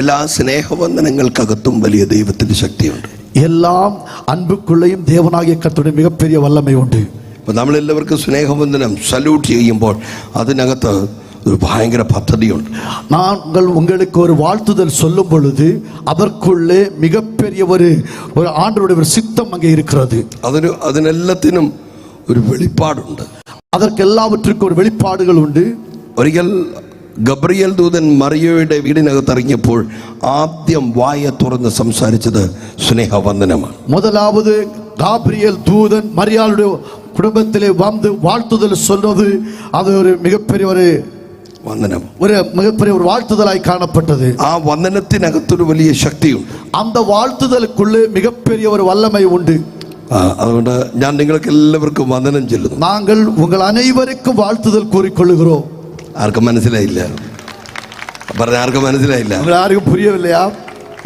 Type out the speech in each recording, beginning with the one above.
എല്ലാ സ്നേഹവന്ദനങ്ങൾക്കകത്തും വലിയ ദൈവത്തിന്റെ ശക്തിയുണ്ട്. എല്ലാം അൻപുക്കുള്ളയും ദേവനാകിയ കർത്തരുടെ മികപ്പെരിയ വല്ലമയുണ്ട്. അപ്പോൾ നമ്മളെല്ലാവർക്കും സ്നേഹവന്ദനം സല്യൂട്ട് ചെയ്യുമ്പോൾ അതിനകത്ത് ഒരു ഭയങ്കര പദ്ധതിയുണ്ട്. நாங்கள் உங்களுக்கு ஒரு வாழ்த்துதல் சொல்லும் பொழுது அதற்குள்ளே மிகப்பெரிய ஒரு ஆண்டவருடைய ஒரு சித்தம் அங்கே இருக்கிறது. അതിനെല്ലാത്തിനും ഒരു വെളിപ്പാടുണ്ട്. அதற்கெல்லாவற்றுக்கும் ஒரு வெளிப்பாடுகள் உண்டு. ഒരിക്കൽ ഗബ്രിയേൽ ദൂതൻ മറിയയുടെ വീടിനകത്ത് ഇറങ്ങിയപ്പോൾ ആദ്യം വായ തുറന്ന് സംസാരിച്ചത് സ്നേഹവന്ദനമാണ്. முதலாவது காபிரியேல் தூதன் மரியாளுடைய குடும்பத்திலே வந்து வாழ்த்துதல் சொன்னது அது ஒரு மிகப்பெரிய ஒரு വന്ദനം, ഒരു മികപ്പെரிய ഒരു വാഴ്ത്തുതലായി കാണപ്പെട്ടത്. ആ വന്ദനത്തിനകത്തൊരു വലിയ ശക്തിയുണ്ട്. அந்த வாழ்த்துதலுக்குள்ளே மிகப்பெரிய ஒரு வல்லமை உண்டு. അതുകൊണ്ട് ഞാൻ നിങ്ങൾക്ക് എല്ലാവർക്കും വന്ദനം ചെല്ലുന്നു. நாங்கள் உங்கள் அனைவருக்கும் வாழ்த்துதல் கூறிக்கொள்கிறோம். ആർക്കും മനസ്സിലായില്ല? പറഞ്ഞ ആർക്കും മനസ്സിലായില്ല? ആർക്കും പുரியவில்லையா?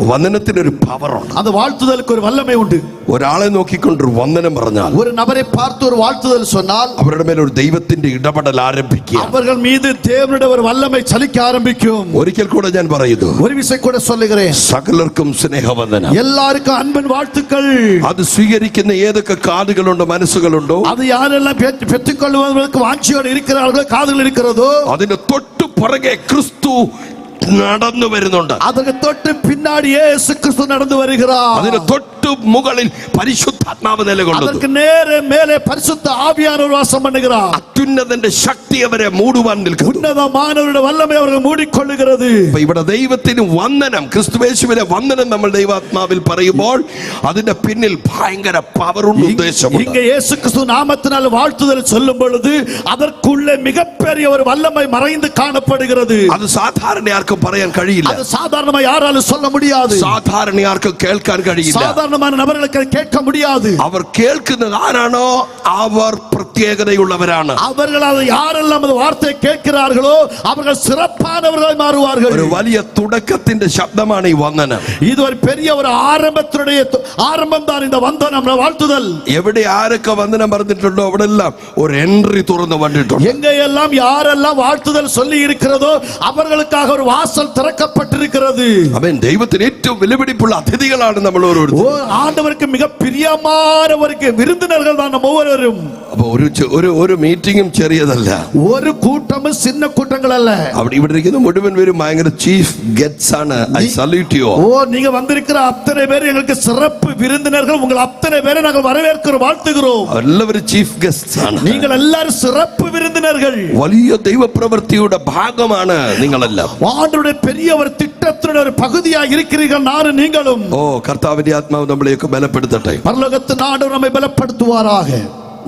വന്ദനത്തിനൊരു പവറുണ്ട്. அந்த வாழ்த்துதலுக்கு ஒரு வல்லமை உண்டு. ഒരാളെ നോക്കിക്കൊണ്ടൊരു വന്ദനം പറഞ്ഞാൽ, ஒரு நபரை பார்த்து ஒரு வாழ்த்துதல் சொன்னால் അവരുടെ മേൽ ഒരു ദൈവത്തിന്റെ ഇടപെടൽ ആരംഭിക്കുക. அவர்கள் மீது தேவனுடைய ஒரு வல்லமை ചലിக்க ആരംഭിക്കും. ഒരിക്കൽ കൂടെ ഞാൻ പറയുന്നു, ஒரு விஷயம் கூட சொல்லுகிறேன், സകലർക്കും സ്നേഹവന്ദനം. எல்லாருக்கும் அன்பின் வாழ்த்துக்கள். അത് സ്വീകരിക്കുന്ന ഏതൊക്കെ കാതുകളുണ്ടോ മനസ്സുകളുണ്ടോ, அது யாரெல்லாம் பெற்றுக்கொள்வதற்கு வாஞ்சியோடு இருக்கிறார்களோ, காதுகள் இருக்கிறதோ, അതിന്റെ തൊട്ടു പുറകെ ക്രിസ്തു നടന്നു വരുന്നുണ്ട്. அதற்கு தொட்டு பின்னாடி இயேசு கிறிஸ்து நடந்து வருகிறார். അതിന് തൊട്ടു മുകളിൽ പരിശുദ്ധാത്മാവ് നിലകൊള്ളുന്നു. அதற்கு நேரே மேலே பரிசுத்த ஆவியானவர் வாசம் பண்ணுகிறார். അത്യുന്നതന്റെ ശക്തി അവരെ മൂടുവാൻ നിൽക്കുന്നു. ഉന്നതമാനവരുടെ വല്ലമை അവരെ മൂടിക്കൊള്ളുகிறது. ഇവിടെ ദൈവത്തിന് വന്ദനം, ക്രിസ്തുയേശുവിനെ വന്ദനം നമ്മൾ ദൈവാത്മാവിൽ പറയുമ്പോൾ അതിന്റെ പിന്നിൽ ഭയങ്കര പവറുണ്ട്, ഉദ്ദേശമുണ്ട്. இங்கே இயேசு கிறிஸ்து நாமத்தினால் வாழ்த்துதல் சொல்லும் பொழுது அதற்குள்ளே மிகப்பெரிய ஒரு வல்லமை மறைந்து காணப்படுகிறது. അത് സാധാരണയാർക്കും പറയാൻ കഴിയില്ല. அது சாதாரணமா யாராலும் சொல்ல முடியாது. സാധാരണയാർക്കും കേൾക്കാൻ കഴിയില്ല. சாதாரணமான நபர்களுக்கு கேட்க முடியாது. അവർ കേൾക്കുന്നത് ആരാണോ അവർ പ്രത്യേകതയുള്ളവരാണ്. அவர்கள் அதை யாரெல்லாம் அந்த வார்த்தையை கேட்கிறார்களோ அவர்கள் சிறப்பானவர்களாய் மாறுவார்கள். ഒരു വലിയ തുടക്കത്തിന്റെ ശബ്ദമാണ് ഈ വന്ദനം. இது ஒரு பெரிய ஒரு ஆரம்பம் தான் இந்த வந்தனம், வாழ்த்துதல். എവിടെ ആരൊക്കെ വന്ദനം പറഞ്ഞിട്ടുണ്ടോ അവിടെ എല്ലാം ഒരു എൻട്രി തുറന്നു വന്നിട്ടുണ്ട്. எங்கெல்லாம் யாரெல்லாம் வாழ்த்துதல் சொல்லி இருக்கிறதோ அவர்களுக்காக ஒரு வாசல் திறக்கப்பட்டிருக்கிறது. അവൻ ദൈവത്തിന് ഏറ്റവും വിലപിടിപ്പുള്ള അതിഥികളാണ് നമ്മൾ ഓരോരുത്തരും. ஆண்டவருக்கு மிக பிரியமானவருக்கு விருந்தினர்கள் தான் நம்ம ஒவ்வொருவரும். അപ്പൊ ഒരു മീറ്റിംഗും ചെറിയതല്ല, ഒരു കൂട്ടമും சின்ன கூட்டங்கள் அல்ல. അവിടെ ഇവിടെ ഇരിക്കുന്ന മുഴുവൻ പേരും ഭയങ്കര ചീഫ് ഗെറ്റ്സ് ആണ്. I salute U. நீங்க வந்திருக்கிற அத்தனை பேர் எங்களுக்கு சிறப்பு விருந்தினர்கள். உங்கள் அத்தனை பேரை நாங்கள் வரவேற்கிறோம், வாழ்த்துகிறோம். എല്ലാവരും ചീഫ് ഗെറ്റ്സ് ആണ്. நீங்கள் எல்லாரும் சிறப்பு விருந்தினர்கள். വലിയ ദൈവപ്രവൃത്തിയുടെ ഭാഗമാണ് നിങ്ങളെല്ലാം. ஆண்டவருடைய பெரிய ஒரு திட்டத்தினுடைய ஒரு பகுதியாக இருக்கிறீர்கள் நானும் நீங்களும். ഓ കർത്താവിന്റെ ആത്മാവ് നമ്മളെയൊക്കെ ബലപ്പെടുത്തട്ടെ. பரலோகத்தின் ஆண்டவர் நம்மை பலப்படுத்துவாராக.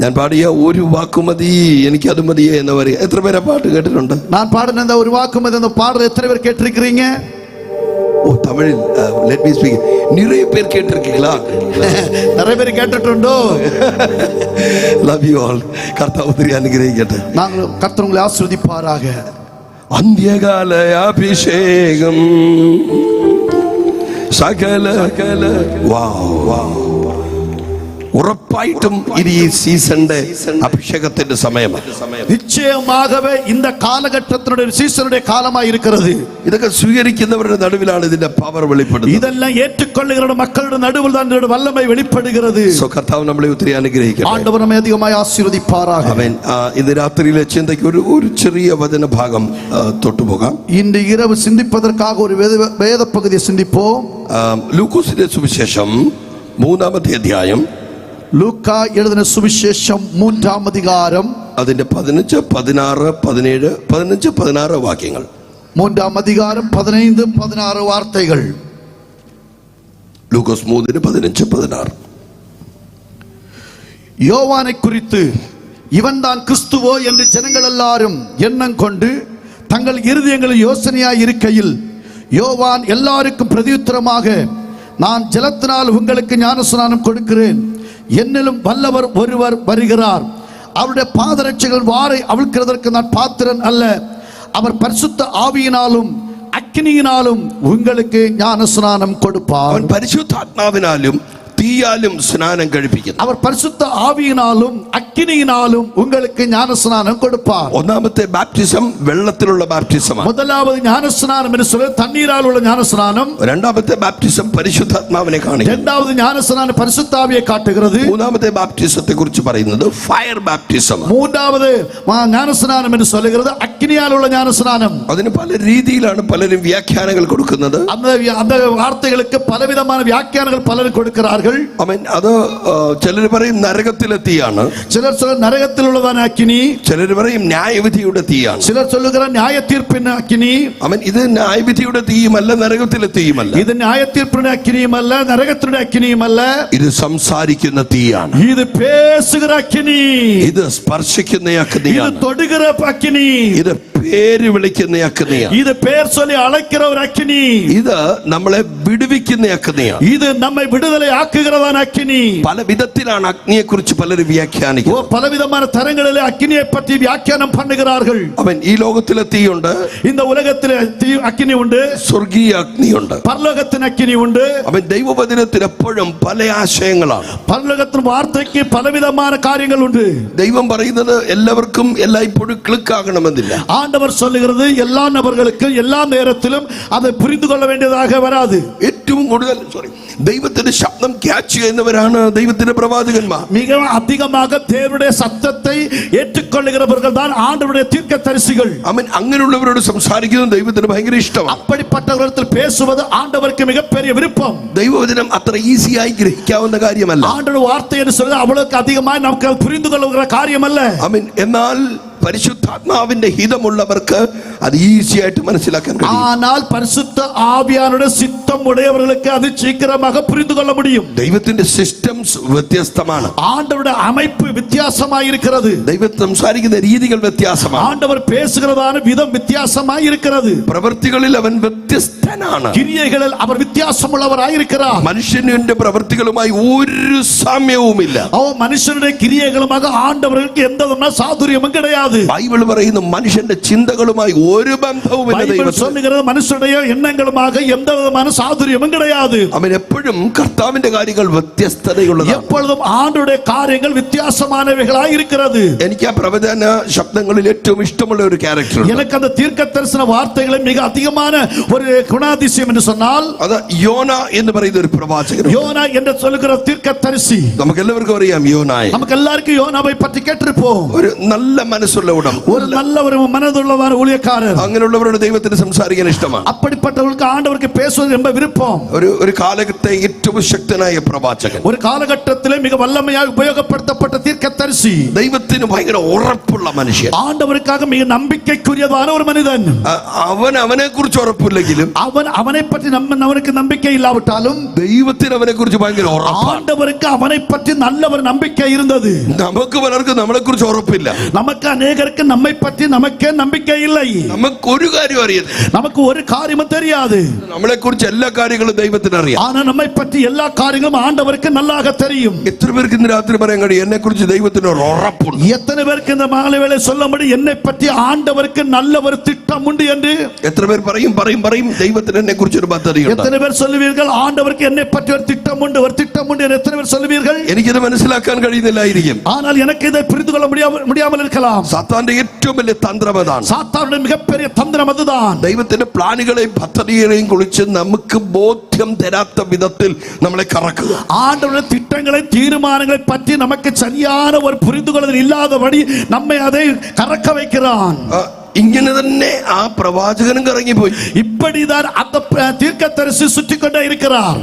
ഞാൻ പാടിയ ഒരു വാക്കുമതി എനിക്കത് മതിയേ എന്ന് പറയും. എത്ര പേരെ പാട്ട് കേട്ടിട്ടുണ്ട്? நான் பாடின இந்த ஒரு வாக்குமதி அந்த பாடல் எத்தனை பேர் கேட்டிருக்கிறீங்க? ஓ தமிழில் லெட் மீ ஸ்பீக். நிறைய பேர் கேட்டிருக்கீங்களா? நிறைய பேர் கேட்டுட்டுண்டோ? Love you all. கர்த்தாവ് ഒത്തിരി അനുഗ്രഹിക്കട്ടെ. நாங்கள் கர்த்தர் உங்களை ஆசீர்வதிப்பாராக. അന്ത്യകാല അഭിഷേകം സകല ഉറപ്പായിട്ടും ഇത് ഈ സീസണിന്റെ അഭിഷേകത്തിന്റെ സമയമാണ്. நிச்சயமாகவே இந்த காலகட்டத்தினுடைய சீசனுடைய காலமாக இருக்கிறது. ഇതൊക്കെ സ്വീകരിക്കുന്നവരുടെ നടുവിലാണ് ഇതിന്റെ പവർ വെളിപ്പെടുന്നത്. இதெல்லாம் ஏற்றுக்கொள்ளுகிற மக்களுடைய நடுவில் தான் இதனுடைய வல்லமை வெளிப்படுகிறது. സോ കർത്താവ് നമ്മളെ ഒത്തിരി അനുഗ്രഹിക്കട്ടെ. ஆண்டவர் நம்மை அதிகமாய் ஆசீர்வதிப்பாராக. ആമേൻ. ഇന്ന് രാത്രിയിലെ ചിന്തയ്ക്ക് ഒരു ചെറിയ വചനഭാഗം തൊട്ടുപോകാം. இன்று இரவு சிந்திப்பதற்காக ஒரு வேத பகுதியை சிந்திப்போம். ലൂക്കോസിന്റെ സുവിശേഷം 3-ാമത്തെ അധ്യായം, லூக்கா எழுதின சுவிசேஷம் 3-ஆம் அதிகாரம் അതിന്റെ 15, 16, 17, 15, 16 വാക്യങ്ങൾ. 3-ஆம் அதிகாரம் 15, 16 வார்த்தைகள். ലൂക്കോസ് 3, 15, 16. யோவானை குறித்து இவன் தான் கிறிஸ்துவோ என்று ஜனங்கள் எல்லாரும் எண்ணம் கொண்டு தங்கள் இருதயங்களில் யோசனையாய் இருக்கையில் யோவான் எல்லாருக்கும் பிரதியுத்தரமாக, நான் ஜலத்தினால் உங்களுக்கு ஞானஸ்நானம் கொடுக்கிறேன், என்னிலும் வல்லவர் ஒருவர் வருகிறார், அவருடைய பாதரட்சைகள் வாரை அவிழ்க்கிறதற்கு நான் பாத்திரன் அல்ல, அவர் பரிசுத்த ஆவியினாலும் அக்கினியினாலும் உங்களுக்கு ஞானஸ்நானம் கொடுப்பார். അവൻ പരിശുദ്ധാത്മാവിനാലും തീയാലും സ്നാനം കഴിപ്പിക്കുന്നു. அவர் பரிசுத்த ஆவியினாலும் அக்கினியினாலும் உங்களுக்கு ஞானஸ்நானம் கொடுப்பார். ഒന്നാമത്തെ ബാപ്റ്റിസം വെള്ളത്തിലുള്ള ബാപ്റ്റിസമാണ്. முதலாவது ஞானஸ்நானம் என்று சொல்ல தண்ணீரால் உள்ள ஞானஸ்நானம். രണ്ടാമത്തെ ബാപ്റ്റിസം പരിശുദ്ധാത്മാവിനെ കാണിക്കുന്നു. இரண்டாவது ஞானஸ்நானம் பரிசுத்த ஆவியை காட்டுகிறது. മൂന്നാമത്തെ ബാപ്റ്റിസത്തെ കുറിച്ച് പറയുന്നത് ഫയർ ബാപ്റ്റിസം. மூன்றாவது ஞானஸ்நானம் என்று சொல்லுகிறது அக்கினியால் உள்ள ஞானஸ்நானம். അതിന് പല രീതിയിലാണ് പലരും വ്യാഖ്യാനങ്ങൾ കൊടുക്കുന്നത്. அந்த வார்த்தைகளுக்கு பலவிதமான வியாக்கியானங்கள் பலரும் கொடுக்கிறார்கள். ആമേൻ. അത് ചിലർ പറയും നരകത്തിലെ തീയാണ്, சிலர் சொல்ல நரகத்தில் உள்ளதான அக்கினி, ചിലർ പറയും ന്യായവിധിയുടെ തീയാണ്, சிலர் சொல்லுகிற நியாய தீர்ப்பின் அக்கினி. ആമേൻ. ഇത് ന്യായവിധിയുടെ തീയുമല്ല, നരകത്തിലെ തീയുമല്ല. இது நியாய தீர்ப்பின் அக்கினியும் அல்ல, நரகத்தினுடைய அக்கினியும் அல்ல. ഇത് സംസാരിക്കുന്ന തീയാണ്. இது பேசுகிற அக்கினி, ഇത് സ്പർശിക്കുന്ന இது അഗ്നിയാണ്, தொடுகிற அக்கினி, ഇത് പേര് വിളിക്കുന്ന അഗ്നിയാണ്, இது பேர் சொல்லி அழைக்கிற ஒரு அக்கினி, ഇത് നമ്മളെ വിടുവിക്കുന്ന അഗ്നിയാണ്. இது நம்மை விடுதலை ஆக்குகிறதான அக்கினி. പല വിധത്തിലാണ് അഗ്നിയെ കുറിച്ച് പലരും വ്യാഖ്യാനിക്കുന്നത്. பலவிதமான தரங்களிலே அக்கினியை பற்றி வியாக்கியானம் பண்ணுகிறார்கள். അവൻ ഈ ലോകത്തിലെ തീയുണ്ട്, இந்த உலகத்திலே அக்கினி உண்டு, സ്വർഗീയ അഗ്നിയുണ്ട്. பரலோகத்தின் அக்கினி உண்டு. അവൻ ദൈവവചനത്തിൽ എപ്പോഴും പല ആശയങ്ങളാണ്. பரலோகத்தின் வார்த்தைக்கு பலவிதமான காரியங்கள் உண்டு. ദൈവം പറയുന്നത് എല്ലാവർക്കും എല്ലായ്പ്പോഴും ക്ലിക്ക് ആകണമെന്നില്ല. ஆண்டவர் சொல்லுகிறது எல்லா நபர்களுக்கும் எல்லா நேரத்திலும் அதை புரிந்து கொள்ள வேண்டியதாக வராது. ഏറ്റവും കൂടുതൽ ദൈവത്തിന്റെ ശബ്ദം ക്യാച്ച് ചെയ്യുന്നവരാണ് ദൈവത്തിന്റെ പ്രവാചകന്മാർ. மிக அதிகமாக தேவனுடைய சத்தத்தை ஏற்றுக்கொள்ளுகிறவர்கள் தான் ஆண்டவருடைய தீர்க்கதரிசிகள். അവൻ അങ്ങനെയുള്ളവരോട് സംസാരിക്കുന്നത് ദൈവത്തിന് ഭയങ്കര ഇഷ്ടമാണ്. அப்படிப்பட்டவர்களிடத்தில் பேசுவது ஆண்டவருக்கு மிகப்பெரிய விருப்பம். ദൈവവചനം അത്ര ഈസിയായി ഗ്രഹിക്കാവുന്ന കാര്യമല്ല. ஆண்டவர் வார்த்தை என்று சொல்வது அவ்வளவுக்கு அதிகமாக நமக்கு புரிந்து கொள்ளுகிற காரியம் அல்ல. ആമേൻ. എന്നാൽ പരിശുദ്ധാത്മാവിന്റെ ഹിതമുള്ളവർക്ക് അത് ഈസി ആയിട്ട് മനസ്സിലാക്കാൻ കഴിയും. ஆனால் பரிசுத்த ஆவியானுடைய சித்தம் உடையவர்களுக்கு அது சீக்கிரமாக புரிந்து கொள்ள முடியும். ദൈവത്തിന്റെ സിസ്റ്റംസ് വ്യത്യസ്തമാണ്. ஆண்டவருடைய அமைப்பு வித்தியாசமாய் இருக்கிறது. ദൈവം സംസാരിക്കുന്ന രീതികൾ വ്യത്യാസമാണ്. ஆண்டவர் பேசுகிறதான விதம் வித்தியாசமாய் இருக்கிறது. പ്രവൃത്തികളിൽ അവൻ വ്യത്യസ്തനാണ്. கிரியைகளில் அவர் வித்தியாசமுள்ளவராய் இருக்கிறார். മനുഷ്യന്റെ പ്രവൃത്തികളുമായി ഒരു സാമ്യവുമില്ല. மனுஷனுடைய கிரியைகளுமாக ஆண்டவருக்கு எந்த விதமான சாதுரியமும் கிடையாது. ബൈബിൾ പറയുന്നു മനുഷ്യന്റെ ചിന്തകളുമായി ഒരു ബന്ധവുമില്ല. பைபிள் சொல்லுகிறது மனுஷனுடைய எண்ணங்களுமாக எந்த விதமான சாதுரியமும் கிடையாது. അവൻ എപ്പോഴും കർത്താവിന്റെ കാര്യങ്ങൾ വ്യത്യസ്തതയുള്ളതാണ്. எப்பொழுதும் ஆண்டவருடைய காரியங்கள் வித்தியாசமானவைகளாய் இருக்கிறது. എനിക്ക് ആ പ്രവചന ശബ്ദങ്ങളിൽ ഏറ്റവും ഇഷ്ടമുള്ള ഒരു ക്യാരക്ടർ, எனக்கு அந்த தீர்க்கதரிசன வார்த்தைகளை மிக அதிகமான ஒரு குணாதிசயம் என்று சொன்னால் അത് യോന എന്ന് പറയുന്ന ഒരു പ്രവാചകൻ. யோனா என்று சொல்லுகிற தீர்க்கதரிசி. നമുക്ക് എല്ലാവർക്കും അറിയാം യോനായെ. நமக்கு எல்லாருக்கும் யோனாவை பற்றி கேட்டிருப்போம். ഒരു നല്ല മനസ്സുള്ള ഉടം, ஒரு நல்ல ஒரு மனதுள்ளவான ஊழியக்காரர். അങ്ങനെയുള്ളവരോട് ദൈവത്തിന് സംസാരിക്കാൻ ഇഷ്ടമാണ്. அப்படிப்பட்டவர்களுக்கு ஆண்டவருக்கு பேசுவது ரொம்ப விருப்பம். ഒരു കാലഘട്ടത്തെ ഏറ്റവും ശക്തനായ പ്രവാചകൻ, ஒரு കാലഘട്ടത്തിലെ மிக வல்லமையாக உபயோகப்படுத்தப்பட்ட தீர்க்கதரிசி, ദൈവത്തിന് ഭയങ്കര ഉറപ്പുള്ള മനുഷ്യൻ, ஆண்டவருக்காக மிக நம்பிக்கைக்குரியதான ஒரு மனிதன். അവനെ കുറിച്ച് ഉറപ്പില്ലെങ്കിലും அவனை பற்றி அவனுக்கு நம்பிக்கை இல்லாவிட்டாலும் ദൈവത്തിന് അവനെ കുറിച്ച് ഭയങ്കര ഉറപ്പാണ്. ஆண்டவருக்கு அவனை பற்றி நல்ல ஒரு நம்பிக்கை இருந்தது. നമുക്ക് പലർക്കും നമ്മളെ കുറിച്ച് ഉറപ്പില്ല. நமக்கு அநேகருக்கு நம்மை பற்றி நமக்கே நம்பிக்கை இல்லை. നമുക്ക് ഒരു കാര്യം അറിയാം, நமக்கு ஒரு காரியமும் தெரியாது. നമ്മളെ കുറിച്ച് എല്ലാ കാര്യങ്ങളും ദൈവത്തിന് അറിയാം. ஆனா நம்மை பற்றி எல்லா காரியங்களும் ஆண்டவருக்கு நல்லாக தெரியும். എത്ര പേർക്ക് ഇന്ന് രാത്രി പറയാൻ കഴിയും എന്നെ കുറിച്ച് ദൈവത്തിന് ഒരു ഉറപ്പുണ്ട്? எத்தனை பேருக்கு இந்த மாலை வேளை சொல்ல முடியும் என்னை பற்றி ஆண்டவருக்கு நல்ல ஒரு திட்டம் உண்டு என்று? എത്ര പേർ പറയും ദൈവത്തിന് എന്നെ കുറിച്ച് ഒരു പദ്ധതിയുണ്ട്? எத்தனை பேர் சொல்லுவீர்கள் ஆண்டவருக்கு என்னை பற்றி ஒரு திட்டம் உண்டு என்று எத்தனை பேர் சொல்லுவீர்கள்? എനിക്കിത് മനസ്സിലാക്കാൻ കഴിയുന്നില്ലായിരിക്കും. ஆனால் எனக்கு இதை புரிந்து கொள்ள முடியாமல் இருக்கலாம். സാത്താന്റെ ഏറ്റവും വലിയ തന്ത്രം അതാണ്. சாத்தானுடைய மிகப்பெரிய தந்திரம் அதுதான். ദൈവത്തിന്റെ പ്ലാനുകളെയും പദ്ധതികളെയും കുറിച്ച് നമുക്ക് ബോധ്യം തരാത്ത വിധത്തിൽ നമ്മളെ കറക്കുക. ஆண்டவருடைய திட்டங்களை தீர்மானங்களை பற்றி நமக்கு சரியான ஒரு புரிந்துகொள்ளுதல் இல்லாதபடி நம்மை அதை கறக்க வைக்கிறான். ഇങ്ങനെ തന്നെ ആ പ്രവാചകനും കറങ്ങിപ്പോയി. இப்படிதான் அந்த தீர்க்கதரிசி சுற்றிக்கொண்டே இருக்கிறார்.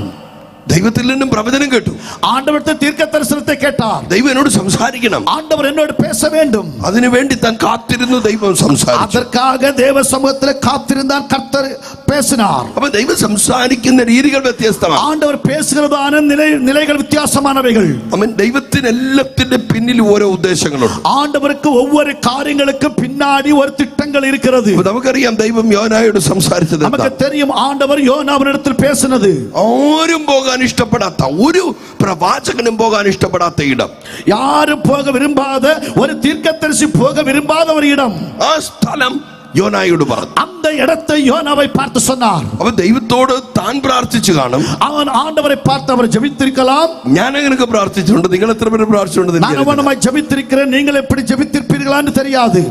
ദൈവത്തിൽ നിന്നും പ്രവചനം കേട്ടു. ஆண்டவருடைய தீர்க்க தரிசனத்தை கேட்டார். ദൈവം എന്നോട് സംസാരിക്കണം, ஆண்டவர் என்னோடு பேச வேண்டும். അതിനുവേണ്ടി താൻ കാത്തിരുന്നു. ദൈവം സംസാരിച്ചു. அதற்காக தேவ சமூகத்தில் காத்திருந்தான் கர்த்தர் பேசினார். അപ്പൊ ദൈവം സംസാരിക്കുന്ന രീതികൾ വ്യത്യസ്തമാണ്. ஆண்டவர் பேசுகிறதான நிலைகள் வித்தியாசமானவைகள். അവൻ ദൈവത്തിന് എല്ലാത്തിന്റെ പിന്നിൽ ഓരോ ഉദ്ദേശങ്ങളുണ്ട്. ஆண்டவருக்கு ஒவ்வொரு காரியங்களுக்கும் பின்னாடி ஒரு திட்டங்கள் இருக்கிறது. നമുക്കറിയാം ദൈവം യോനായോട് സംസാരിച്ചത്. நமக்கு தெரியும் ஆண்டவர் யோனாவினிடத்தில் பேசினது. ആരും പോകാൻ ഇഷ്ടപ്പെടാത്ത, ഒരു പ്രവാചകനും പോകാൻ ഇഷ്ടപ്പെടാത്ത ഇടം, யாரும் போக விரும்பாத, ஒரு தீர்க்கதரிசி போக விரும்பாத ஒரு இடம். ആ സ്ഥലം യോനായോട് പറഞ്ഞു. அந்த இடத்தை யோனாவை பார்த்து சொன்னார். അവൻ ദൈവത്തോട് താൻ പ്രാർത്ഥിച്ചു കാണും. அவன் ஆண்டவரை பார்த்து அவர் ஜெபித்திருக்கலாம். ഞാൻ അങ്ങനെയൊക്കെ പ്രാർത്ഥിച്ചിട്ടുണ്ട്. നിങ്ങൾ എത്ര പേര് പ്രാർത്ഥിച്ചിട്ടുണ്ട്? நான் அவனமாய் ஜெபித்திருக்கிறேன். நீங்கள் எப்படி ஜெபித்திருப்பீர்களான்னு தெரியாது.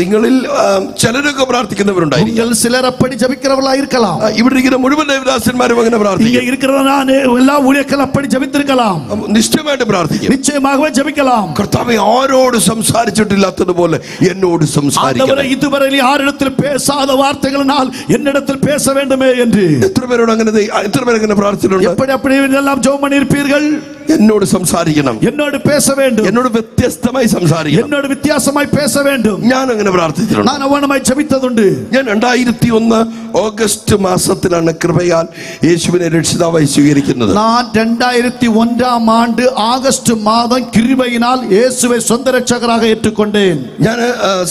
നിങ്ങളിൽ ചിലരൊക്കെ പ്രാർത്ഥിക്കുന്നവരുണ്ടായിരിക്കും. நீங்கள் சிலர் அப்படி ஜெபிக்கிறவர்களா இருக்கலாம். ഇവിടെ ഇരിക്കുന്ന മുഴുവൻ ദേവദാസന്മാരും അങ്ങനെ പ്രാർത്ഥിക്കും. இங்க இருக்கிற நான் எல்லா ஊழியர்கள் அப்படி ஜெபித்திருக்கலாம். നിശ്ചയമായിട്ട് പ്രാർത്ഥിക്കും. நிச்சயமாகவே ஜெபிக்கலாம். കർത്താവേ, ആരോട് സംസാരിച്ചിട്ടില്ലാത്തതുപോലെ എന്നോട് സംസാരിക്കണം. இதுவரை யாரிடத்தில் பேசாத வார்த்தைகளினால் என்னிடத்தில் பேச வேண்டுமே என்று. എത്ര പേരോട് അങ്ങനെ പ്രാർത്ഥിച്ചിട്ടുണ്ട്? எப்படி அப்படி எல்லாம் ஜெபம் பண்ணியிருப்பீர்கள்? എന്നോട് സംസാരിക്കണം, என்னோடு பேச வேண்டும், എന്നോട് വ്യത്യസ്തമായി സംസാരിക്കണം, என்னோடு வித்தியாசமாய் பேச வேண்டும். ഞാൻ അങ്ങനെ പ്രാർത്ഥിച്ചിട്ടുണ്ട്. நான் அவனமாய் ஜெபித்ததுண்டு. ഞാൻ 2001 ഓഗസ്റ്റ് മാസത്തിലാണ് കൃപയാൽ യേശുവിനെ രക്ഷിതാവായി സ്വീകരിക്കുന്നത്. நான் 2001 ஆண்டு ஆகஸ்ட் மாதம் கிருபையினால் இயேசுவை சொந்த இரட்சகராக ஏற்றுக்கொண்டேன். ഞാൻ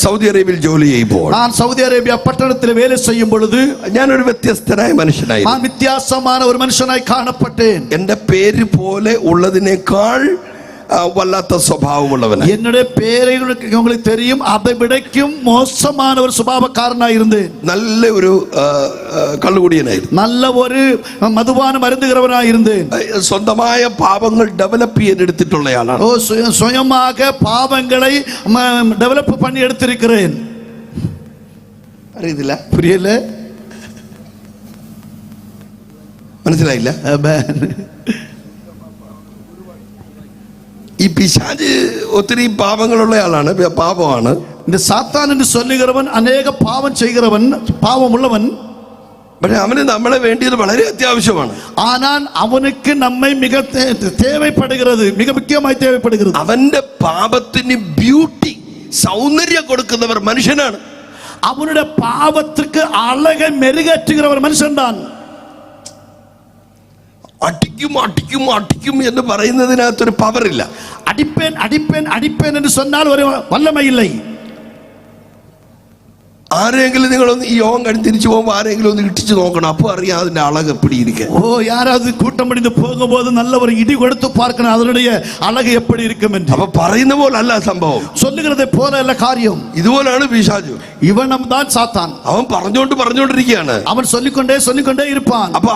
സൗദി അറേബ്യയിൽ ജോലി ചെയ്യുമ്പോൾ, நான் சவுதி அரேபியா பட்டணத்தில் வேலை செய்யும் பொழுது ഞാനൊരു വ്യത്യസ്തനായ മനുഷ്യനായി, நான் வித்தியாசமான ஒரு மனுஷனாய் காணப்பட்டேன். എന്റെ പേര് പോലെ ഉള്ളതിനേക്കാൾ വല്ലാത്ത സ്വഭാവമുള്ളവനാണ്. என்னுடைய பேரை உங்களுக்கு தெரியும், அதை விடக்கும் மோசமான ஒரு சுபாவக்காரனாய் இருந்தேன். നല്ല ഒരു കള്ളുകുടിയനായിരുന്നു. நல்ல ஒரு மதுபானம் அருந்துகிறவனாய் இருந்தேன். സ്വന്തമായ പാപങ്ങൾ ഡെവലപ്പ് ചെയ്തെടുത്തിട്ടുള്ളയാളാണ്. சுயமாக பாவங்களை டெவலப் பண்ணி எடுத்திருக்கிறேன். അറിയത്തില്ല, புரியல, മനസ്സിലായില്ല. ഈ പിശാച് ഒത്തിരി പാപങ്ങളുള്ള ആളാണ്, പാപമാണ്. இந்த சாத்தான் என்று சொல்லுகிறவன் அநேக பாவம் செய்கிறவன், பாவம் உள்ளவன். പക്ഷെ അവന് നമ്മളെ വേണ്ടിയത് വളരെ അത്യാവശ്യമാണ്. ஆனால் அவனுக்கு நம்மை மிக தேவைப்படுகிறது, மிக முக்கியமாய் தேவைப்படுகிறது. അവന്റെ പാപത്തിന് ബ്യൂട്ടി, സൗന്ദര്യം കൊടുക്കുന്നവർ മനുഷ്യനാണ്. அவனுடைய பாவத்துக்கு அழகை மெருகேற்றுகிறவர் மனுஷன் தான். അടിക്കും അടിക്കും അടിക്കും എന്ന് പറയുന്നതിനകത്തൊരു പവറില്ല. அடிப்பேன் அடிப்பேன் அடிப்பேன் என்று சொன்னால் ஒரு வல்லமை இல்லை. ആരെങ്കിലും നിങ്ങളൊന്ന് ഈ യോഗം കഴിഞ്ഞ് തിരിച്ചു പോകുമ്പോൾ ആരെങ്കിലും ഒന്ന് ഇട്ടിച്ചു നോക്കണം, അപ്പോൾ അറിയാം അതിന്റെ അളക് എപ്പടി ഇരിക്കും. ஓ, யாராவது கூட்டம் முடிந்து போகும்போது நல்ல ஒரு இடி கொடுத்து பார்க்கணும் அதனுடைய அழகு எப்படி இருக்கும் என்று. അപ്പൊ പറയുന്ന പോലല്ല സംഭവം, சொல்லுகிறதை போல அல்ல காரியம். ഇതുപോലാണ് പിശാചു. இவனும் தான் சாத்தான். അവൻ പറഞ്ഞുകൊണ്ടിരിക്കുകയാണ്. அவன் சொல்லிக்கொண்டே இருப்பான். അപ്പൊ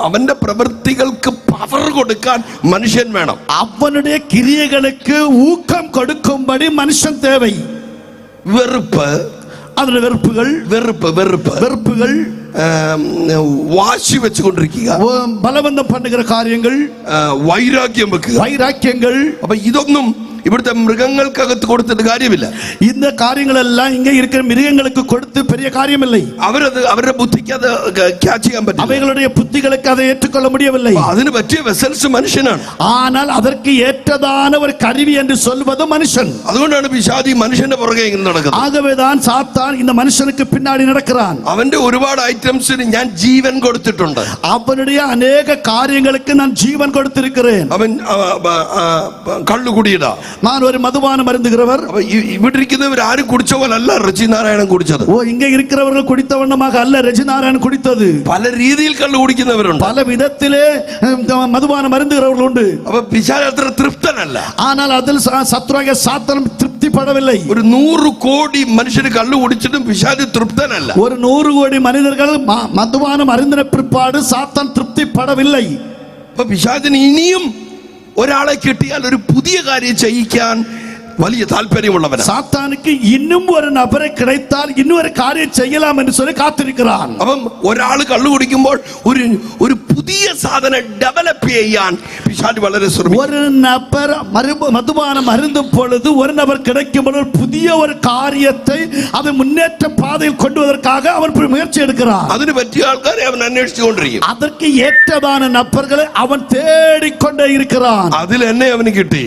അവന്റെ പ്രവൃത്തികൾക്ക് പവർ കൊടുക്കാൻ മനുഷ്യൻ വേണം. அவனுடைய கிரியைகளுக்கு ஊக்கம் கொடுக்கும்படி மனுஷன் தேவை. വെറുപ്പ്, അതിന്റെ വെറുപ്പുകൾ, വാശി വെച്ചുകൊണ്ടിരിക്കുക, ബലവന്തം பண்ணுகிற കാര്യങ്ങൾ, വൈരാഗ്യം വെക്കുക, വൈരാഗ്യങ്ങൾ. അപ്പൊ ഇതൊന്നും ഇവിടുത്തെ മൃഗങ്ങൾക്കകത്ത് കൊടുത്തിട്ട് കാര്യമില്ല. இந்த காரியங்களெல்லாம் இங்க இருக்கிற மிருகங்களுக்கு கொடுத்து பெரிய காரியமில்லை. അവരുടെ ബുദ്ധിക്ക് അത് ക്യാച്ച് ചെയ്യാൻ പറ്റില്ല. அவைகளுடைய புத்திகளுக்கு அதை ஏற்றுக்கொள்ள முடியவில்லை. അതിന് പറ്റിയ വെസൽസ് മനുഷ്യനാണ്. ஆனால் அதற்கு ஏற்றதான ஒரு கருவி என்று சொல்வது மனுஷன். അതുകൊണ്ടാണ് പിശാചി മനുഷ്യന്റെ പുറകെ ഇങ്ങനെ നടക്കുന്നത്. ஆகவேதான் சாத்தான் இந்த மனுஷனுக்கு பின்னாடி நடக்கிறான். അവന്റെ ഒരുപാട് ഐറ്റംസിന് ഞാൻ ജീവൻ കൊടുത്തിട്ടുണ്ട്. அவனுடைய अनेक காரியங்களுக்கு நான் ஜீவன் கொடுத்திருக்கிறேன். അവൻ കള്ളുകുടിയതാ, நான் ஒரு மதுபானம் அருந்துகிறவர். ഇവിടെ ഇരിക്കുന്നവർ ആരും കുടിച്ച പോലല്ല റജി നാരായണൻ കുടിച്ചത്. ஓ, இங்க இருக்கிறவர்கள் குடித்த வண்ணமாக அல்ல ரஜி நாராயணன் குடித்தது. പല രീതിയിൽ കള്ളു കുടിക്കുന്നവരുണ്ട്, பல விதத்திலே மதுபானம் அருந்துகிறவர்கள் உண்டு. അപ്പൊ പിശാച് അത്ര തൃപ്തനല്ല. ஆனால் அதில் சத்ருவாகிய சாத்தான் திருப்திப்படவில்லை. ഒരു 100 കോടി മനുഷ്യന് കള്ളു കുടിച്ചിട്ടും പിശാച് തൃപ്തനല്ല. ஒரு 100 கோடி மனிதர்கள் மதுபானம் அருந்தின பிற்பாடு சாத்தான் திருப்திப்படவில்லை. അപ്പൊ പിശാചിന് ഇനിയും ഒരാളെ കിട്ടിയാൽ ഒരു പുതിയ കാര്യം ചെയ്യിക്കാൻ വലിയ താല്പര്യമുള്ളവനാണ്. சாத்தானுக்கு இன்னும் ஒரு நபரை கிடைத்தால் இன்னொரு காரியம் செய்யலாம் என்று சொல்லி காத்திருக்கிறான். അപ്പം ഒരാൾ കള്ളു കുടിക്കുമ്പോൾ ഒരു പുതിയ സാധനം ഡെവലപ്പ് ചെയ്യാൻ പിശാച് വളരെ ശ്രമിക്കും. ஒரு நபர் மதுபானம் அருந்தும் பொழுது ஒரு நபர் கிடைக்கும் பொழுது புதிய ஒரு காரியத்தை அதை முன்னேற்ற பாதையில் கொண்டு வருவதற்காக அவன் முயற்சி எடுக்கிறான். അതിന് പറ്റിയ ആൾക്കാരെ അവൻ അന്വേഷിച്ചുകൊണ്ടിരിക്കും. அதற்கு ஏற்றதான நபர்களை அவன் தேடிக்கொண்டே இருக்கிறான். അതിൽ എന്നെ അവന് കിട്ടി.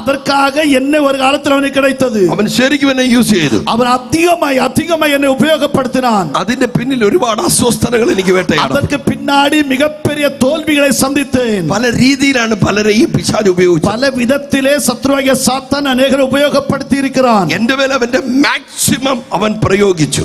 அதற்காக என்ன ஒரு காலத்தில் அவனுக்கு கிடைத்தது. അവൻ ശരിക്കും എന്നെ യൂസ് ചെയ്തു. அவன் அதிகமாய் என்னை உபயோகப்படுத்தினான். അതിന്റെ പിന്നിൽ ഒരുപാട് അസ്വസ്ഥതകൾ എനിക്ക് വേട്ടയാടി. அதற்கு பின்னாடி மிகப்பெரிய தோல்விகளை சந்தித்தேன். പല രീതിയിലാണ് പലരെ ഈ പിശാച് ഉപയോഗിച്ചത്. பல விதத்திலே சத்ருவாகிய சாத்தான் அநேகரை உபயோகப்படுத்தி இருக்கிறான். എന്റെ മേൽ അവന്റെ മാക്സിമം അവൻ പ്രയോഗിച്ചു.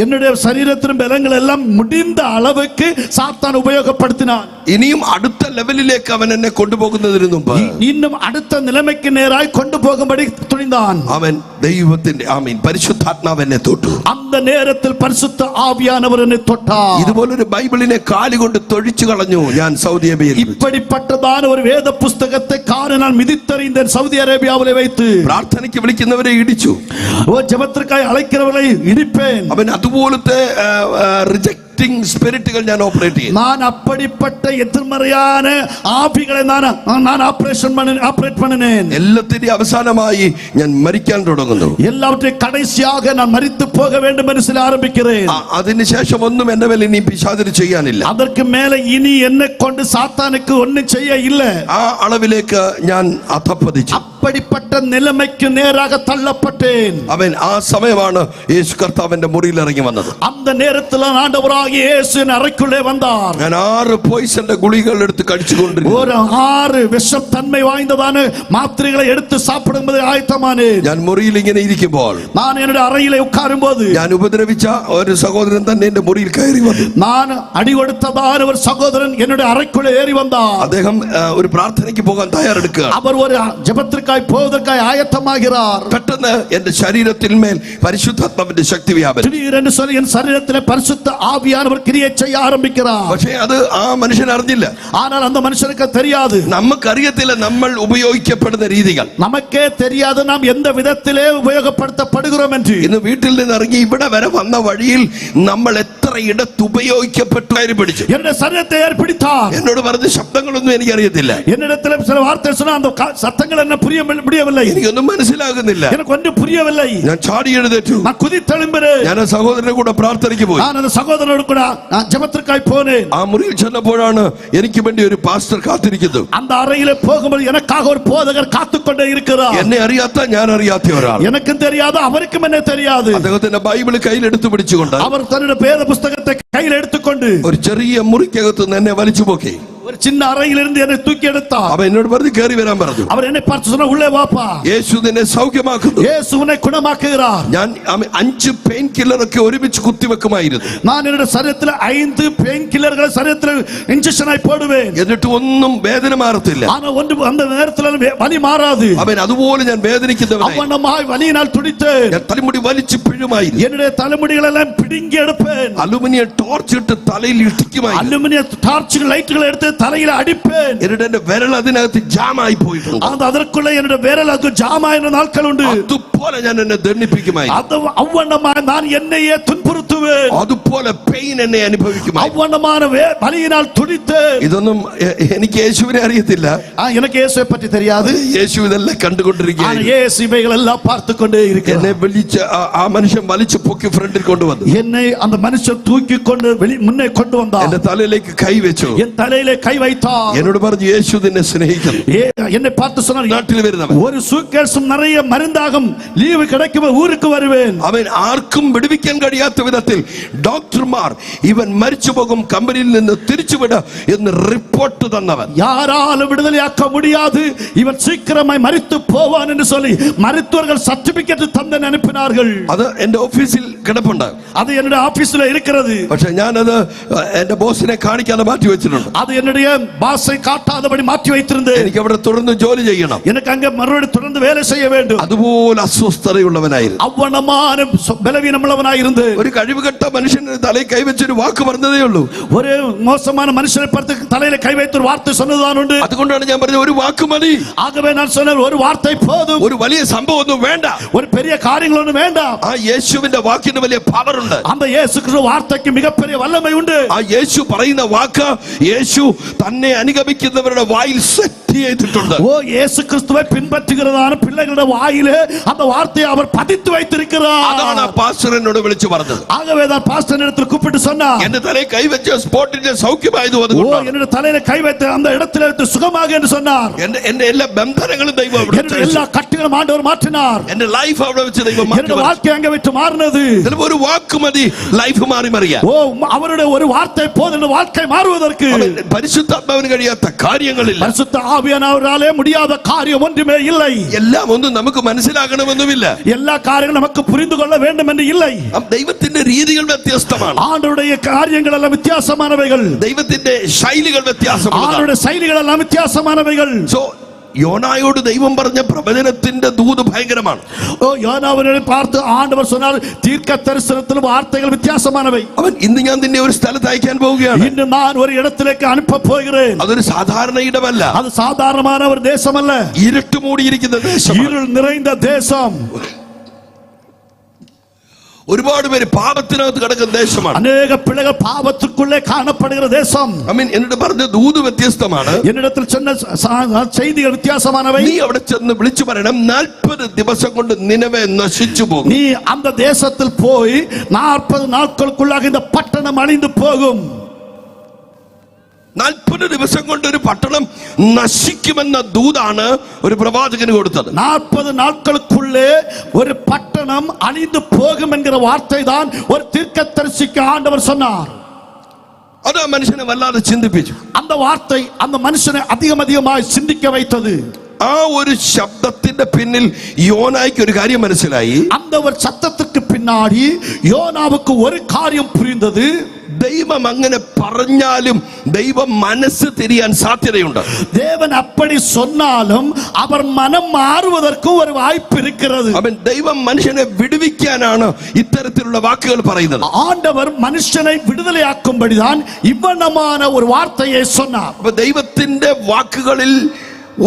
என்னுடைய சரீரத்தின் பலங்கள் எல்லாம் முடிந்த அளவுக்கு சாத்தான் உபயோகப்படுத்தினான். ഇനിയും അടുത്ത ലെവലിലേക്ക് അവൻ എന്നെ കൊണ്ടുപോകുന്നതിന് മുമ്പ് இன்னும் அடுத்த நிலைமைக்கு நேராய் கொண்டு போக പോകുம்படி துணிந்தான். അവൻ ദൈവത്തിന്റെ ആമീൻ പരിശുദ്ധാത്മാവ് എന്നെ തൊട്ടു. அந்த நேரத்தில் பரிசுத்த ஆவியானவர் என்னை தொட்டார். ഇതുപോലൊരു ബൈബിളിനെ കാലുകൊണ്ട് തൊഴിച്ചു കളഞ്ഞു ഞാൻ സൗദി അറേബ്യയിൽ. இப்படிப்பட்டதான ஒரு வேத புஸ்தகத்தை காலினால் மிதித்தறிந்தேன் சவுதி அரேபியாவிலே வைத்து. പ്രാർത്ഥനയ്ക്ക് വിളിക്കുന്നവരെ ഇടിച്ചു. ജപത്തിற்காയി അழைக்கிறவர்களை ഇടിப்பேன். അവൻ അതുപോലത്തെ റിജക്റ്റിംഗ് സ്പിരിറ്റുകൾ ഞാൻ ഓപ്പറേറ്റ് ചെയ്യും. நான் அப்படிப்பட்ட எதிர்மறையான ஆவிகளை நான் ஆபரேட் பண்ணினேன். എല്ലാത്തിന്റെയും അവസാനമായി ഞാൻ മരിക്കാൻ തുടങ്ങുന്നു. எல்லாவற்றையும் கடைசியாக நான் மரித்து போக வேண்டும் என்று சொல்ல ஆரம்பிக்கிறேன். അതിനുശേഷം ഒന്നും എന്റെ മേൽ ഇനി പിശാചിന് ചെയ്യാനില്ല. அதற்கு மேல இனி என்னை கொண்டு சாத்தானுக்கு ஒண்ணும் செய்ய இல்ல. ആ അളവിലേക്ക് ഞാൻ അധപ്പതിച്ചു. அப்படிப்பட்ட நிலைமைக்கு நேராக தள்ளப்பட்டேன். അവൻ ആ സമയമാണ് യേശു കർത്താവിന്റെ മുറിയിൽ ഇറങ്ങി വന്നത്. அந்த நேரத்தில் ஆண்டவராகிய இயேசு என் அறைக்குள்ளே வந்தார். ഞാൻ 6 പോയിസന്റെ ഗുളികൾ എടുത്ത് കഴിച്ചുകൊണ്ടിരുന്നു. ஒரு 6 விஷம் தன்மை வாய்ந்ததான மாத்திரைகளை எடுத்து சாப்பிடும்போது ஆயத்தமானேன். ഞാൻ മുറിയിൽ ഇങ്ങനെ ഇരിക്കുമ്പോൾ நான் என்னுடைய அறையிலே உட்காரும்போது ഞാൻ ഉപദ്രവിച്ച ഒരു സഹോദരൻ തന്നെ എന്റെ മുറിയിൽ കയറി വന്നു. நான் அடி கொடுத்ததான ஒரு சகோதரன் என்னுடைய அறைக்குள்ளே ஏறி வந்தார். അദ്ദേഹം ഒരു പ്രാർത്ഥനയ്ക്ക് പോകാൻ തയ്യാറെടുക്കുക. அவர் ஒரு ஜெபத்திற்காய் போவதற்காய் ஆயத்தமாகிறார். പെട്ടെന്ന് എന്റെ ശരീരത്തിൽ മേൽ പരിശുദ്ധാത്മാവിന്റെ ശക്തി വ്യാപരിച്ചു. திடீரென்று சொல்லி என் சரீரத்திலே பரிசுத்த ஆவியானவர் கிரியை செய்ய ஆரம்பிக்கிறார். പക്ഷേ അത് ആ മനുഷ്യൻ അറിഞ്ഞില്ല. ஆனால் அந்த மனுஷனுக்கு தெரியாது. നമുക്കറിയത്തില്ല നമ്മൾ ഉപയോഗിക്കപ്പെടുന്ന രീതികൾ. நமக்கே தெரியாது நாம் எந்த விதத்திலே உபயோகப்படுத்தப்படுகிறோம் என்று. ഇന്ന് വീട്ടിൽ നിന്ന് ഇറങ്ങി ഇവിടെ വരെ വന്ന വഴിയിൽ നമ്മൾ എത്ര ഇടത്ത് ഉപയോഗിക്കപ്പെട്ടു പിടിച്ചു. என்னுடைய சரீரத்தை ஏற்படுத்தார். എന്നോട് പറഞ്ഞ ശബ്ദങ്ങളൊന്നും എനിക്കറിയത്തില്ല. என்னிடத்தில் சில வார்த்தை சொன்னா அந்த சத்தங்கள் என்ன புரிய முடியவில்லை. എനിക്കൊന്നും മനസ്സിലാകുന്നില്ല. எனக்கு ஒன்றும் புரியவில்லை. ഞാൻ ചാടി എഴുന്നേറ്റു. நான் குதித்தெழும்பினேன். ഞാൻ സഹോദരന്റെ കൂടെ പ്രാർത്ഥനയ്ക്ക് പോയി. நான் அந்த சகோதரனோடு கூட நான் ஜெபத்திற்காய் போனேன். ആ മുറിയിൽ ചെന്നപ്പോഴാണ് എനിക്ക് വേണ്ടി ഒരു പാസ്റ്റർ കാത്തിരിക്കുന്നു. அந்த அறையிலே போகும்போது எனக்காக ஒரு போதகர் காத்துக்கொண்டே இருக்கிறார். എന്നെ അറിയാത്ത ഞാൻ അറിയാത്ത ഒരാൾ. எனக்கும் தெரியாது அவருக்கும் என்ன தெரியாது. അദ്ദേഹത്തിന്റെ ബൈബിൾ കയ്യിൽ എടുത്തു പിടിച്ചുകൊണ്ട് அவர் தன்னுடைய வேத புஸ்தகத்தை கையில் எடுத்துக்கொண்டு ഒരു ചെറിയ മുറിക്കകത്ത് നിന്ന് എന്നെ വലിച്ചു പോക്കി. ஒரு சின்ன அறையிலிருந்து என்னை தூக்கி எடுத்தார். അവൻ എന്നോട് പറഞ്ഞു കയറി വരാൻ പറഞ്ഞു. அவர் என்னை பார்த்து சொன்னார் உள்ளே வாப்பா. യേശു നിന്നെ സൗഖ്യമാക്കുന്നു. இயேசு உன்னை குணமாக்குகிறார். ഞാൻ 5 പെയിൻ കില്ലർ ഒക്കെ ഒരുമിച്ച് കുത്തിവെക്കുമായിരുന്നു. நான் என்னுடைய சரீரத்தில் 5 பெயின் கில்லர்களை சரீரத்தில் இன்ஜெக்ஷனாய் போடுவேன். എന്നിട്ട് ഒന്നും വേദന മാറത്തില്ല. ஆனா ஒன்று அந்த நேரத்தில் வலி மாறாது. അവൻ അതുപോലെ ഞാൻ വേദനിക്കുന്നവനായി. அவனமாய் வலியினால் துடித்தேன். ഞാൻ തലമുടി വലിച്ചു പിഴുമായിരുന്നു. என்னுடைய தலைமுடிகளெல்லாம் பிடுங்கி எடுப்பேன். അലുമിനിയം ടോർച്ച് ഇട്ട് തലയിൽ ഇടിക്കുമായിരുന്നു. அலுமினிய டார்ச்சுகள் லைட்டுகளை எடுத்து தலையில அடிப்பேன். എന്നിട്ട് എന്റെ വിരൽ അതിനകത്ത് ജാമായി പോയിട്ടുണ്ട്. அதற்குள்ள என்னுடைய விரல் அது ஜாமாயின நாட்கள் உண்டு. അതുപോലെ ഞാൻ എന്നെ ദണ്ഡിപ്പിക്കുമായിരുന്നു. அவ்வண்ணமாய் நான் என்னையே துன்புறுத்துவேன். അതുപോലെ പെയിൻ എന്നെ അനുഭവിക്കുമായിരുന്നു. அவ்வண்ணமான வலியினால் துடித்தேன். ഇതൊന്നും എനിക്ക് യേശുവിനെ അറിയത്തില്ല. எனக்கு இயேசுவை பற்றி தெரியாது. യേശു ഇതെല്ലാം കണ്ടുകൊണ്ടിരിക്കുകയാണ്. இயேசு இவைகள் എല്ലാം பார்த்து கொண்டே இருக்கிறார். എന്നെ വിളിച്ച് ആ മനുഷ്യൻ വലിച്ചു പൊക്കി ഫ്രണ്ടിൽ കൊണ്ടുവന്നു. என்னை அந்த மனுஷன் தூக்கி கொண்டு முன்னே கொண்டு வந்தார். എന്റെ തലയിലേക്ക് കൈ വെച്ചു. என் தலையிலே கை வைத்தார். എന്നോട് പറഞ്ഞു യേശു നിന്നെ സ്നേഹിക്കുന്നു. என்னை பார்த்து சொன்னார் നാട്ടിൽ വരുന്നവൻ ஒரு சூட்கேஸும் நிறைய மருந்தாகும் ലീവ് கிடைக்கும் ஊருக்கு வருவேன். അവൻ ആർക്കും വിടുവിക്കാൻ കഴിയാത്ത വിധത്തിൽ ഡോക്ടർമാർ ഇവൻ മരിച്ചു പോകും കമ്പനിയിൽ നിന്ന് തിരിച്ചുവിട എന്ന് റിപ്പോർട്ട് തന്നവൻ. யாராலும் விடுதலையாக்க முடியாது இவன் சீக்கிரமாய் மரித்து போவான் என்று சொல்லி மருத்துவர்கள் சர்டிபிகேட் தந்து அனுப்பினார்கள். അത് എന്റെ ഓഫീസിൽ കിടപ്പുണ്ട്. அது என்னுடைய ஆபீஸ்ல இருக்கிறது. പക്ഷെ ഞാനത് എന്റെ ബോസിനെ കാണിക്കാതെ മാറ്റി വെച്ചിട്ടുണ്ട്. அது என்னுடைய பாஸை காட்டாதபடி மாற்றி வைத்திருந்தேன். എനിക്ക് അവിടെ തുടർന്ന് ജോലി ചെയ്യണം. எனக்கு அங்க மறுபடியும் தொடர்ந்து வேலை செய்ய வேண்டும். അതുപോലെ അസ്വസ്ഥതയുള്ളവനായിരുന്നു. அவ்வளமான பலவீனமுள்ளவனாய் இருந்து ഒരു കഴിവുകെട്ട മനുഷ്യന് തലയിൽ കൈവച്ചൊരു വാക്ക് പറഞ്ഞതേ ഉള്ളൂ. ஒரு மோசமான மனுஷனை பார்த்து தலையில கை வைத்து ஒரு வார்த்தை சொன்னதுதான் உண்டு. അതുകൊണ്ടാണ് ഞാൻ പറഞ്ഞത് ഒരു വാക്ക് മതി. ஆகவே நான் சொன்னேன் ஒரு வார்த்தை போதும். ഒരു വലിയ സംഭവം ഒന്നും വേണ്ട. ஒரு பெரிய காரியங்கள் ஒன்றும் வேண்டாம். ആ യേശുവിന്റെ വാക്കിന് വലിയ പവർ ഉണ്ട്. அந்த இயேசு கிறிஸ்து வார்த்தைக்கு மிகப்பெரிய வல்லமை உண்டு. ആ യേശു പറയുന്ന വാക്ക് യേശു തന്നെ അനുഗമിക്കുന്നവരുടെ വായിൽ സെറ്റ് ചെയ്തിട്ടുണ്ട്. ஓ இயேசு கிறிஸ்துவை பின்பற்றுகிறதான பிள்ளைகளுடைய வாயிலே அந்த வார்த்தையை அவர் பதித்து வைத்திருக்கிறார். അതാണ് ആ പാസ്റ്റർ എന്നോട് വിളിച്ചു പറഞ്ഞത്. ஆகவே தான் பாஸ்டர் இடத்தில் கூப்பிட்டு சொன்னார் എന്റെ തലയിൽ കൈവച്ച സ്പോട്ടിന്റെ സൗഖ്യമായത് ஓ என்னுடைய தலையில கை வைத்து அந்த இடத்தில் எடுத்து சுகமாக என்று சொன்னார். എന്റെ എല്ലാ ബന്ധനങ്ങളും ദൈവം என்னுடைய எல்லா கட்டுகளும் ஆண்டவர் മാറ്റിனார். എന്റെ ലൈഫ് അവിടെ വെച്ച് ദൈവം என்னுடைய வாழ்க்கை அங்கே விட்டு மாறினது. ഒരു വാക്ക് മതി ലൈഫ് മാറി മറിയാൻ. ஓ அவருடைய ஒரு வார்த்தை போதும் வாழ்க்கை மாறுவதற்கு. പരിശുദ്ധാത്മാവിന് കഴിയാത്ത കാര്യങ്ങളില്ല. பரிசுத்த ஆவியானவராலே முடியாத காரியம் ஒன்றுமே இல்லை. എല്ലാം ഒന്നും നമുക്ക് മനസ്സിലാകണമെന്നുമില്ല. எல்லா காரியங்களும் நமக்கு புரிந்து கொள்ள வேண்டும் என்று இல்லை. ദൈവത്തിന്റെ രീതികൾ വ്യത്യസ്തമാണ്. ஆண்டவருடைய காரியங்கள் எல்லாம் வித்தியாசமானவைகள். ദൈവത്തിന്റെ ശൈലികൾ വ്യത്യാസമാണ്. ஆண்டவருடைய ശൈലിகள் எல்லாம் வித்தியாசமானவைகள். സോ യോനായോട് ദൈവം പറഞ്ഞ പ്രവചനത്തിന്റെ ദൂത് ഭയങ്കരമാണ്. ஓ யோனாவை பார்த்து ஆண்டவர் சொன்னார் தீர்க்க தரிசனத்திலும் வார்த்தைகள் வித்தியாசமானவை. അവൻ ഇന്ന് ഞാൻ നിന്നെ ഒരു സ്ഥലത്ത് അയക്കാൻ പോവുകയാണ്. இன்று நான் ஒரு இடத்திലേക്ക് அனுப்ப போகிறேன். അതൊരു സാധാരണ ഇടമല്ല. அது சாதாரணமான ஒரு தேசம் அல்ல. ഇരുട്ട് മൂടിയിരിക്കുന്ന ദേശം. இருள் நிறைந்த தேசம். ഒരുപാട് പേര് പാപത്തിനകത്ത് കിടക്കുന്ന ദേശമാണ്. അനേക പിള്ളകൾ പാപത്തിനുള്ളിൽ കാണപ്പെടുന്ന ദേശം. എന്നിട്ട് പറഞ്ഞ ദൂത് വ്യത്യസ്തമാണ്. എന്നിടത്തിൽ ചെന്ന ചെയ്തികൾ വ്യത്യാസമാനവ. നീ അവിടെ ചെന്ന് വിളിച്ചു പറയണം 40 ദിവസം കൊണ്ട് നിനവെ നശിച്ചു പോകും. നീ அந்த தேசத்தில் போய் 40 நாட்களுக்குள்ளாக இந்த பட்டணம் அழிந்து போகும். 40 ദിവസം കൊണ്ട് ഒരു പട്ടണം നശിക്കുമെന്ന ദൂതാണ് ഒരു പ്രവാചകന് കൊടുത്തത്. 40 നാட்களுக்குள்ளே ஒரு பட்டணம் அழிந்து போகும் என்கிற வார்த்தை தான் ஒரு தீர்க்கதரிசிக்கு ஆண்டவர் சொன்னார். അത് ആ മനുഷ്യനെ വല്ലാതെ ചിന്തിപ്പിച്ചു. அந்த வார்த்தை அந்த மனுஷனை அதிகமாய் சிந்திக்க வைத்தது. ആ ഒരു ശബ്ദത്തിന്റെ പിന്നിൽ യോനായ്ക്ക് ഒരു കാര്യം മനസ്സിലായി. அந்த ஒரு சத்தத்துக்கு பின்னாடி யோனாவுக்கு ஒரு காரியம் புரிந்தது. ദൈവം അങ്ങനെ പറഞ്ഞാലും ദൈവം മനസ്സ് തിരിയാൻ സാധ്യതയുണ്ട്. தேவன் அப்படி சொன்னாலும் அவர் மனம் மாறுவதற்கு ஒரு வாய்ப்பு இருக்கிறது. അവൻ ദൈവം മനുഷ്യനെ വിടുവിക്കാനാണ് ഇത്തരത്തിലുള്ള വാക്കുകൾ പറയുന്നത്. ஆண்டவர் மனுஷனை விடுதலையாக்கும்படிதான் இவ்வளமான ஒரு வார்த்தையை சொன்னார். അപ്പോൾ ദൈവത്തിന്റെ വാക്കുകളിൽ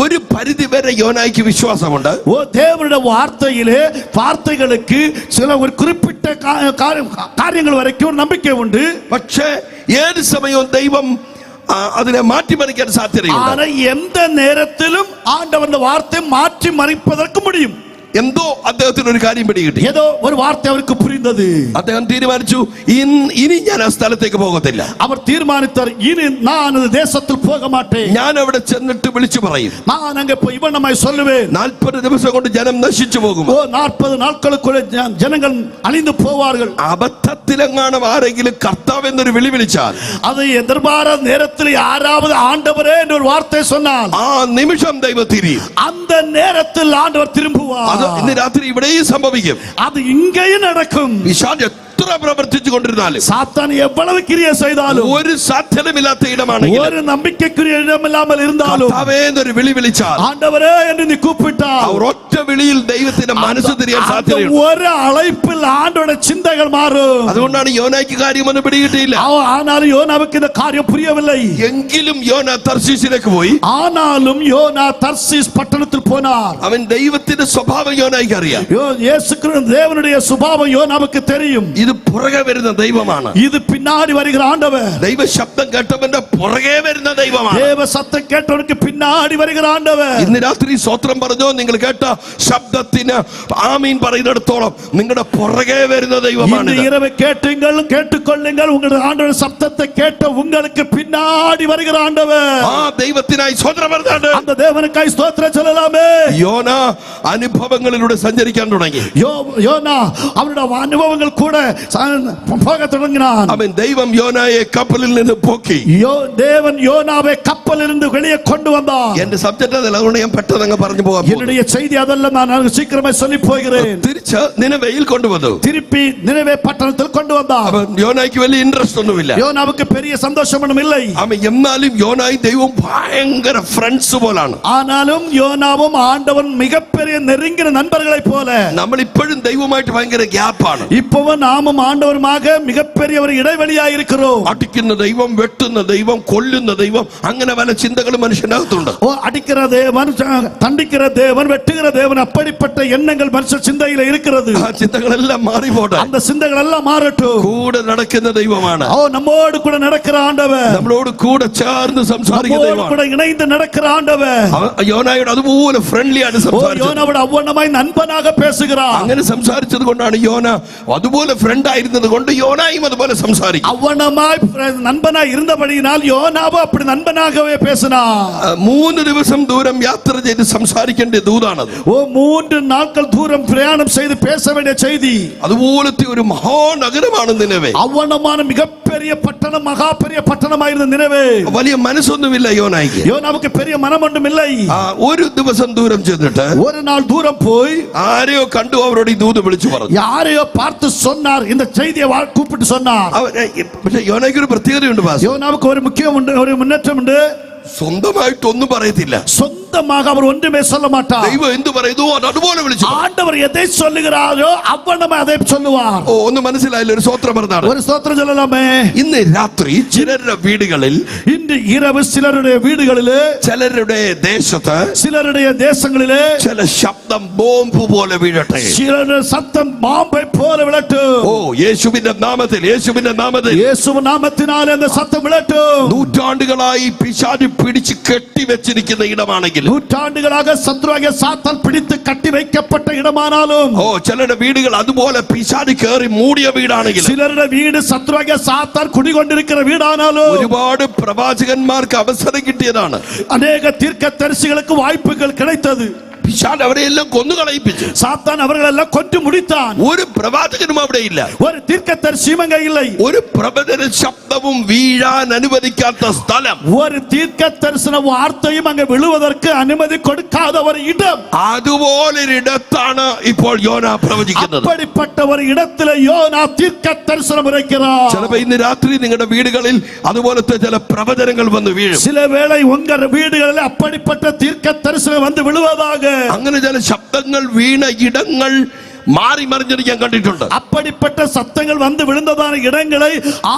ഒരു പരിധി വരെ യോനായ്ക്ക് വിശ്വാസമുണ്ട്. ஓ தேவனுடைய வார்த்தைகளுக்கு சில ஒரு குறிப்பிட்ட காரியங்கள் வரைக்கும் நம்பிக்கை உண்டு. പക്ഷേ ഏത് സമയവും ദൈവം അതിനെ മാറ്റിമറിക്കാൻ സാധ്യതയുണ്ട്. ஆனா எந்த நேரத்திலும் ஆண்டவருடைய வார்த்தை மாற்றி மறைப்பதற்கு முடியும். എന്തോ അദ്ദേഹത്തിന് ഒരു കാര്യം പിടികിട്ടി. ஏதோ ஒரு வார்த்தை அவருக்கு புரிந்தது. അദ്ദേഹം തീരുമാനിച്ചു ഇനി ഞാൻ ആ സ്ഥലത്തേക്ക് പോകത്തില്ല. அவர் தீர்மானித்தார் இனி நான் அந்த தேசத்தில் போக மாட்டேன். ഞാൻ അവിടെ ചെന്നിട്ട് വിളിച്ചു പറയും. நான் அங்கே போய் இவனமாய் சொல்லுவேன். 40 ദിവസം കൊണ്ട് ജനം നശിച്ചു പോകും. ஓ 40 நாட்களுக்குள்ள ஜனங்கள் அழிந்து போவார்கள். അബദ്ധത്തിലെങ്ങാനും ആരെങ്കിലും കർത്താവ് എന്നൊരു വിളി വിളിച്ചാൽ, அதை எதிர்பாராத நேரத்தில் யாராவது ஆண்டவரே என்ற ஒரு வார்த்தை சொன்னால் ആ നിമിഷം ദൈവം തിരിയും. அந்த நேரத்தில் ஆண்டவர் திரும்புவார். ഇന്ന് രാത്രി ഇവിടെയും സംഭവിക്കും. அது இங்கேயும் நடக்கும். പിശാച് എത്ര പ്രവർത്തിച്ചു കൊണ്ടിരുന്നാലും, சாத்தான் எவ்வளவு கிரியை செய்தாலும், ഒരു സാധ്യതയില്ലാത്ത ഇടമാണെങ്കിൽ, ஒரு நம்பிக்கைக்குரிய இடம் இல்லாமல் இருந்தாலும், കർത്താവേ എന്നൊരു വിളി വിളിച്ചാൽ, ஆண்டவரே என்று நீ கூப்பிட்டால், അവർ ഒറ്റ വിളിയിൽ ദൈവത്തിന്റെ മനസ്സ് തിരിയാൻ സാധ്യതയുണ്ട്. ஒரு அழைப்பில் ஆண்டவருடைய சிந்தைகள் மாறும். അതുകൊണ്ടാണ് യോനായ്ക്ക് കാര്യമൊന്നും പിടികിട്ടിയില്ല. ஆனாலும் யோனாவுக்கு இந்த காரியம் புரியவில்லை. എങ്കിലും യോന തർശീശിലേക്ക് പോയി. ஆனாலும் யோனா தர்சீஸ் பட்டணத்தில் போனார். അവൻ ദൈവത്തിന്റെ സ്വഭാവം യോനായ്ക്ക് അറിയാം. இயேசு கிறிஸ்து தேவனுடைய சுபாவம் யோனாவுக்கு தெரியும். ഇത് പുറകെ വരുന്ന ദൈവമാണ്. இது பின்னாடி வருகிற ஆண்டவர். ദൈവ ശബ്ദം കേട്ടവന്റെ പുറകെ വരുന്ന ദൈവമാണ്. தேவ சத்தம் கேட்டவனுக்கு பின்னாடி வருகிற ஆண்டவர். ഇന്ന് രാത്രി സ്തോത്രം പറഞ്ഞോ, നിങ്ങൾ കേട്ട ശബ്ദത്തിന് ആമീൻ പറയുന്നിടത്തോളം നിങ്ങളുടെ പുറകെ വരുന്ന ദൈവമാണ്. இந்த இரவு கேட்டுங்கள், கேட்டுக்கொள்ளுங்கள். உங்களுடைய ஆண்டவர் சத்தத்தை கேட்ட உங்களுக்கு பின்னாடி வருகிற ஆண்டவர். ആ ദൈവത്തിനായി സ്തോത്രം പറഞ്ഞാണ്ട് அந்த தேவனுக்காய் ஸ்தோத்திரம் சொல்லலாமே. യോന അനുഭവങ്ങളിലൂടെ സഞ്ചരിക്കാൻ തുടങ്ങി. யோனா அவருடைய அனுபவங்கள் கூட போக தொடங்கினான். അവൻ ദൈവം യോനായെ കപ്പലിൽ നിന്ന് പൊക്കി. தேவன் யோனாவை கப்பலிலிருந்து வெளியே கொண்டு வந்தார். എന്റെ സബ്ജക്ട് അതല്ല, അതുകൊണ്ട് ഞാൻ പെട്ടെന്ന് അങ്ങ് പറഞ്ഞു പോകാം. என்னுடைய செய்தி அதல்ல, நான் சீக்கிரமே சொல்லி போகிறேன். തിരിച്ച് നിനവയിൽ കൊണ്ടുവന്നു. திருப்பி நினைவே பட்டணத்தில் கொண்டு வந்தார். അവൻ യോനായ്ക്ക് വലിയ ഇൻട്രസ്റ്റ് ഒന്നുമില്ല. யோனாவுக்கு பெரிய சந்தோஷம் ஒன்றும் இல்லை. അവൻ എന്നാലും യോനായി ദൈവം ഭയങ്കര ഫ്രണ്ട്സ് പോലാണ്. ஆனாலும் யோனாவும் ஆண்டவன் மிகப்பெரிய நெருங்கின நண்பர்களைப் போல. നമ്മൾ ഇപ്പോഴും ദൈവമായിട്ട് ഭയങ്കര ഗ്യാപ്പാണ്. இப்பவும் நாமும் ஆண்டவருமாக மிகப்பெரிய ஒரு இடைவெளியாக இருக்கிறோம். അടിക്കുന്ന ദൈവം, വെട്ടുന്ന ദൈവം, കൊല്ലുന്ന ദൈവം, അങ്ങനെ പല ചിന്തകളും മനുഷ്യനകത്തുണ്ട്. ஓ அடிக்கிற தேவன், தண்டிக்கிற தேவன், வெட்டுகிற தேவன், அப்படிப்பட்ட எண்ணங்கள் மனுஷ சிந்தையில இருக்கிறது. ആ ചിന്തകളെല്ലാം മാറി പോട്ടെ. அந்த சிந்தைகள் எல்லாம் மாறட்டும். കൂടെ നടക്കുന്ന ദൈവമാണ്. ஓ நம்மோடு கூட நடக்கிற ஆண்டவர், നമ്മളോട് കൂടെ ചേർന്ന് സംസാരിക്കുന്ന நம்மோடு ദൈവമാണ്. கூட இணைந்து நடக்கிற ஆண்டவர். യോനായോട് അതുപോലെ ഫ്രണ്ട്ലി ആയിട്ട് സംസാരിച്ചു. யோனாவோடு அவ்வளமாய் நண்பனாக பேசுகிறார். അങ്ങനെ സംസാരിച്ചത് കൊണ്ടാണ് യോന അതുപോലെ ഫ്രണ്ട് ആയിരുന്നത് കൊണ്ട് യോനായും അതുപോലെ സംസാരിക്കും. அவ்வளமாய் நண்பனாய் இருந்தபடியினால் யோனாவும் அப்படி நண்பனாகவே பேசினார். 3 ദിവസം ദൂരം യാത്ര ചെയ്ത് സംസാരിക്കേണ്ട ദൂതാണത്. ஓ 3 நாட்கள் தூரம் பிரயாணம் செய்து பேச வேண்டிய செய்தி. അതുപോലത്തെ ഒരു മഹാനഗരമാണ് നിനവേ. அவ்வளமான மிகப்பெரிய பட்டணம், மகா பெரிய பட்டணமாயிருந்த நினைவே. വലിയ മനസ്സൊന്നുമില്ല യോനായ്ക്ക്. யோனாவுக்கு பெரிய மனம் ஒன்றும் இல்லை. ഒരു ദിവസം ദൂരം ചെന്നിട്ട് ஒரு நாள் தூரம் போய் ആരെയോ കണ്ടു, അവരോട് ഈ ദൂത് വിളിച്ചു പറഞ്ഞു. யாரையோ பார்த்து சொன்னார், இந்த செய்தியை கூப்பிட்டு சொன்னார். പക്ഷെ യോനായ്ക്ക് ഒരു പ്രത്യേകതയുണ്ട്. யோனாவுக்கு ஒரு முக்கியம் உண்டு, ஒரு முன்னேற்றம் உண்டு. സ്വന്തമായിട്ടൊന്നും പറയത്തില്ല. சொந்த சொந்தமாக அவர் ஒன்றுமே சொல்ல மாட்டார். ദൈവം എന്ത് പറയുന്നു അത് അതുപോലെ വിളിച്ചു. ஆண்டவர் எதை சொல்லுகிறாரோ அவ்வளவு அதை சொல்லுவார். ഓ, ഒന്ന് മനസ്സിലായില്ല? ഒരു സ്തോത്രം പറഞ്ഞാണ്. ஒரு ஸ்தோத்திரம் சொல்லலாமே. ഇന്ന് രാത്രി ചിലരുടെ വീടുകളിൽ, இன்று இரவு சிலருடைய வீடுகளிலே, ചിലരുടെ ദേശത്ത്, சிலருடைய தேசங்களிலே ചില ശബ്ദം ബോംബ് പോലെ വീഴട്ടെ. சிலருடைய சத்தம் பாம்பை போல விழட்டும். ഓ, യേശുവിന്റെ നാമത്തിൽ, യേശുവിന്റെ നാമത്തിൽ, இயேசுவின் நாமத்தினாலே அந்த சத்தம் விழட்டும். നൂറ്റാണ്ടുകളായി പിശാച് പിടിച്ച് കെട്ടിവെച്ചിരിക്കുന്ന ഇടമാണെങ്കിൽ, நூற்றாண்டுகளாக சத்ருவாகிய சாத்தான் பிடித்து கட்டி வைக்கப்பட்ட இடமானாலும், ഓ, ചിലരുടെ വീടുകൾ അതുപോലെ പിശാച് കയറി മൂടിയ വീടാണെങ്കിൽ, சிலருடைய வீடு சத்ருவாகிய சாத்தான் குடிகொண்டிருக்கிற வீடானாலும், ഒരുപാട് പ്രവാചകന്മാർക്ക് അവസരം കിട്ടിയതാണ്. அநேக தீர்க்கதரிசிகளுக்கு வாய்ப்புகள் கிடைத்தது. പിശാച് അവരെ എല്ലാം കൊന്നു കളയിപ്പിച്ചു. சாத்தான் அவர்களெல்லாம் கொன்று முடித்தான். ഒരു പ്രവാചകനും അവിടെ ഇല്ല. ஒரு தீர்க்கதரிசியும் அங்கே இல்லை. ഒരു പ്രവചന ശബ്ദവും വീഴാൻ അനുവദിക്കാത്ത സ്ഥലം, ஒரு தீர்க்கதரிசன வார்த்தையும் அங்கே விழுவதற்கு அனுமதி கொடுக்காத ஒரு இடம். അതുപോലൊരിടത്താണ് ഇപ്പോൾ യോന പ്രവചിക്കുന്നത്. அப்படிப்பட்ட ஒரு இடத்தில் யோனா தீர்க்கதரிசனம் உரைக்கிறார். ചിലപ്പോൾ ഇന്ന് രാത്രി നിങ്ങളുടെ വീടുകളിൽ അതുപോലത്തെ ചില പ്രവചനങ്ങൾ വന്ന് വീഴും. சில வேளை உங்கள் வீடுகளில் அப்படிப்பட்ட தீர்க்கதரிசனம் வந்து விழுவதாக, അങ്ങനെ ചില ശബ്ദങ്ങൾ വീണ ഇടങ്ങൾ മാറി മറിഞ്ഞത് ഞാൻ കണ്ടിട്ടുണ്ട്. அப்படிப்பட்ட சத்தங்கள் வந்து விழுந்ததான இடங்களை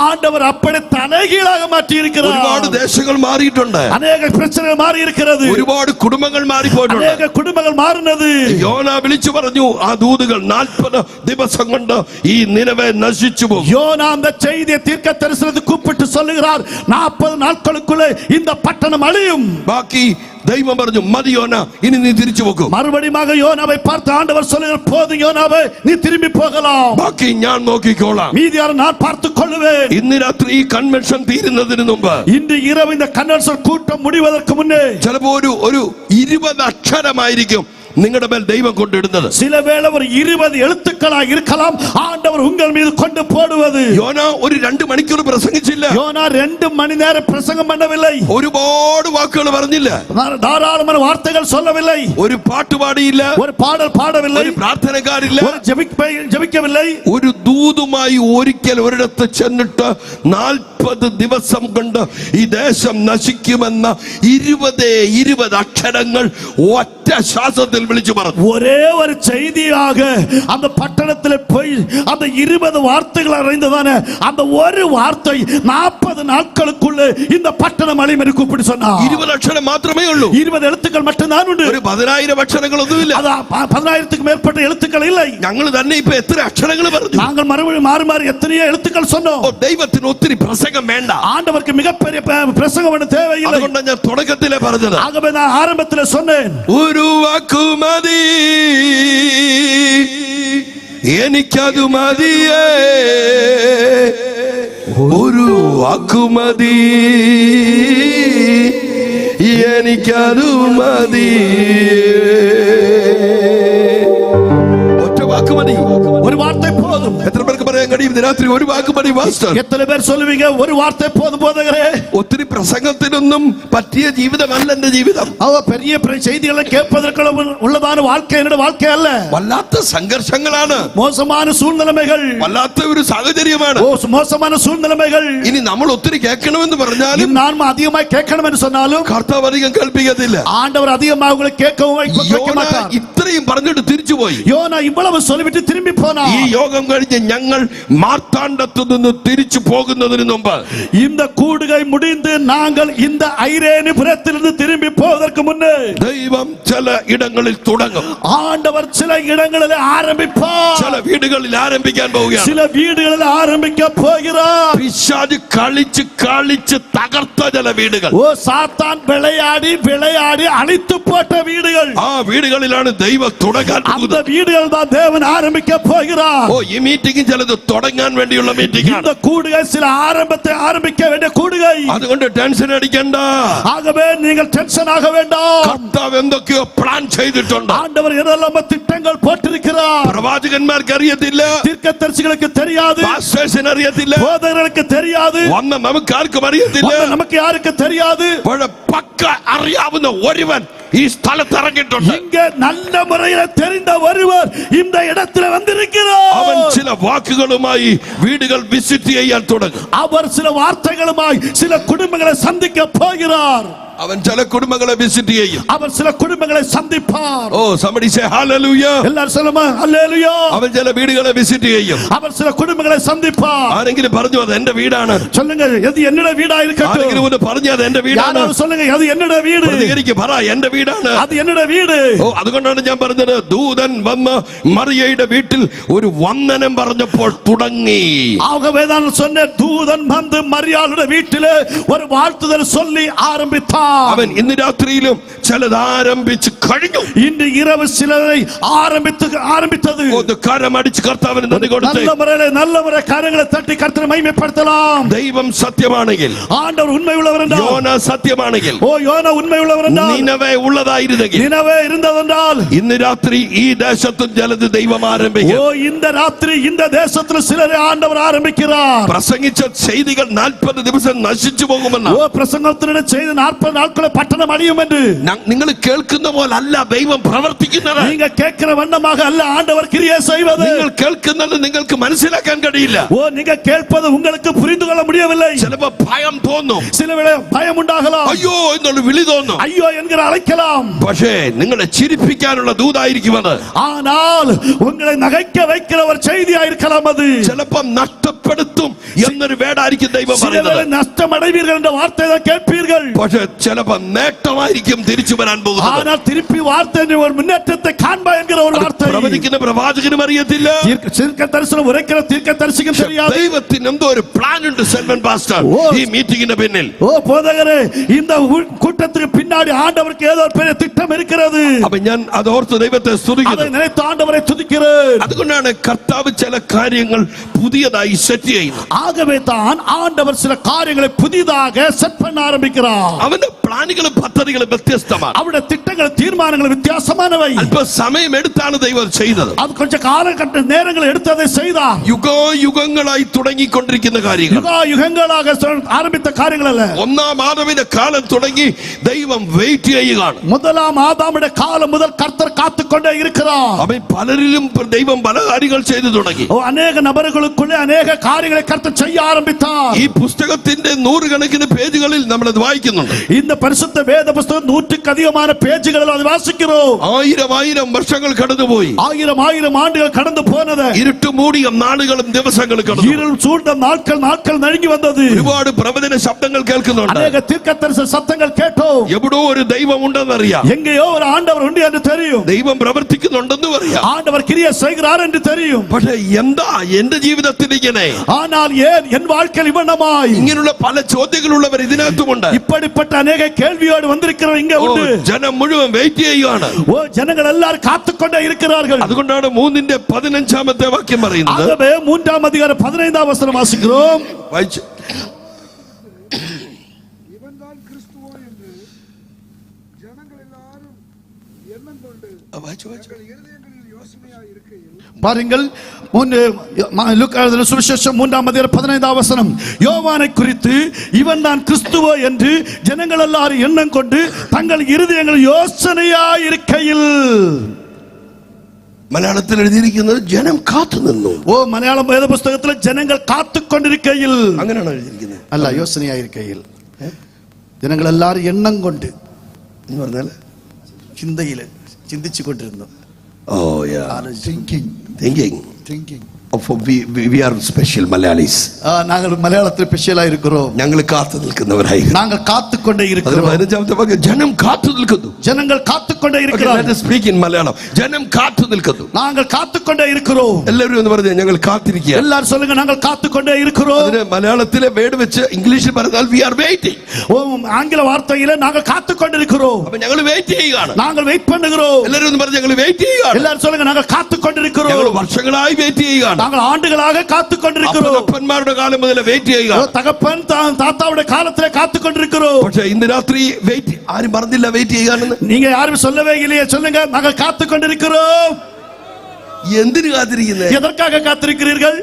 ஆண்டவர் அப்படி தலைகீழாக மாற்றி இருக்கிறார். ഒരുപാട് ദേശങ്ങൾ മാറിയിട്ടുണ്ട്. அநேக பிரச்சனைகள் மாறி இருக்கிறது. ഒരുപാട് കുടുംബങ്ങൾ മാറിപ്പോയിട്ടുണ്ട്. அநேக குடும்பங்கள் மாறினது. യോന വിളിച്ചു പറഞ്ഞു, ആ ദൂതുകൾ 40 ദിവസം കൊണ്ട് ഈ നിനവെ നശിച്ചു പോകും. யோனா அந்த செய்தியை தீர்க்கதரிசனத்தை கூப்பிட்டு சொல்லுகிறார், 40 நாட்களுக்குள்ளே இந்த பட்டணம் அழியும். ബാക്കി ദൈവം പറഞ്ഞു, മതി യോന, ഇനി നീ തിരിച്ചു പോകും. மறுபடியும் யோனாவை பார்த்து ஆண்டவர் சொல்லுகிறார், போதும் யோனாவே, நீ திரும்பி போகலாம். ബാക്കി ഞാൻ നോക്കിക്കോളാം. மீதியார நான் பார்த்துக் கொள்வேன். ഇന്ന് രാത്രി ഈ കൺവെൻഷൻ തീരുന്നതിന് മുമ്പ്, இன்று இரவு இந்த கன்வென்ஷன் கூட்டம் முடிவதற்கு முன்னே, ചിലപ്പോ ഒരു 20 അക്ഷരമായിരിക്കും നിങ്ങളുടെ മേൽ ദൈവം കൊണ്ടിടുന്നത്. சில வேளை ஒரு 20 எழுத்துக்களாக இருக்கலாம் ஆண்டவர் உங்கள் மீது கொண்டு போடுவது. യോന ഒരു 2 മണിക്കൂർ പ്രസംഗിച്ചില്ല. யோனா 2 மணி நேரம் பிரசங்கம் பண்ணவில்லை. ഒരുപാട് വാക്കുകൾ പറഞ്ഞില്ല. தாராளமான வார்த்தைகள் சொல்லவில்லை. ഒരു പാട്ട് പാടിയില്ല. ஒரு பாடல் பாடவில்லை. ഒരു പ്രാർത്ഥനക്കാരില്ല. ஒரு ஜெபிக்கவில்லை. ഒരു ദൂതുമായി ഒരിക്കൽ ഒരിടത്ത് ചെന്നിട്ട് 40 ദിവസം കൊണ്ട് ഈ ദേശം നശിക്കുമെന്ന 20 അക്ഷരങ്ങൾ ഒറ്റ ശ്വാസത്തിൽ വിളിച്ചു പറഞ്ഞു. ஒரே ஒரு செய்தியாக அந்த பட்டணத்தில் போய் அந்த 20 வார்த்தைகள் அறிந்ததான அந்த ஒரு வார்த்தை 40 நாட்களுக்குள்ள இந்த பட்டணம் அழியும் என்று கூப்பிட்டு சொன்னார். 20 അക്ഷരം മാത്രമേ ഉള്ളൂ. 20 எழுத்துக்கள் மட்டும்தான் உண்டு. ഒരു 10,000 അക്ഷരങ്ങളൊന്നുമില്ല. அது 10,000க்கு மேற்பட்ட எழுத்துக்கள் இல்லை. ഞങ്ങൾ തന്നെ ഇപ്പൊ എത്ര അക്ഷരങ്ങൾ പറഞ്ഞു? நாங்கள் மறுபடியும் மாறி மாறி எத்தனையோ எழுத்துக்கள் சொன்னோம். ദൈവത്തിന് ഒത്തിരി പ്രസംഗം വേണ്ട. ஆண்டவருக்கு மிகப்பெரிய பிரசங்கம் ஒன்று தேவையில்லை. അതുകൊണ്ടാണ് ഞാൻ തുടക്കത്തിലെ പറഞ്ഞത്. ஆகவே நான் ஆரம்பத்தில் சொன்னேன், ഒരു വാക്കുമതി, എനിക്കതു മതിയേ, ഒരു വാക്കുമതി, എനിക്കതു മതിയേ. ഒറ്റ വാക്കുമതി, ஒரு வார்த்தை போதும். എത്ര പേർക്ക് പറയാൻ കഴിയും രാത്രി ഒരു വാക്കുമതി മാസ്റ്റർ? எத்தனை பேர் சொல்லுவீங்க ஒரு வார்த்தை போதும் போதகரே? ഒത്തിരി പ്രസംഗത്തിനൊന്നും പറ്റിയ ജീവിതമല്ല എന്റെ ജീവിതം. அவ பெரிய செய்திகளை கேட்பதற்கு உள்ளதான வாழ்க்கை என்னோட வாழ்க்கை அல்ல. വല്ലാത്ത സംഘർഷങ്ങളാണ്, மோசமான சூழ்நிலைமைகள், വല്ലാത്ത ഒരു സാഹചര്യമാണ്. மோசமான சூழ்நிலைமைகள். ഇനി നമ്മൾ ഒത്തിരി കേൾക്കണമെന്ന് പറഞ്ഞാലും, நான் அதிகமாக கேட்கணும் என்று சொன்னாலும் കർത്താവ് അധികം കേൾപ്പിക്കത്തില്ല. ஆண்டவர் அதிகமாக உங்களை கேட்கவும் வைக்க യോന மாட்டார். ഇത്രയും പറഞ്ഞിട്ട് തിരിച്ചുപോയി. யோனா இவ்வளவு சொல்லிவிட்டு திரும்பி போனார். ഈ യോഗം കഴിഞ്ഞ് ഞങ്ങൾ മാർത്താണ്ഡത്തു നിന്ന് തിരിച്ചു പോകുന്നതിന് മുമ്പ്, இந்த கூடுகை முடிந்து நாங்கள் இந்த ஐரேனிபுரத்திலிருந்து திரும்பி போவதற்கு முன்னே ദൈവം ചില ഇടങ്ങളിൽ തുടങ്ങും. ஆண்டவர் சில இடங்களில் ஆரம்பிப்பார். ചില വീടുകളിൽ ആരംഭിക്കാൻ പോവുകയാണ്. சில வீடுகளில் ஆரம்பிக்க போகிறார். പിശാച് കളിച്ച് തകർത്ത ചില വീടുകൾ, ஓ சாத்தான் விளையாடி விளையாடி அழித்து போட்ட வீடுகள், ആ വീടുകളിലാണ് ദൈവം തുടങ്ങാൻ அந்த പോകുന്നത്. வீடுகள் தான் தேவன் ஆரம்பிக்க போகிறார். ഓ, ഈ മീറ്റിംഗ് ചിലത് തുടങ്ങാൻ വേണ്ടിയുള്ള മീറ്റിംഗ് ആണ്. இந்த கூடுகை சில ஆரம்பத்தை ஆரம்பிக்க வேண்டிய கூடுகை. അതുകൊണ്ട് ടെൻഷൻ അടിക്കണ്ട. ஆகவே நீங்கள் டென்ஷன் ஆக வேண்டாம். കർത്താവ് എന്തൊക്കെയോ പ്ലാൻ ചെയ്തിട്ടുണ്ട്. ஆண்டவர் என்னெல்லாம் திட்டங்கள் போட்டிருக்கிறார். പ്രവാചകന്മാർക്ക് അറിയത്തില്ല, தீர்க்கதரிசிகளுக்கு தெரியாது, പാസ്റ്റേഴ്സിന് അറിയത്തില്ല, போதகர்களுக்கு தெரியாது, വന്ന നമുക്ക് ആർക്കും അറിയത്തില്ല. நமக்கு யாருக்கு தெரியாது. പക്ക അറിയാവുന്ന ഒരുവൻ ഈ സ്ഥലത്ത് ഇറങ്ങിയിട്ടുണ്ട്. இங்க நல்ல முறையில் தெரிந்த ஒருவர் இந்த இடத்துல வந்திருக்கிறார். അവൻ ചില വാക്കുകളുമായി വീടുകൾ വിസിറ്റ് ചെയ്യാൻ തുടങ്ങും. அவர் சில வார்த்தைகளுமாய் சில குடும்பங்களை சந்திக்க போகிறார். അവൻ ചില കുടുംബങ്ങളെ വിസിറ്റ് ചെയ്യും. அவர் சில குடும்பங்களை சந்திப்பார். ഓ somebody say hallelujah. எல்லாரும் சொல்லுமா ஹalleluya. അവൻ ചില വീടുകളെ വിസിറ്റ് ചെയ്യും. அவர் சில കുടുംബங்களை சந்திப்பார். ആരെങ്കിലും പറഞ്ഞു അത് എന്റെ വീടാണ്? சொல்லுங்க இது என்னோட வீடா இருக்கட்டும். ആരെങ്കിലും ഒന്ന് പറഞ്ഞു അത് എന്റെ വീടാണ്? யாராவது சொல்லுங்க அது என்னோட வீடு. പ്രതികരിക്ക് പറ എന്റെ വീടാണ്. அது என்னோட வீடு. ഓ അതുകൊണ്ടാണ് ഞാൻ പറഞ്ഞത് ദൂതൻ വന്ന് മറിയയുടെ വീട്ടിൽ ഒരു വന്ദനം പറഞ്ഞപ്പോൾ തുടങ്ങി. ஆகவே தான் சொன்னேன் தூதன் வந்து மரியாளுடைய வீட்டிலே ஒரு வாழ்த்துதல் சொல்லி ஆரம்பித்தார். അവൻ ഇന്ന് രാത്രിയിലും ചിലത് ആരംഭിച്ചു കഴിഞ്ഞു. இன்று இரவு சிலரை ஆரம்பித்தது. ഒന്ന് കരമടിച്ച് കർത്താവിന് നന്ദി കൊടുത്ത് நல்ல முறை கரங்களை தட்டி கர்த்தரை மகிமைப்படுத்தலாம். ദൈവം സത്യമാണെങ്കിൽ, ஆண்டவர் உண்மை உள்ளவர் என்றால், യോന സത്യമാണെങ്കിൽ, ஓ யோனா உண்மை உள்ளவர் என்றால், നിനവേ ഉള്ളതായിരുന്നെങ്കിൽ, நினவே இருந்ததென்றால், ഇന്ന് രാത്രി ഈ ദേശത്തും ചിലത് ദൈവം ആരംഭിക്കും. ஓ இந்த ராத்திரி இந்த தேசத்தில் சிலரை ஆண்டவர் ஆரம்பிக்கிறார். പ്രസംഗിച്ച ചെയ്തികൾ 40 ദിവസം നശിച്ചു പോകുമെന്ന്, ஓ பிரசங்கத்தினுடைய செய்தி 40 நாட்களே பட்டணம் அழியும் என்று നിങ്ങൾ കേൾക്കുന്ന പോലെ അല്ല ദൈവം പ്രവർത്തിക്കുന്നത്. நீங்க கேட்கிற வண்ணமாக அல்ல ஆண்டவர் கிரியை செய்வது. നിങ്ങൾ കേൾക്കുന്നത് നിങ്ങൾക്ക് മനസ്സിലാക്കാൻ കഴിയില്ല. ஓ நீங்க கேட்பது உங்களுக்கு புரிந்து கொள்ள முடியவில்லை. ചിലപ്പോ ഭയം തോന്നും, சில வேளை பயம் உண்டாகலாம், അയ്യോ എന്നുള്ള വിളി തോന്നും. ஐயோ என்கிற அழைக்கலாம். പക്ഷേ നിങ്ങളെ ചിരിപ്പിക്കാനുള്ള ദൂതായിരിക്കും അത്. ஆனால் உங்களை நகைக்க வைக்கிற ஒரு செய்தியா இருக்கலாம் அது. ചിലപ്പോ നഷ്ടപ്പെടുത്തും എന്നൊരു വേടായിരിക്കും ദൈവം சில പറയുന്നത്. வேளை நஷ்டம் அடைவீர்கள் என்ற வார்த்தை தான் கேட்பீர்கள். പക്ഷേ ചിലപ്പോ നേട്ടമായിരിക്കും തിരിച്ചു വരാൻ പോകുന്നത്. ஆனால் திருப்பி வார்த்தை ஒரு முன்னேற்றத்தை காண்பா என்கிற ஒரு வார்த்தை പ്രവചിക്കുന്ന പ്രവാചകനും അറിയത്തില്ല, தீர்க்க தரிசனம் உரைக்கிற தீர்க்க தரிசிக்கும் தெரியாது. ദൈവത്തിന് എന്തോ ഒരു പ്ലാൻ ഉണ്ട് സെൽവൻ പാസ്റ്റർ ഈ മീറ്റിംഗിന്റെ പിന്നിൽ. ஓ போதகரே இந்த கூட்டத்துக்கு பின்னாடி ஆண்டவருக்கு ஏதோ ஒரு பெரிய திட்டம் இருக்கிறது. അപ്പൊ ഞാൻ അത് ഓർത്ത് ദൈവത്തെ அதை സ്തുതിക്കുന്നു. நினைத்து ஆண்டவரை துதிக்கிறேன். അതുകൊണ്ടാണ് കർത്താവ് ചില കാര്യങ്ങൾ പുതിയതായി സെറ്റ് ചെയ്യുന്നത്. ஆகவே தான் ஆண்டவர் சில காரியங்களை புதிதாக செட் பண்ண ஆரம்பிக்கிறார். അവന്റെ പ്ലാനുകളും പദ്ധതികളും വ്യത്യസ്തമാണ്. அவருடைய திட்டங்கள் தீர்மானங்கள் வித்தியாசமானவை. അല്പ സമയം എടുത്താണ് ദൈവം ചെയ്തത്. அது கொஞ்சம் காலகட்ட நேரங்கள் எடுத்து அதை செய்தார். യുഗങ്ങളായി തുടങ്ങിക്കൊണ്ടിരിക്കുന്ന കാര്യങ്ങൾ, யுகங்களாக ஆரம்பித்த காரியங்கள் அல்ல. ഒന്നാം ആദമിന്റെ കാലം തുടങ്ങി ദൈവം വെയിറ്റ് ചെയ്യുകയാണ്. முதலாம் ஆதாமுடைய காலம் முதல் கர்த்தர் காத்துக்கொண்டே இருக்கிறார். അവൻ പലരിലും ദൈവം പല കാര്യങ്ങൾ ചെയ്തു തുടങ്ങി. அநேக நபர்களுக்குள்ளே அநேக காரியங்களை கர்த்தர் செய்ய ஆரம்பித்தார். ഈ പുസ്തകത്തിന്റെ 100 കണക്കിന് പേജുകളിൽ നമ്മൾ അത് വായിക്കുന്നുണ്ട്. இந்த பரிசுத்த வேத புத்தகம் 100க்கு அதிகமான பேஜுகளில் அதை வாசிக்கிறோம். ആയിരം വർഷങ്ങൾ കടന്നുപോയി. ஆயிரம் ஆண்டுகள் கடந்து போனது. ഇരുട്ട് മൂടിയ നാളുകളും ദിവസങ്ങളും കടന്നു. இருள் சூழ்ந்த நாட்கள் நெருங்கி வந்தது. ഒരുപാട് പ്രവചന ശബ്ദങ്ങൾ കേൾക്കുന്നുണ്ട്. அநேக தீர்க்கதரிசன சத்தங்கள் கேட்டோம். എവിടോ ഒരു ദൈവം ഉണ്ടെന്ന് അറിയാം. எங்கேயோ ஒரு ஆண்டவர் உண்டு என்று தெரியும். ദൈവം പ്രവർത്തിക്കുന്നുണ്ടെന്ന് അറിയാം. ஆண்டவர் கிரியை செய்கிறார் என்று தெரியும். പക്ഷേ എന്താ എന്റെ ജീവിതത്തിൽ ഇങ്ങനെ? ஆனால் ஏன் என் வாழ்க்கையில் இவ்வளமாய்? ഇങ്ങനെയുള്ള പല ചോദ്യങ്ങളുള്ളവർ ഇതിനകത്തുമുണ്ട്. இப்படிப்பட்ட அநேக கேள்வியோடு வந்திருக்கிறோம் இங்கே உண்டு. ജനം മുഴുവൻ വെയിറ്റ് ചെയ്യുകയാണ്. ஓ ஜனங்கள் எல்லாரும் காத்துக்கொண்டே இருக்கிறார்கள். അതുകൊണ്ടാണ് 3:15 വാക്യം പറയുന്നത്. ஆகவே 3ஆம் அதிகாரம் 15ஆம் வசனம் வாசிக்கிறோம். വായിച്ചു. இவன்தான் கிறிஸ்துவோ என்று ஜனங்கள் எல்லாரும் எண்ணம் கொண்டு தங்கள் இருதயங்களில் யோசனையாய் இருக்கையில் பாருங்கள் லூக்கா சுவிசேஷம் 3ஆம் அதிகாரம் 15ஆம் வசனம். யோவானை குறித்து இவன் தான் கிறிஸ்துவோ என்று ஜனங்கள் எல்லாரும் எண்ணம் கொண்டு தங்கள் இருதயங்களில் யோசனையாய் இருக்கையில். മലയാളത്തിൽ എഴുതിയിരിക്കുന്നത് ജനം കാത്തു നിന്നു. ഓ മലയാളം വേദ പുസ്തകത്തിൽ ജനങ്ങൾ കാത്തുകൊണ്ടിരിക്കയിൽ അങ്ങനെയാണ് എഴുതിയിരിക്കുന്നത്. അല്ല, യോസനയായിരിക്കയിൽ ജനങ്ങൾ എല്ലാവരും എണ്ണം കൊണ്ട് എന്ന് പറഞ്ഞാൽ ചിന്തയില് ചിന്തിച്ചു കൊണ്ടിരുന്നു. ഓ യാ thinking we are special Malayalis. நாங்கள் மலையாளத்தில் ஸ்பெஷலா இருக்கிறோம். ഞങ്ങൾ കാത്തു നിൽക്കുന്നവരായി. நாங்கள் காத்துக்கொண்டே இருக்கிறோம். 15ാമത്തെ വാക്യം ജനം കാത്തു നിൽക്കുന്നു. ஜனங்கள் காத்துக்கொண்டே Let இருக்கிறார்கள். us speak in Malayalam. ജനം കാത്തു നിൽക്കുന്നു. நாங்கள் காத்துக்கொண்டே இருக்கிறோம். എല്ലാവരും എന്ന് പറഞ്ഞു ഞങ്ങൾ കാത്തിരിക്കുക. எல்லாரும் சொல்லுங்க நாங்கள் காத்துக்கொண்டே இருக்கிறோம். അതിന് മലയാളത്തിലെ വേർഡ് വെച്ച് ഇംഗ്ലീഷിൽ പറഞ്ഞാൽ we are waiting. ஓ ஆங்கில வார்த்தையில நாங்கள் காத்துக்கொண்டிருக்கிறோம். അപ്പോൾ ഞങ്ങൾ വെയിറ്റ് ചെയ്യുകയാണ്. நாங்கள் வெயிட் பண்ணுகிறோம். എല്ലാവരും എന്ന് പറഞ്ഞു ഞങ്ങൾ വെയിറ്റ് ചെയ്യുകയാണ്. எல்லாரும் சொல்லுங்க நாங்கள் காத்துக்கொண்டிருக்கிறோம். ഞങ്ങൾ വർഷങ്ങളായി വെയിറ്റ് ചെയ്യുകയാണ്. நாங்கள் ஆண்டுகளாக காத்துக்கொண்டிருக்கிறோம். അപ്പന്മാരുടെ കാലം മുതൽ വെയിറ്റ് ചെയ്യുകയാണ്. தகப்பன் தாத்தாவுடைய காலத்திலே காத்துக்கொண்டிருக்கிறோம். പക്ഷേ ഇന്ന് രാത്രി വെയിറ്റ് ആരും പറഞ്ഞില്ല വെയിറ്റ് ചെയ്യാനെന്ന്. நீங்க யாரும் சொல்லவே இல்லையே, சொல்லுங்க நாங்கள் காத்துக்கொண்டிருக்கிறோம். എന്തിനു കാത്തിരിക്കുന്നത്? எதற்காக காத்திருக்கிறீர்கள்?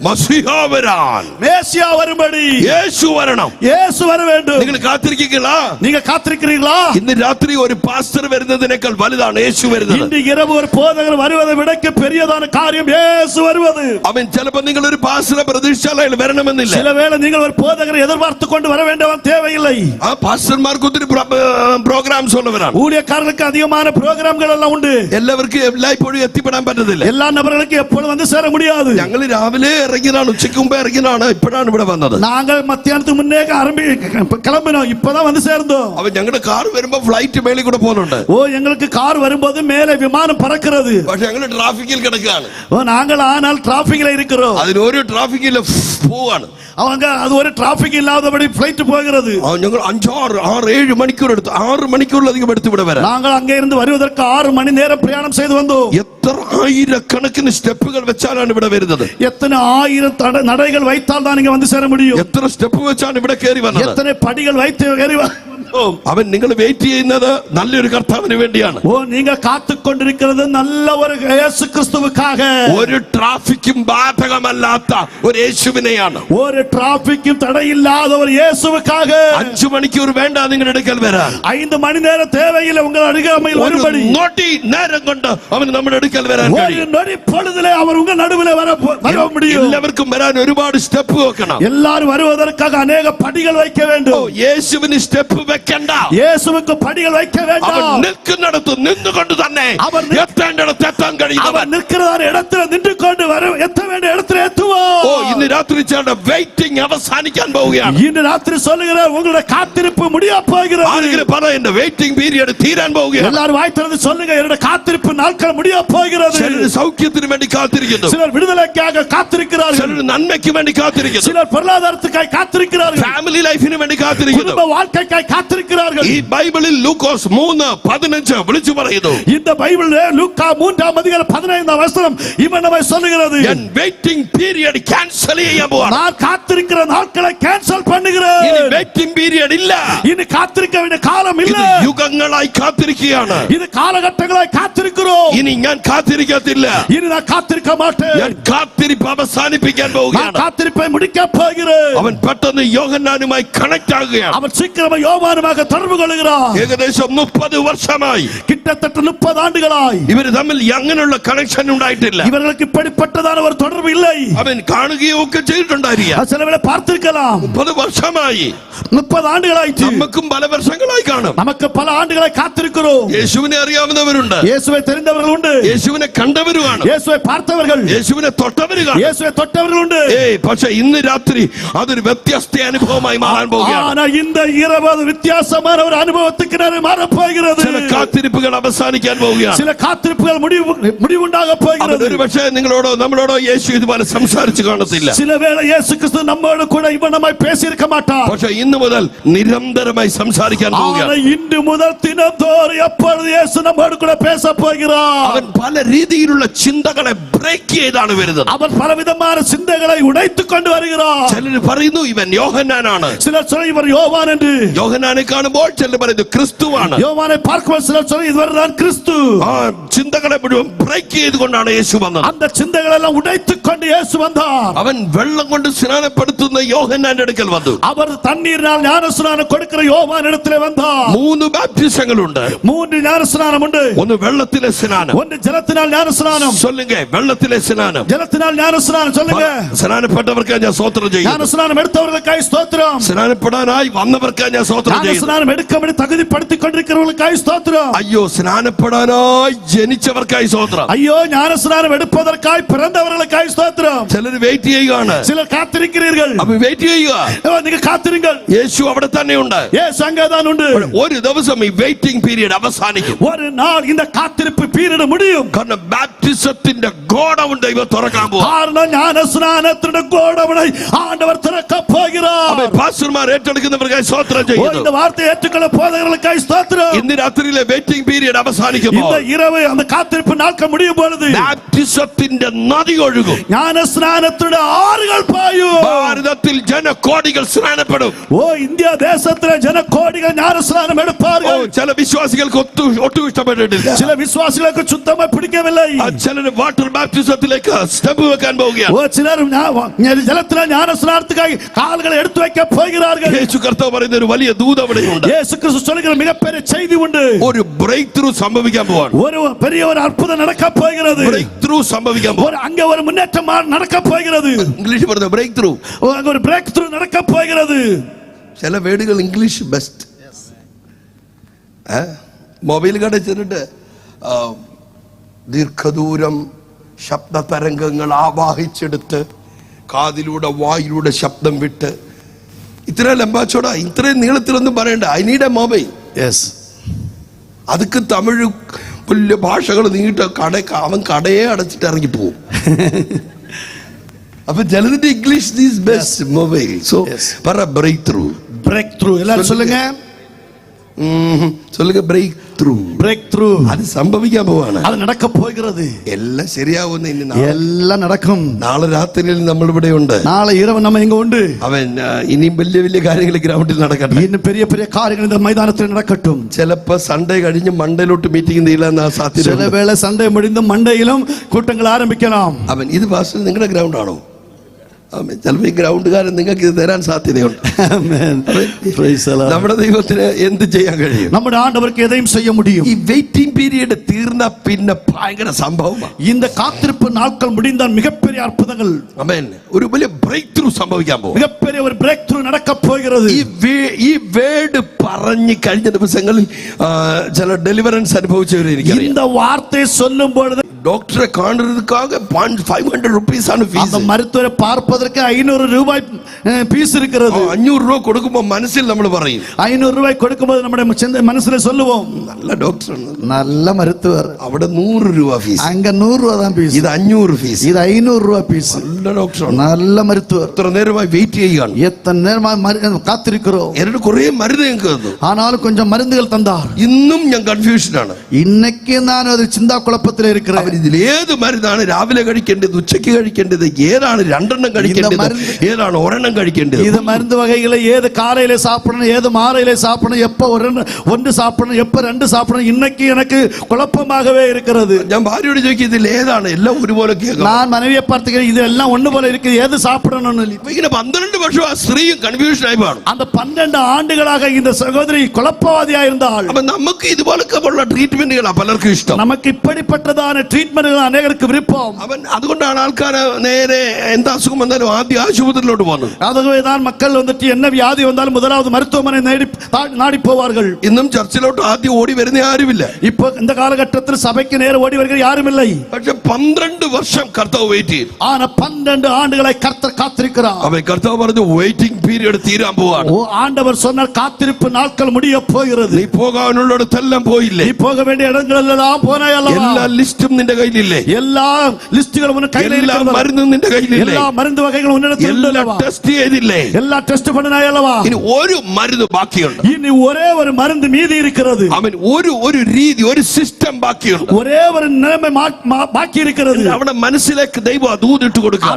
മസിഹ വരാൻ, மேசியா வரும்படி യേശു വരണം. இயேசு வர வேண்டும். നിങ്ങൾ കാത്തിരിക്കீங்களா? நீங்க காத்திருக்கிறீர்களா? ഇന്ന് രാത്രി ഒരു പാസ്റ്റർ വരുന്നതിനേക്കാൾ വലുതാണ് യേശു വരുന്നത്. இன்று இரவு ஒரு போதகர் வருவதை விட பெரியதான காரியம் இயேசு வருவது. അവൻ ചിലപ്പോൾ നിങ്ങൾ ഒരു പാസ്റ്ററെ പ്രതീക്ഷിച്ചാൽ അയാൾ വരണമെന്നില്ല. சில வேளை நீங்கள் ஒரு போதகரை எதிர்பார்த்து கொண்டு வர வேண்டியவன் தேவையில்லை. ആ പാസ്റ്റർമാർക്ക് ഒത്തിരി പ്രോഗ്രാംസ് ഉള്ളവരാണ്. ஊழியக்காரர்களுக்கு அதிகமான புரோகிராம்கள் எல்லாம் உண்டு. എല്ലാവർക്കും എല്ലായ്പ്പോഴും എത്തിപ്പെടാൻ പറ്റത്തില്ല. எல்லா நபர்களுக்கும் எப்பொழுதும் வந்து சேர முடியாது. ഞങ്ങൾ രാവിലെ ഇറങ്ങിയതാണ്, ഉച്ചയ്ക്ക് മുമ്പേ ഇറങ്ങിയതാണ്, ഇപ്പോഴാണ് ഇവിടെ വന്നത്. நாங்கள் மத்தியானத்துக்கு முன்னே கிளம்பினோம், இப்பதான் வந்து சேர்ந்தோம். അവൻ ഞങ്ങളുടെ കാർ വരുമ്പോ ഫ്ലൈറ്റ് മേളിൽ കൂടെ പോകുന്നുണ്ട്. ஓ, எங்களுக்கு கார் வரும்போது மேலே விமானம் பறக்கிறது. പക്ഷെ ഞങ്ങൾ ട്രാഫിക്കിൽ കിടക്കുകയാണ്. ஓ, நாங்கள் ஆனால் டிராபிக்ல இருக்கிறோம். അതിന് ഒരു ട്രാഫിക്കിൽ പോവാണ്. அவங்க அது ஒரு டிராபிக் இல்லாதபடி ഫ്ലൈറ്റ് போகிறது. ഞങ്ങൾ 5-6-7 മണിക്കൂർ എടുത്തു, 6 മണിക്കൂറിലധികം എടുത്ത് ഇവിടെ വരാൻ. நாங்கள் அங்கே இருந்து வருவதற்கு 6 மணி நேரம் பிரயாணம் செய்து வந்தோம். എത്ര ആയിരക്കണക്കിന് സ്റ്റെപ്പുകൾ വെച്ചാലാണ് ഇവിടെ വരുന്നത്. எத்தனை ஆயிரம் நடைகள் வைத்தால் தான் இங்க வந்து சேர முடியும். എത്ര സ്റ്റെപ്പ് വെച്ചാണ് ഇവിടെ കയറി വന്നത്. எத்தனை படிகள் வைத்து ஏறி வந்தோம். അവൻ നിങ്ങൾ വെയിറ്റ് ചെയ്യുന്നത് നല്ലൊരു കർത്താവിന് വേണ്ടിയാണ്. ஓ, நீங்க காத்து கொண்டிருக்கிறது நல்ல ஒரு இயேசு கிறிஸ்துவுக்காக. ഒരു ട്രാഫിക്കും ബാധകമല്ലാത്ത ഒരു യേശുവിനെയാണ്. ஒரு டிராபிக்கும் தடை இல்லாத ஒரு இயேசுவுக்காக. 5 മണിക്കൂർ വേണ്ട നിങ്ങളുടെ അടുക്കൽ വരാൻ. 5 மணி நேரம் தேவையில்லை உங்கள் அருகாமையில் வரும்படி. നൊടി നേരം കൊണ്ട് അവൻ നമ്മുടെ അടുക്കൽ വരാൻ ஒரு കഴിയും. நொடி பொழுதிலே அவர் உங்கள் நடுவில் வர முடியும். എല്ലാവർക്കും വരാൻ ഒരുപാട് സ്റ്റെപ്പ് വെക്കണം. எல்லாரும் வருவதற்காக अनेक படிகள் வைக்க வேண்டும். യേശുവിന് സ്റ്റെപ്പ് വെക്കണ്ട. இயேசுவுக்கு படிகள் வைக்க അവൻ வேண்டாம். നിൽക്കുന്നിടത്ത് നിന്നുകൊണ്ട് തന്നെ എത്തേണ്ടിടത്ത് എത്താൻ കഴിയും. அவர் நிற்கிற இடத்துல நின்று கொண்டு எத்த வேண்டிய இடத்துல எத்துவோம். ഇന്ന് രാത്രി ചേട്ടൻ വെയിറ്റിംഗ് അവസാനിക്കാൻ പോവുകയാണ്. இன்று ராத்திரி சொல்லுகிற உங்களுடைய காத்திருப்பு முடிய போகிறது. ആരെങ്കിലും പറ, എന്റെ വെയിറ്റിംഗ് പീരിയഡ് തീരാൻ പോവുകയാണ്. எல்லாரும் வாய் திறந்து சொல்லுங்க, என்னுடைய காத்திருப்பு நாட்கள் முடிய போகிறது. ചിലർ സൗഖ്യത്തിന് വേണ്ടി കാത്തിരിക്കുന്നു, சிலர் விடுதலைக்காக காத்திருக்கிறார்கள். ചിലർ നന്മയ്ക്ക് വേണ്ടി കാത്തിരിക്കുന്നു, சிலர் பொருளாதாரத்துக்காக காத்திருக்கிறார்கள். ഫാമിലി ലൈഫിന് വേണ്ടി കാത്തിരിക്കുന്നു. குடும்ப வாழ்க்கைக்காக காத்திருக்கிறார்கள். ഈ ബൈബിളിൽ ലൂക്കോസ് 3:15 വിളിച്ചു പറയുന്നു. இந்த பைபிளிலே லூக்கா 3:15 இவன் நம்மை சொல்லுகிறது, ഞാൻ വെയിറ്റിംഗ് പീരിയഡ് ക്യാൻസൽ ചെയ്യാൻ പോവാണ്. நான் காத்திருக்கிற நாட்களை கேன்சல் பண்ணுகிறேன். ഇനി വെയിറ്റിംഗ് പീരിയഡ് ഇല്ല. இனி காத்திருக்க வேண்டிய காலம் ഇത് இல்லை. യുഗങ്ങളായി കാത്തിരിക്കുകയാണ്. இது காலகட்டங்களாய் காத்திருக்கிறோம். ഇനി ഞാൻ കാത്തിരിക്കത്തില്ല. இனி நான் காத்திருக்க மாட்டேன். ഞാൻ കാത്തിരിപ്പ് അവസാനിപ്പിക്കാൻ நான் പോവുകയാണ്. காத்திருப்பை முடிக்க போகிறேன். അവൻ പെട്ടെന്ന് യോഹന്നാനുമായി കണക്ട് ആകുകയാണ്. அவன் சீக்கிரமாக யோவானுமாக தொடர்பு கொள்கிறான். ഏകദേശം 30 വർഷമായി கிட்டத்தட்ட 30 ஆண்டுகளாய் ഇവർ തമ്മിൽ അങ്ങനെയുള്ള കണക്ഷൻ ഉണ്ടായിട്ടില്ല. இவர்களுக்கு இப்படிப்பட்டதான ஒரு தொடர்பு இல்லை. അവൻ കാണുകയോ ഒക്കെ ചെയ്തിട്ടുണ്ടായിരിക്കാം. சில வேளை பார்த்திருக்கலாம். 30 വർഷമായി 30 ஆண்டுகளாயிற்று. നമുക്കും പല വർഷങ്ങളായി കാണും. நமக்கு பல ஆண்டுகளாய் காத்திருக்கிறோம். യേശുവിനെ അറിയാവുന്നവരുണ്ട്, இயேசுவை தெரிந்தவர்கள் உண்டு, യേശുവിനെ കണ്ടവരുമാണ്, இயேசுவை பார்த்தவர்கள், യേശുവിനെ തൊട്ടവരുമാണ്. இயேசுவை தொட்டவர்கள் உண்டு. പക്ഷെ ഇന്ന് രാത്രി അതൊരു വ്യത്യസ്ത അനുഭവമായി മാറാൻ പോവുകയാണ്. ஆனா இந்த இரவு அது வித்தியாசமான ஒரு அனுபவத்துக்கு மாற போகிறது. ചില കാത്തിരിപ്പുകൾ അവസാനിക്കാൻ പോവുകയാണ്. சில காத்திருப்புகள் முடிவுண்டாக போகிறது. ഒരു പക്ഷേ നിങ്ങളോടോ നമ്മളോടോ യേശു ഇതുപോലെ സംസാരിച്ചു കാണത്തില്ല. சில வேளை இயேசு கிறிஸ்து நம்மோடு கூட இவனமாய் பேசி இருக்க மாட்டார். പക്ഷെ ഇന്ന് മുതൽ നിരന്തരമായി സംസാരിക്കാൻ പോവുകയാണ്. இன்று முதல் தினந்தோறும் எப்பொழுது இயேசு நம்மோடு கூட பேச போகிறார். അവൻ പല രീതിയിലുള്ള ചിന്തകളെ ബ്രേക്ക് ചെയ്താണ് വരുന്നത്. அவர் பலவிதமான சிந்தைகளை உடைத்துக் கொண்டு வருகிறார். ചിലർ പറയുന്നു ഇവൻ യോഹന്നാനാണ്. சிலர் சொல்லி இவர் யோவான் என்று. യോഹന്നാനെ കാണുമ്പോൾ ചിലർ പറയുന്നു ക്രിസ്തുവാണ്. யோவானை பார்க்கும்போது சிலர் சொல்லி இவர்தான் கிறிஸ்து. ആ ചിന്തകളെ മുഴുവൻ ബ്രേക്ക് ചെയ്തുകൊണ്ടാണ് യേശു വന്നത്. அந்த சிந்தைகளை எல்லாம் உடைத்துக் கொண்டு இயேசு வந்தார். അവൻ വെള്ളം കൊണ്ട് സ്നാനപ്പെടുത്തുന്ന യോഹന്നാന്റെ അടുക്കൽ വന്നു. அவர் தண்ணீரினால் ஞானஸ்நானம் கொடுக்கிற யோவான் இடத்திலே வந்தார். 3 ബാപ്റ്റിസങ്ങളുണ്ട്. 3 ஞானஸ்நானம் உண்டு. ഒന്ന് വെള്ളത്തിലെ സ്നാനം, ஒன்று ஜலத்தினால் ஞானஸ்நானம். சொல்லுங்க വെള്ളത്തിലെ സ്നാനം. ஜலத்தினால் ஞானஸ்நானம் சொல்லுங்க. സ്നാനപ്പെട്ടവർക്ക് ഞാൻ സ്തോത്രം ചെയ്യുന്നു. ஞானஸ்நானம் எடுத்தவர்களுக்காய் ஸ்தோத்திரம். സ്നാനപ്പെടാനായി വന്നവർക്ക് ഞാൻ സ്തോത്രം ചെയ്യുന്നു. ஞானஸ்நானம் எடுக்கபடி தகுதிப்படுத்திக் கொண்டிருக்கிறவர்களுக்காய் ஸ்தோத்திரம். അയ്യോ സ്നാനപ്പെടാനായി ജനിച്ചവർക്കായി സ്തോത്രം. ஐயோ ஞானஸ்நானம் எடுப்பதற்காய் பிறந்தவர்களுக்காய் ஸ்தோத்திரம். ചിലർ വെയിറ്റ് ചെയ്യുകയാണ്. சிலர் காத்திருக்கிறீர்கள். അപ്പൊ വെയിറ്റ് ചെയ്യുക. நீங்க காத்திருங்கள். യേശു അവിടെ തന്നെ ഉണ്ട്. യേശു அங்கேதான் உண்டு. ഒരു ദിവസം ഈ വെയിറ്റിംഗ് പീരിയഡ് അവസാനിക്കും. ஒரு நாள் இந்த காத்திருப்பு பீரியட் முடியும். കാരണം ബാപ്റ്റിസത്തിന്റെ ഗോഡൗൺ ദൈവം തുറക്കാൻ പോകും. காரணம் ஞானஸ்நானத்தினுடைய கோடவனை ஆண்டவர் திறக்க போகிறார். പാസ്റ്റർമാർ ഏറ്റെടുക്കുന്നവർക്കായി സ്തോത്രം ചെയ്യുന്നു. இந்த வார்த்தையை ஏற்றுக்கொள்ள போதகர்களுக்காய் ஸ்தோத்திரம். ഇന്ന് രാത്രിയിലെ വെയിറ്റിംഗ് പീരിയഡ് അവസാനിക്കുമ്പോൾ இந்த இரவு அந்த காத்திருப்பு நாட்கள் முடியும் பொழுது ബാപ്റ്റിസത്തിന്റെ നദി ഒഴുകും. ஞானஸ்நானத்துடைய ആറുകൾ പായും. ഭാരതത്തിൽ ജനകോടികൾ സ്നാനപ്പെടും. ഓ ഇന്ത്യ ദേശത്തിലെ ജനകോടികൾ ജ്ഞാനസ്നാനം എടുപ്പാர்கள். ചില വിശ്വാസികൾക്ക് ഒട്ടും ഇഷ്ടപ്പെട്ടിട്ടില്ല. ചില വിശ്വാസികൾക്ക് ശുദ്ധമായി പിടിക്കവില്ല. ചിലർ വാട്ടർ ബാപ്റ്റിസത്തിലേക്ക് സ്റ്റെപ്പ് വെക്കാൻ പോവുകയാണ്. ഓ ചിലർ ജലത്തിലെ ജ്ഞാനസ്നാനത്തിനായി കാലുകളെ എടുത്തു വെക്കാൻ പോകുகிறார்கள். യേശു കർത്താവ് പറയുന്ന ഒരു വലിയ ദൂത് അവിടെയുണ്ട്. യേശു ക്രിസ്തു சொல்லுகிற மிகப்பெரிய செய்தி உண்டு. ഒരു ബ്രേക്ക് ത്രൂ സംഭവിക്കാൻ പോവാണ്. ஒரு பெரிய ஒரு அற்புதம் நடக்க போகிறது. ബ്രേക്ക് ത്രൂ സംഭവിക്കാൻ പോവാണ്. அங்க ஒரு முன்னேற்றம் நடக்க போகிறது. ഇംഗ്ലീഷ് പറഞ്ഞ ബ്രേക്ക് ത്രൂ. அங்க ஒரு பிரேக் த்ரூ நடக்க போகிறது. ചില വേർഡുകൾ ഇംഗ്ലീഷ് ബെസ്റ്റ്. മൊബൈൽ കട ചെന്നിട്ട് ദീർഘദൂരം ശബ്ദ തരംഗങ്ങൾ ആവാഹിച്ചെടുത്ത് കാതിലൂടെ വായിലൂടെ ശബ്ദം വിട്ട് ഇത്രയും ലംബാച്ചോടാ ഇത്രയും നീളത്തിലൊന്നും പറയണ്ട. I need A mobile. അതൊക്കെ തമിഴ് വലിയ ഭാഷകൾ നീട്ട് അവൻ കടയെ അടച്ചിട്ട് ഇറങ്ങിപ്പോവും. അപ്പൊ ചിലതിന്റെ English is best mobile. So പറ ബ്രേക്ക് ത്രൂ. பிரேக் த்ரூ எல்லாரும் சொல்லுங்க. சொல்லுங்க பிரேக் த்ரൂ. பிரேக் த்ரூ அது സംഭവിക്കാൻ പോവാണ്. അത് നടക്ക പോകുന്നത്. എല്ലാം ശരിയാവുന്ന ഇനി എല്ലാം നടക്കും. നാളെ രാത്രിയിൽ നമ്മൾ ഇവിടെ ഉണ്ട്. നാളെ இரவு நம்ம இங்க ഉണ്ട്. അവൻ ഇനിയും വലിയ വലിയ കാര്യങ്ങൾ ഗ്രൗണ്ടിൽ നടക്കട്ടെ. இன்னும் பெரிய பெரிய காரியங்கள் இந்த மைதானத்தில் நடக்கட்டும். ചിലപ്പോ സൺഡേ കഴിഞ്ഞ് മണ്ടയിലോട്ട് മീറ്റിംഗ് നീളാൻ സാധ്യത. ചില വേള സൺഡേ മുടിഞ്ഞ് മണ്ടയിലും കൂട്ടങ്ങൾ ആരംഭിക്കണം. അവൻ ഇത് പാസ്റ്റർ നിങ്ങളുടെ ഗ്രൗണ്ട് ആണോ? ചിലപ്പോ ഈ ഗ്രൗണ്ടുകാരൻ നിങ്ങൾക്ക് ഇത് തരാൻ സാധ്യതയുണ്ട്. നമ്മുടെ ദൈവത്തിന് എന്ത് ചെയ്യാൻ കഴിയും? നമ്മുടെ ആണ്ടവർക്ക് എதையும் செய்ய முடியும். ഈ വെയിറ്റിംഗ് പീരിയഡ് തീർന്ന പിന്നെ ഭയങ്കര സംഭവമാണ്. இந்த കാത്തിരിപ്പ് നാட்கள் முடிந்தால் மிகப்பெரிய അത്ഭുതങ്ങൾ. ആമേൻ. ഒരു വലിയ ബ്രേക്ക് ത്രൂ സംഭവിക്കാൻ പോകും. மிகப்பெரிய ஒரு பிரேக் த்ரூ நடக்க போகிறது. ഈ വേർഡ് പറഞ്ഞു കഴിഞ്ഞ ദിവസങ്ങളിൽ ചില ഡെലിവറൻസ് അനുഭവിച്ചവരെനിക്കറിയാം. இந்த வார்த்தை சொல்லும் பொழுது ഡോക്ടറെ കാണുന്നതിനാக 500 rupees ആണ് ഫീസ്. அந்த மருத்துவரை பார்ப்பதற்கு 500 ரூபாய் ஃபீஸ் இருக்கிறது. 500 രൂപ കൊടുക്കുമ്പോൾ മനസ്സിൽ നമ്മൾ പറയും 500 ரூபாய் கொடுக்கும்போது നമ്മുടെ മനസ്സിൽ சொல்லுவோம் നല്ല ഡോക്ടർ நல்ல மருத்துவர். അവിടെ 100 രൂപ ഫീസ്. அங்க 100 ரூபாய் தான் ஃபீஸ். ഇത് 500 ഫീസ്. இது 500 ரூபாய் ஃபீஸ். നല്ല ഡോക്ടർ நல்ல மருத்துவர். എത്ര നേരമായി വെയിറ്റ് ചെയ്യുകയാണ്. எத்தனை நேரமா காத்திருக்கிறோம். എന്നോട് കുറേ മരുന്ന് ഞങ്ങൾക്ക് തന്നു. ஆனாலும் கொஞ்சம் மருந்துகள் தந்தார். ഇന്നും ഞാൻ കൺഫ്യൂഷനാണ്. இன்னைக்கு நான் ഒരു ചിന്താക്കുഴപ്പത്തിൽ இருக்கிறேன். ഇതിൽ ഏത് മരുന്നാണ് രാവിലെ കഴിക്കേണ്ടത്, ഉച്ചയ്ക്ക് കഴിക്കേണ്ടത്, ഏതാണ് 2 എണ്ണം കഴിക്കേണ്ടത്, ഏതാണ് 1 എണ്ണം കഴിക്കേണ്ടത്? ഇത് മരുന്ന് വകകളെ ഏത് കാലയിലെ சாப்பிடணும், ஏது மாலையிலே சாப்பிடணும், எப்ப ஒன்று சாப்பிடணும், எப்ப 2 சாப்பிடணும், இன்னைக்கு எனக்கு குழப்பமாகவே இருக்கிறது. ഞാൻ ഭാര്യയോട് ചോദിക്കും ഇതിൽ ഏതാണ്, എല്ലാം ഒരുപോലെ കേൾക്കാം. நான் மனைவியை பார்த்துக்கிறேன் இதெல்லாம் ஒண்ணு போல இருக்கு, ஏது சாப்பிடணும்னு. ഇങ്ങനെ 12 വർഷം ആ സ്ത്രീയും കൺഫ്യൂഷൻ ആയി കാണും. அந்த 12 ആണ്ടുകളാக இந்த சகோதரி குழப்பவாதியா இருந்தாள். അപ്പൊ നമുക്ക് ഇതുപോലൊക്കെ ഉള്ള ട്രീറ്റ്മെന്റുകളാ പലർക്കും ഇഷ്ടം. நமக்கு இப்படிப்பட்டதான ட்ரீட்மென்ட்கள் அநேகருக்கு விருப்பம். അവൻ അതുകൊണ്ടാണ് ആൾക്കാർ നേരെ എന്താ അസുഖം വന്നാലും ആദ്യം ആശുപത്രിയിലോട്ട് പോകുന്നത്. அதுவேதான் மக்கள் வந்துட்டு என்ன வியாதி வந்தாலும் முதலாவது மருத்துவமனை நாடி போவார்கள். ഇന്നും ചർച്ചിലോട്ട് ആദ്യം ഓടി വരുന്ന ആരുമില്ല. இப்போ இந்த காலகட்டத்தில் சபைக்கு நேர ஓடி வருகிற யாரும் இல்லை. പക്ഷെ 12 വർഷം കർത്താവ് വെയിറ്റ് ചെയ്തു. ஆனா 12 ஆண்டுகளை கர்த்தர் காத்திருக்கிறார். അവൻ കർത്താവ് പറഞ്ഞു വെയിറ്റിംഗ് പീരിയഡ് തീരാൻ പോവാണ്. ஓ ஆண்டவர் சொன்னார் காத்திருப்பு நாட்கள் முடிய போகிறது. നീ പോകാനുള്ളിടത്തെല്ലാം പോയില്ലേ? நீ போக வேண்டிய இடங்களெல்லாம் போனாய் அல்லவா? എല്ലാ ലിസ്റ്റും നിന്റെ കയ്യിലില്ലേ? எல்லா லிஸ்റ്റുകളും உன் கையில എല്ലാ இருக்கிறது. മരുന്നും നിന്റെ കയ്യിലില്ലേ? எல்லா മരുന്ന് വകകളും ഉന്നിടത്തിൽ ഉണ്ടല്ലവാ? ടെസ്റ്റ് ചെയ്തില്ലേ? എല്ലാ ടെസ്റ്റ് பண்ணனாய் அல்லவா? ഇനി ഒരു മരുന്ന് ബാക്കിയുണ്ട്. ഇനി ഒരേ ഒരു മരുന്ന് மீதி இருக்கிறது. അവൻ ഒരു രീതി, ഒരു സിസ്റ്റം ബാക്കിയുണ്ട്. ഒരേ ഒരു നിയമം ബാക്കി இருக்கிறது. അവിടെ മനസ്സിലേക്ക് ദൈവം ദൂതിട്ട് കൊടുക്കുക.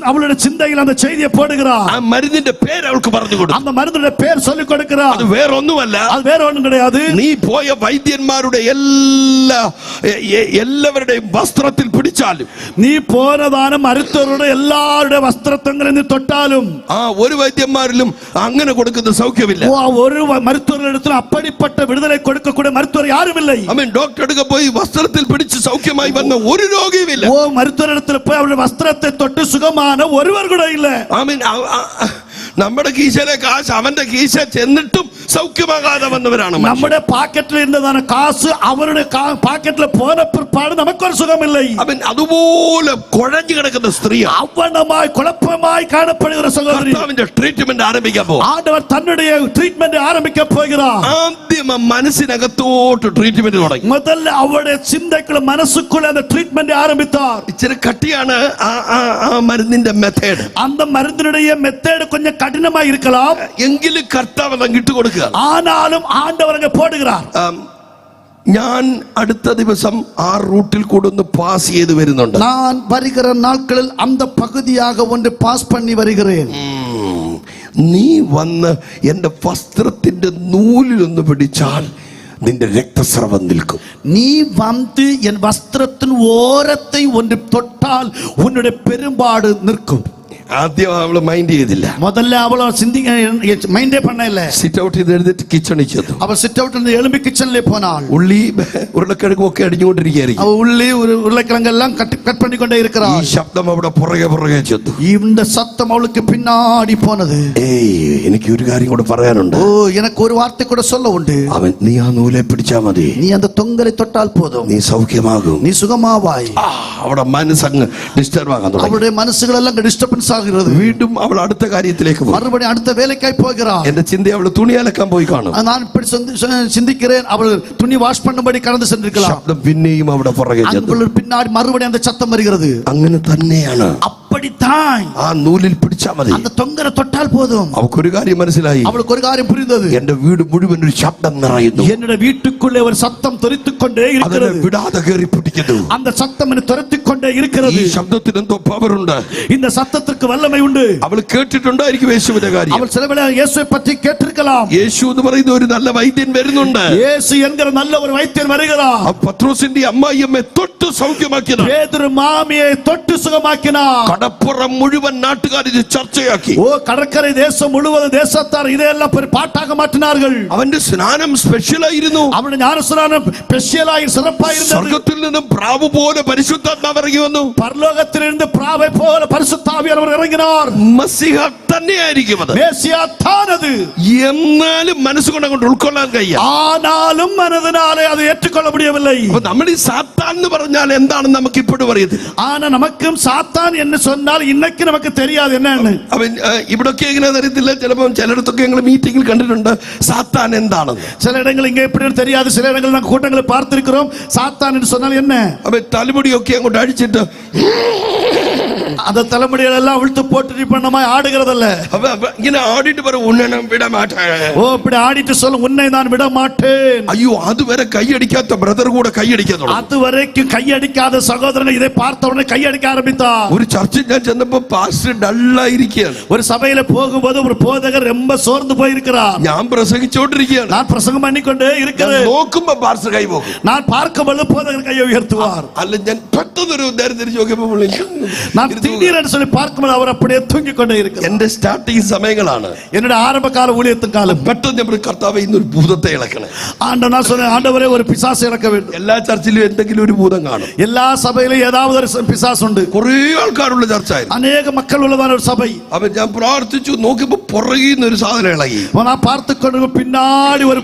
അവളുടെ ചിന്തയിൽ அந்த செய்தியை போடுகிறார். ആ മരുന്നിന്റെ പേര് അവൾക്ക് പറഞ്ഞു കൊടുക്കും. அந்த മരുന്നിന്റെ പേര് சொல்லி கொடுக்கிறார். അത് വേറൊന്നുമല്ല, അത് വേറെ ഒന്നും கிடையாது. നീ പോയ വൈദ്യന്മാരുടെ എല്ലാവരുടെയും വസ്ത്രത്തിൽ പിടിച്ചാലും, നീ പോനതാന മരുത്തുവരുടെ എല്ലാവരുടെ വസ്ത്രത്തങ്ങളിൽ നീ തൊട്ടാലും, ആ ഒരു വൈദ്യന്മാരിലും അങ്ങനെ കൊടുക്കുന്ന സൗഖ്യമില്ല. ഒരു മരുത്തുവരുടെ അപ്പടിപ്പെട്ട വിടുതலை കൊടുക്കக்கூடிய മരുത്തുവർ യാരുമില്ലേ. അവൻ ഡോക്ടർ അടുക്ക പോയി വസ്ത്രത്തിൽ പിടിച്ച് സൗഖ്യമായി വന്ന ഒരു രോഗിയുമില്ല. ഓ മരുത്തുവരുടെ പോയി അവരുടെ വസ്ത്രത്തെ തൊട്ട് സുഖமான ഒരുവർ കൂടെ ഇല്ല. ആമേൻ. നമ്മുടെ കീശയിലെ കാശ് അവന്റെ കീശ ചെന്നിട്ടും സൗഖ്യമാകാതെ വന്നവരാണ്. നമ്മുടെ പാക്കറ്റിൽ ഇരുന്നതാണ് കാശ് അവരുടെ പാക്കറ്റിൽ പോന പിற்பாடு നമുക്കൊരു സുഖമില്ല. അവൻ അതുപോലെ കുഴഞ്ഞു കിടക്കുന്ന സ്ത്രീ, അവനമായി കുഴപ്പമായി കാണപ്പെടുന്ന സഹോദരി, അവന്റെ ട്രീറ്റ്മെന്റ് ആരംഭിക്കാൻ പോകും. ആണ്ടവർ തന്നുடைய ട്രീറ്റ്മെന്റ് ആരംഭിക്കാൻ പോകുகிறார். ആദ്യം മനസ്സിനകത്തോട്ട് ട്രീറ്റ്മെന്റ് തുടങ്ങി. முதல்ல அவருடைய சிந்தைக்குள்ள മനസ്സുக்குள்ள அந்த ട്രീറ്റ്മെന്റ് ആരംഭിத்தார். ഇച്ചിരി കട്ടിയാണ് ആ മരുന്നിന്റെ മെത്തേഡ്. அந்த மருந்தினுடைய மெத்தட் கொஞ்சம் கடினமா இருக்கலாம். എങ്കിലും കർത്താവ് അതങ്ങ് ഇട്ട് കൊടുക്കുക. ஆனாலும் ஆண்டவர் அங்க போடுகிறார். ഞാൻ അടുത്ത ദിവസം ആ റൂട്ടിൽ കൂടെ ഒന്ന് പാസ് ചെയ്ത് വരുന്നുണ്ട്. நான் வருகிற நாட்களில் அந்த பகுதியாக ஒன்று பாஸ் பண்ணி வருகிறேன். നീ വന്ന് എന്റെ വസ്ത്രത്തിന്റെ നൂലിലൊന്ന് പിടിച്ചാൽ നിന്റെ രക്തസ്രവം നിൽക്കും. நீ வந்து என் வஸ்திரத்தின் ஓரத்தை ஒன்று தொட்டால் உன்னுடைய பெரும்பாடு நிற்கும். ആദ്യം അവള് മൈൻഡ് ചെയ്തില്ല. முதல்ல அவள மைண்டே பண்ணல. സിറ്റ് ഔട്ട് ചെയ്ത് എഴുതിട്ട് കിച്ചണിൽ ചെന്നു. அவ சிட் அவுட்ல இருந்து எழும்பி கிச்சன்ல போனாள். ഉള്ളി ഉരുളക്കിഴങ്ങും ഒക്കെ അടിഞ്ഞുകൊണ്ടിരിക്കുകയായിരിക്കും. அவ உள்ளி உருளைக்கிழங்கு எல்லாம் கட் பண்ணி கொண்டே இருக்கிறாள். ഈ ശബ്ദം അവിടെ പുറകെ ചെന്നു. இந்த சத்தம் அவளுக்கு பின்னாடி போனது. എനിക്ക് ഒരു കാര്യം കൂടെ പറയാനുണ്ട്. ஓ, எனக்கு ஒரு வார்த்தை கூட சொல்ல உண்டு. അവൻ നീ ആ നൂലെ പിടിച്ചാ മതി. நீ அந்த தொங்கலை தொட்டால் போதும், നീ സൗഖ്യമാകും, நீ சுகமாவாய். അവിടെ മനസ്സങ്ങ് ഡിസ്റ്റർബ് ആകാൻ തുടങ്ങി. அவளுடைய മനസ്സുകളെല്ലാം ഡിസ്റ്റർബൻസ് ആகிறது. വീണ്ടും അവൾ അടുത്ത കാര്യത്തിലേക്ക് പോകും. மறுபடியும் அடுத்த வேலைக்காய் போகிறாள். എന്റെ ചിന്ത അവൾ തുണി അലക്കാൻ പോയി കാണും. நான் இப்படி சிந்திக்கிறேன், அவள் துணி வாஷ் பண்ணும்படி கடந்து சென்றிருக்கலாம். ശബ്ദം പിന്നെയും അവിടെ പുറകെ ചെന്നു. அவள் பின்னாடி மறுபடியும் அந்த சத்தம் வருகிறது. അങ്ങനെ തന്നെയാണ്. அப்படித்தான் ആ നൂലിൽ പിടിച്ചാ മതി, அந்த தொங்கரை தொட்டால் போதும். അവൾക്കൊരു കാര്യം മനസ്സിലായി. அவளுக்கு ஒரு காரியம் புரிந்தது. എന്റെ വീട് മുഴുവൻ ഒരു ശബ്ദം നിറയുന്നു. என்னுடைய வீட்டுக்குள்ளே ஒரு சத்தம் துரித்துக் கொண்டே இருக்கிறது. വിടാതെ കയറി പിടിക്കുന്നു. அந்த சத்தம் என்னை துரத்திக் கொண்டே இருக்கிறது. ഈ ശബ്ദത്തിന് എന്തോ പവറുണ്ട്. இந்த சத்தத்துக்கு வல்லமை உண்டு. അവൾ കേട്ടിട്ടുണ്ടായിരിക്കും യേശുവിന്റെ കാര്യം. அவள் சில வேளை இயேசுவை பற்றி கேட்டிருக்கலாம். യേശു എന്ന് പറയുന്ന ഒരു നല്ല വൈദ്യൻ വരുന്നുണ്ട്. இயேசு என்கிற நல்ல ஒரு வைத்தியன் வருகிறார். ആ പത്രോസിന്റെ അമ്മായിയമ്മയെ തൊട്ട് സൗഖ്യമാക്കിയതാണ്. பேதுரு மாமியை தொட்டு சுகமாக்கினார். കടപ്പുറം മുഴുവൻ നാട്ടുകാർ ഇത് ചർച്ചയാക്കി. ஓ, கடற்கரை தேசம் முழுவதும் தேசத்தார் இதையெல்லாம் ஒரு பாட்டாக மாற்றினார்கள். അവന്റെ സ്നാനം സ്പെഷ്യൽ ആയിരുന്നു. அவனுடைய ஞானஸ்நானம் ஸ்பெஷலாയി சிறப்பாயிருந்தது. സ്വർഗ്ഗത്തിൽ നിന്നും പ്രാവ് പോലെ പരിശുദ്ധാത്മാവ് ഇറങ്ങി വന്നു. பரலோகத்திலிருந்து பிராவை போல பரிசுத்த ஆவியானவர் இறங்கினார். മസിഹ തന്നെയായിരിക്കും അത്. மேசியா தான் அது. എന്നാലും മനസ്സുകൊണ്ട് അങ്ങോട്ട് ഉൾക്കൊള്ളാൻ കഴിയാ. ஆனாலும் மனதினாலே அதை ஏற்றுக்கொள்ள முடியவில்லை. അപ്പൊ നമ്മൾ ഈ സാത്താൻ എന്ന് പറഞ്ഞാൽ എന്താണെന്ന് നമുക്ക് ഇപ്പോഴും അറിയത്തില്ല. ஆனா நமக்கும் சாத்தான் என்ன சொன்னால் இன்னைக்கு நமக்கு தெரியாது என்னன்னு. അവൻ ഇവിടൊക്കെ എങ്ങനെയാണെന്ന് അറിയത്തില്ല. ചിലപ്പോൾ ചിലയിടത്തൊക്കെ ഞങ്ങൾ മീറ്റിംഗിൽ കണ്ടിട്ടുണ്ട് സാത്താൻ എന്താണെന്ന്. சில இடங்கள் இங்க எப்படி தெரியாது, சில இடங்கள் நாங்கள் கூட்டங்களை பார்த்திருக்கிறோம். சாத்தான் என்று சொன்னால் என்ன? അവൻ തലമുടിയൊക്കെ അങ്ങോട്ട് അടിച്ചിട്ട് அந்த தலைமுடிகள் எல்லாம் விழுத்து போட்டு பண்ணமாய் ஆடுகிறதல்ல. ഇങ്ങനെ ആടിയിട്ട് പറ ഉന്നെ ഞാൻ വിട മാട്ടേ. ஓ, இப்படி ஆடிட்டு சொல்ல உன்னை நான் விட மாட்டேன். അയ്യോ, അതുവരെ കൈയടിക്കാത്ത ബ്രദർ കൂടെ കൈയടിക്കാൻ തുടങ്ങി. அதுவரைக்கும் கையடிக்காத சகோதரன் இதை பார்த்த உடனே கையடிக்க ஆரம்பித்தார். ഒരു ചർച്ചിൽ ഞാൻ ചെന്നപ്പോ പാസ്റ്റർ ഡള്ളായിരിക്കുകയാണ്. ஒரு சபையில போகும்போது ஒரு போதகர் ரொம்ப சோர்ந்து போயிருக்கிறார். ഞാൻ പ്രസംഗിച്ചോണ്ടിരിക്കുകയാണ്. நான் பிரசங்கம் பண்ணிக்கொண்டே இருக்கிறேன். നോക്കുമ്പോ പാസ്റ്റർ കൈ പോകും. நான் பார்க்கும்போது போதகர் கையை உயர்த்துவார். അല്ല, ഞാൻ പെട്ടെന്നൊരു നേരം തിരിച്ചു നോക്കിയപ്പോ நான் திடீரென்று சொல்லி பார்க்கும்போது அவர் அப்படியே தூங்கிக் கொண்டே இருக்கிறார். എന്റെ സ്റ്റാർട്ടിങ് സമയങ്ങളാണ്. என்னுடைய ஆரம்ப கால ஊழியத்தின் காலம். പെട്ടെന്ന് നമ്മൾ കർത്താവേ ഇന്നൊരു ഭൂതത്തെ ഇളക്കണേ. ஆண்டவர் நான் சொன்னேன், ஆண்டவரே ஒரு பிசாசு இறக்க வேண்டும். എല്ലാ ചർച്ചിലും എന്തെങ്കിലും ഒരു ഭൂതം കാണും. எல்லா சபையிலும் ஏதாவது ஒரு பிசாசு உண்டு. കുറേ ആൾക്കാരുള്ള ചർച്ചായിരുന്നു. அநேக மக்கள் உள்ளதான ஒரு சபை. അപ്പൊ ഞാൻ പ്രാർത്ഥിച്ചു, നോക്കിയപ്പോ പുറകിൽ നിന്ന് ഒരു സാധനം ഇളകി. நான் பார்த்து கொண்டு பின்னாடி ஒரு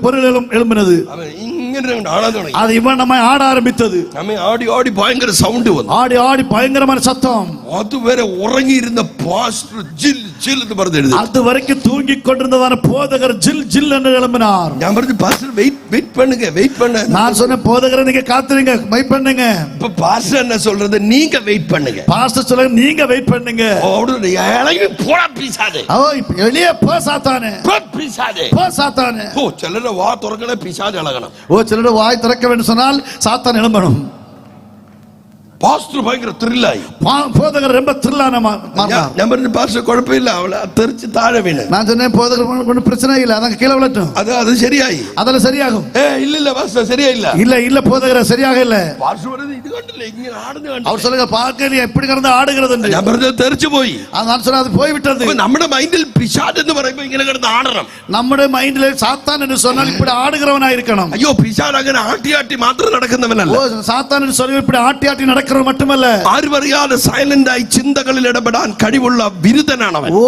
பொருள் எழும்பினது. അവൻ ഇങ്ങനെ ആടാൻ തുടങ്ങി. அது இவன் நம்ம ஆட ஆரம்பித்தது. നമ്മെ ആടി ആടി ഭയങ്കര സൗണ്ട് വന്നു. ஆடி ஆடி பயங்கரமான சத்தம். അതുവരെ ഉറങ്ങിയിരുന്ന പാസ്റ്റർ ജിൽ ജിൽ എന്ന് പറഞ്ഞെഴുതി. அது வரைக்கும் தூங்கிக் கொண்டிருந்ததான போதகர் ஜில் ஜில் என்று எழும்பினார். ഞാൻ പറഞ്ഞു പാസ്റ്റർ വെയിറ്റ് பண்ணுங்க வெயிட் பண்ண. நான் சொன்னேன், போதகரை நீங்க காத்துறீங்க, வெயிட் பண்ணுங்க. இப்ப பாஸ்டர் என்ன சொல்றது, நீங்க வெயிட் பண்ணுங்க. பாஸ்டர் சொல்றாங்க நீங்க வெயிட் பண்ணுங்க. அவரு இளங்கி போடா பிசாதே. ஓ, வெளியே போ சாத்தானே, போ பிசாதே, போ சாத்தானே. ஓ, ചിലരുടെ വാ തുറക്കണേ പിശാച് ഇളകണം. ஓ, சிலருடைய வாய் திறக்க வேண்டும் சொன்னால் சாத்தான் எழும்பணும். പാസ്റ്റർ ഭയങ്കര ത്രില്ലായി. போதகர் ரொம்ப த்ரில்லான மாறினார். ഞാൻ പറഞ്ഞു പാസ്റ്റർ കുഴപ്പമില്ല, അവളെ തെറിച്ച് താഴെ വീണ്. நான் சொன்னேன், போதகர் ஒன்றும் பிரச்சனை இல்லை, அதான் கீழே விழட்டும், അത് ശരിയായി, அதெல்லாம் சரியாகும். இல்ல பாஸ்டர் சரியாயிല്ല. இல்ல இல்ல போதகர் சரியாக இல்ல. പാസ്റ്റർ പറഞ്ഞു ഇത് കണ്ടില്ലേ ഇങ്ങനെ ആടുന്ന കണ്ടില്ലേ. அவர் சொல்லுங்க, பார்க்கலையா எப்படி കിടന്ന് ആടുகிறது. ഞാൻ പറഞ്ഞത് തെറിച്ചു പോയി. நான் சொன்னேன், அது போய்விட்டது. നമ്മുടെ മൈൻഡിൽ പിശാച് എന്ന് പറയുമ്പോൾ ഇങ്ങനെ കിടന്ന് ആടണം. നമ്മുടെ മൈൻഡിൽ സാത്താൻ എന്ന് சொன்னால் இப்படி ஆடுகிறவனாയിരിക്കണം. അയ്യോ, പിശാച് അങ്ങനെ ആട്ടി ആട്ടി മാത്രം നടക്കുന്നവനല്ല. ஓ, சாத்தான் என்று சொல்லி இப்படி ஆட்டி ஆட்டி நடக்கிறவன் மட்டுமல்ல, ആരും അറിയാതെ സൈലന്റായി ചിന്തകളിൽ ഇടപെടാൻ കഴിവുള്ള ബിരുദനാണ് അവൻ. ഓ,